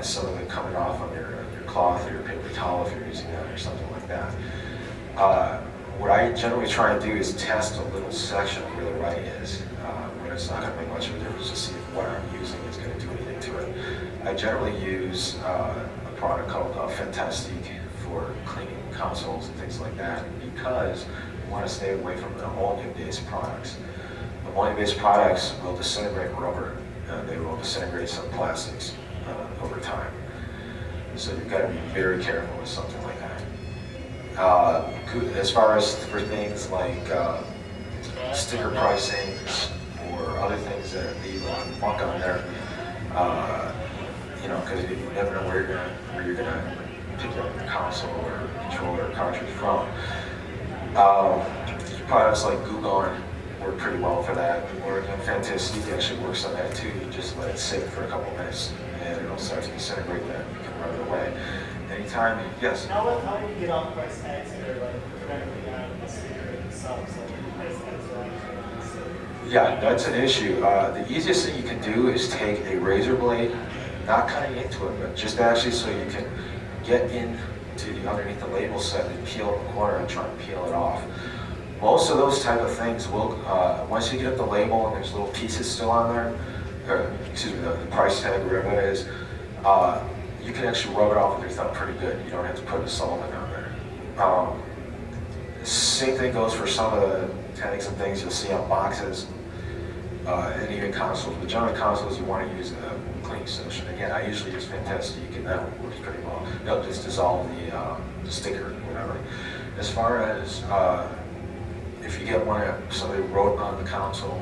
some of it coming off on your cloth or your paper towel if you're using that or something like that. What I generally try and do is test a little section of where the writing is, when it's not going to make much of a difference, to see if what I'm using is going to do anything to it. I generally use a product called Fantastique for cleaning consoles and things like that, because you want to stay away from the ammonia-based products. Ammonia-based products will disintegrate rubber, and they will disintegrate some plastics over time. So you've got to be very careful with something like that. As far as for things like sticker pricing or other things that leave a lot of muck on there, you know, because you never know where you're gonna pick up your console or controller or cartridge from. Products like Goo-Gone work pretty well for that. Or Fantastique actually works on that too. You just let it sit for a couple minutes and it'll start to disintegrate that and you can rub it away. Anytime, yes? How do you get off price tags that are like directly out of the sticker itself? So the price tags are actually Yeah, that's an issue. The easiest thing you can do is take a razor blade, not cutting into it, but just actually so you can get into the underneath the label set and peel the corner and try and peel it off. Most of those type of things will, once you get up the label and there's little pieces still on there, or excuse me, the price tag, whatever it is, you can actually rub it off with your thumb pretty good. You don't have to put a solvent on there. Same thing goes for some of the tags and things you'll see on boxes, and even consoles. But generally consoles, you want to use a cleaning solution. Again, I usually use Fantastique, and that works pretty well. They'll just dissolve the sticker or whatever. As far as if you get one that somebody wrote on the console,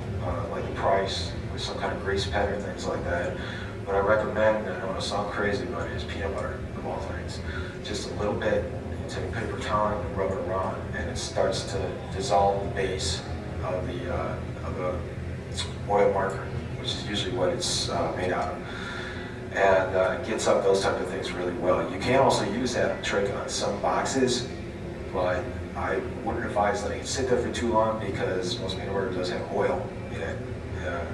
like the price, with some kind of grease pen or things like that, what I recommend, and I don't want to sound crazy, but is peanut butter of all things. Just a little bit, you take a paper towel and rub it around, and it starts to dissolve the base of the oil marker, which is usually what it's made out of. And gets up those type of things really well. You can also use that trick on some boxes, but I wouldn't advise letting it sit there for too long because most peanut butter does have oil in it.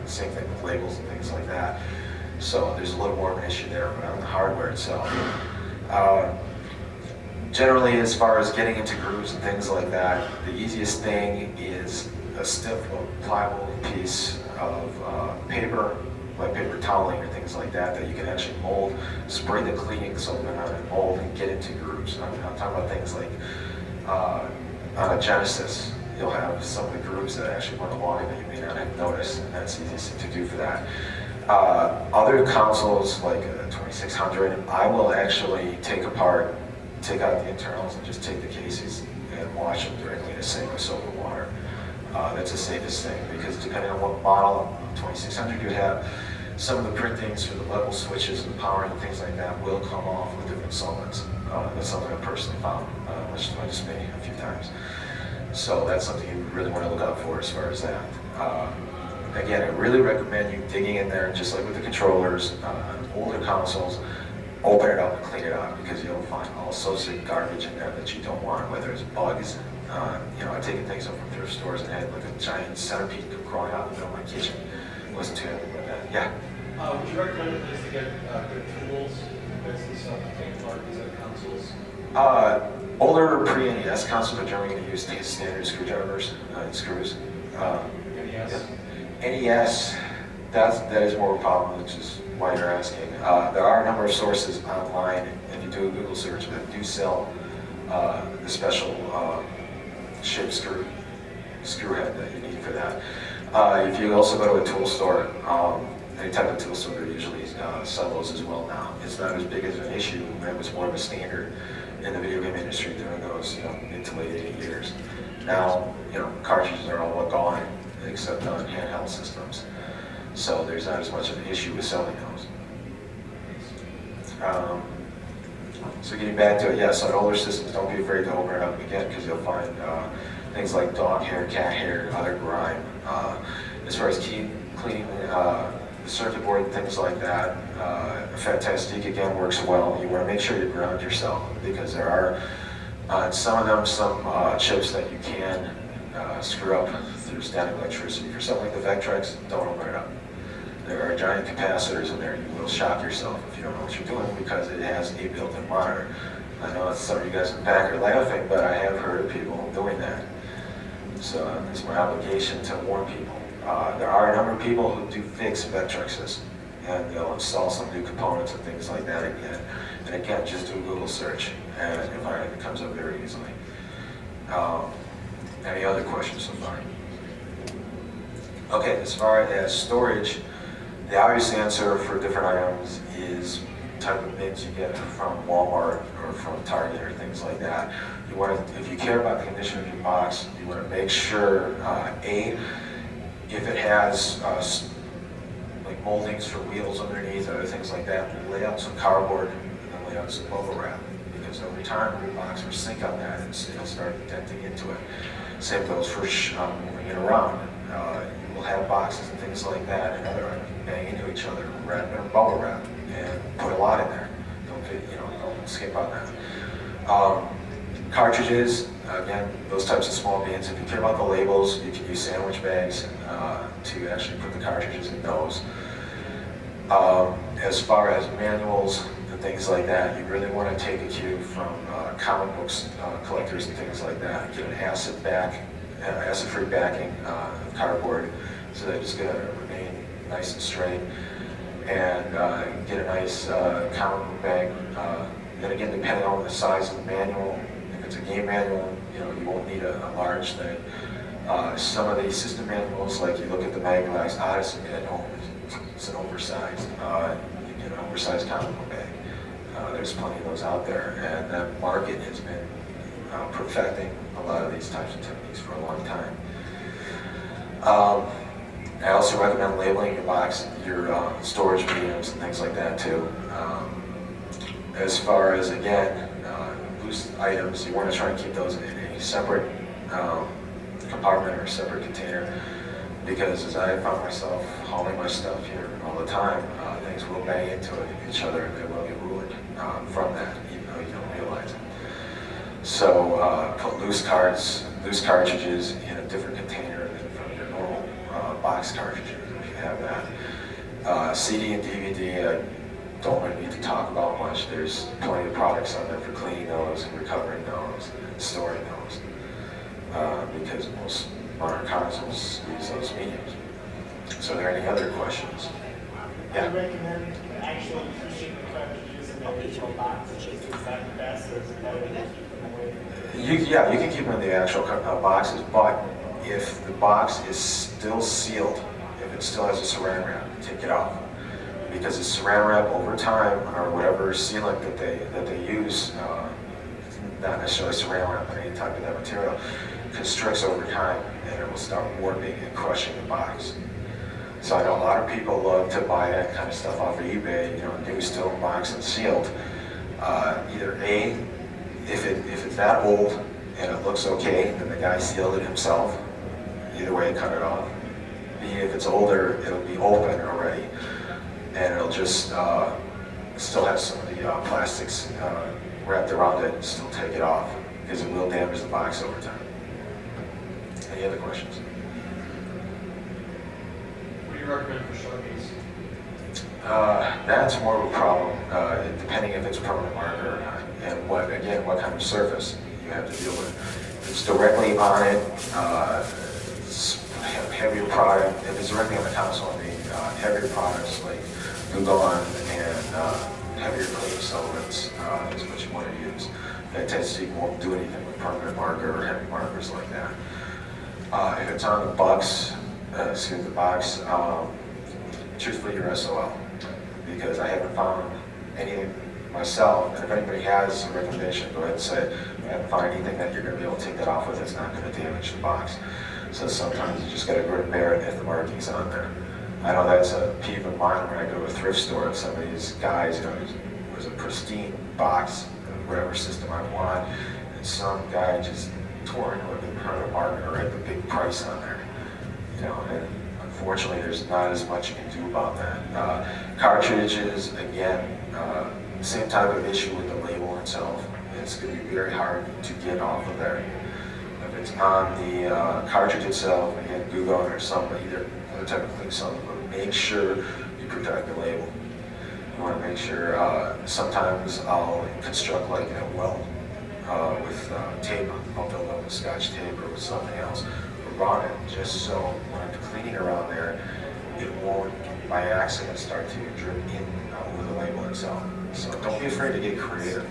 Same thing with labels and things like that. So there's a little more of an issue there, but on the hardware itself. Generally, as far as getting into grooves and things like that, the easiest thing is a stiff, pliable piece of paper, like paper toweling or things like that, that you can actually mold, spray the cleaning solvent on and mold and get into grooves. I'm talking about things like on a Genesis, you'll have some of the grooves that actually run along that you may not have noticed, and that's the easiest thing to do for that. Other consoles like a 2600, I will actually take apart, take out the internals and just take the cases and wash them directly in a sink with soap and water. That's the safest thing because depending on what model of 2600 you have, some of the printings for the level switches and power and things like that will come off with different solvents. That's something I personally found, much to my dismay a few times. So that's something you really want to look out for as far as that. Again, I really recommend you digging in there, just like with the controllers, older consoles, open it up and clean it out because you'll find all sorts of garbage in there that you don't want, whether it's bugs. You know, I've taken things up from thrift stores and had like a giant centipede crawling out in the middle of my kitchen. It wasn't too happy about that. Yeah? Would you recommend it to get good tools as this take apart these other consoles? Older pre-NES consoles are generally going to use standard screwdrivers and screws. NES? NES, that is more of a problem, which is why you're asking. There are a number of sources online, if you do a Google search, that do sell the special shaped screw head that you need for that. If you also go to a tool store, any type of tool store, they usually sell those as well now. It's not as big as an issue. It was more of a standard in the video game industry during those mid to late 80 years. Now, cartridges are all gone except on handheld systems. So there's not as much of an issue with selling those. So getting back to it, yes, on older systems, don't be afraid to open it up again because you'll find things like dog hair, cat hair, other grime. As far as cleaning the circuit board and things like that. Fantastic again works well. You want to make sure you ground yourself because there are on some of them some chips that you can screw up through static electricity. For something like the Vectrex, don't open it up. There are giant capacitors in there. You will shock yourself if you don't know what you're doing because it has a built-in monitor. I know some of you guys in the back are laughing, but I have heard of people doing that. So it's my obligation to warn people. There are a number of people who do fix Vectrexes, and they'll install some new components and things like that again. And again, just do a Google search, and you'll find it comes up very easily. Any other questions so far? Okay, as far as storage, the obvious answer for different items is type of bins you get from Walmart or from Target or things like that. You want to, if you care about the condition of your box, you want to make sure, A, if it has like moldings for wheels underneath, other things like that, lay out some cardboard and then lay out some bubble wrap. Because over time, your box will sink on that and it'll start denting into it. Same goes for moving it around. You will have boxes and things like that and other items bang into each other, wrap in bubble wrap, and put a lot in there. Don't skip on that. Cartridges, again, those types of small bins. If you care about the labels, you can use sandwich bags to actually put the cartridges in those. As far as manuals and things like that, you really want to take a cue from comic books collectors and things like that. Get an acid-free backing of cardboard so that it's going to remain nice and straight. And get a nice comic book bag. And again, depending on the size of the manual, if it's a game manual, you won't need a large thing. Some of these system manuals, like you look at the Magnavox Odyssey manual, it's an oversized, you get an oversized comic book bag. There's plenty of those out there, and that market has been perfecting a lot of these types of techniques for a long time. I also recommend labeling your box, your storage mediums and things like that too. As far as, again, loose items, you want to try and keep those in a separate compartment or a separate container, because as I found myself hauling my stuff here all the time, things will bang into each other and they will get ruined from that, even though you don't realize it. So put loose cartridges in a different container than from your normal box cartridges, if you have that. CD and DVD, I don't really need to talk about much. There's plenty of products out there for cleaning those and recovering those and storing those, because most modern consoles use those mediums. So are there any other questions? I recommend actually keeping the cartridges in the original box. Is that the best, or is it better to keep them away? You can keep them in the actual boxes, but if the box is still sealed, if it still has a saran wrap, take it off. Because the saran wrap over time, or whatever sealant that they use, not necessarily saran wrap, but any type of that material, constricts over time and it will start warping and crushing the box. So I know a lot of people love to buy that kind of stuff off of eBay, new still box and sealed. Either A, if it's that old and it looks okay, then the guy sealed it himself. Either way, cut it off. B, if it's older, it'll be open already, and it'll just still have some of the plastics wrapped around it and still take it off, because it will damage the box over time. Any other questions? What do you recommend for Sharpies? That's more of a problem, depending if it's permanent marker or not, and what kind of surface you have to deal with. If it's directly on it, it's a heavier product. If it's directly on the console, heavier products like Glugon and heavier cleaning solvents is what you want to use. Fantastic won't do anything with permanent marker or heavy markers like that. If it's on the box, truthfully, your SOL, because I haven't found anything myself, and if anybody has a recommendation, go ahead and say, I haven't found anything that you're going to be able to take that off with that's not going to damage the box. So sometimes you just got to grin and bear it if the marking's on there. I know that's a peeve of mine when I go to a thrift store and some of these guys, there's a pristine box, whatever system I want, and some guy just tore into it and put a marker or had the big price on there. And unfortunately, there's not as much you can do about that. Cartridges, again, same type of issue with the label itself. It's going to be very hard to get off of there. If it's on the cartridge itself, again, glue gun or something, either other type of clean something, but make sure you protect the label. You want to make sure, sometimes I'll construct like a weld with tape. I'll build up with Scotch tape or with something else around it, just so when I'm cleaning around there, it won't by accident start to drip in over the label itself. So don't be afraid to get creative.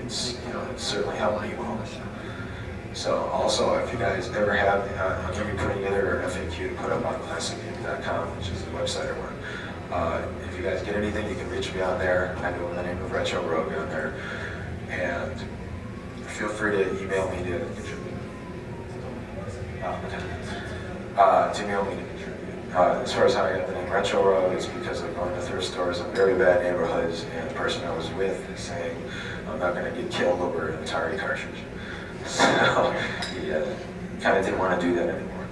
It's certainly helped me well. So also, if you guys ever have, I'm going to be putting together an FAQ to put up on classicgaming.com, which is the website I run. If you guys get anything, you can reach me on there. I go with the name of Retro Rogue on there. And feel free to email me to contribute. To email me to contribute. As far as how I got the name Retro Rogue, it's because of going to thrift stores in very bad neighborhoods, and the person I was with is saying, I'm not going to get killed over an Atari cartridge. So, yeah, kind of didn't want to do that anymore.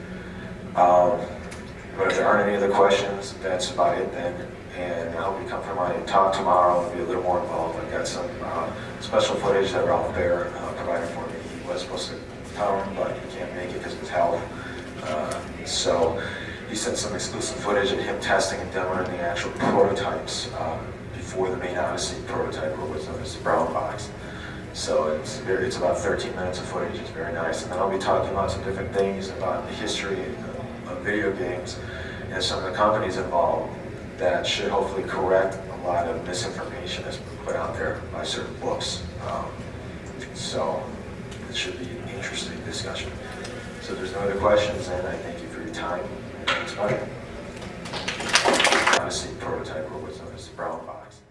But if there aren't any other questions, that's about it then. And I hope you come for my talk tomorrow and be a little more involved. I've got some special footage that Ralph Bear provided for me. He was supposed to come, but he can't make it because of his health. So he sent some exclusive footage of him testing and demoing the actual prototypes before the main Odyssey prototype, or what's known as the brown box. So it's about 13 minutes of footage. It's very nice. And then I'll be talking about some different things about the history of video games and some of the companies involved that should hopefully correct a lot of misinformation that's been put out there by certain books. So it should be an interesting discussion. So if there's no other questions, then I thank you for your time. And that's about it. Odyssey prototype, or what's known as the brown box.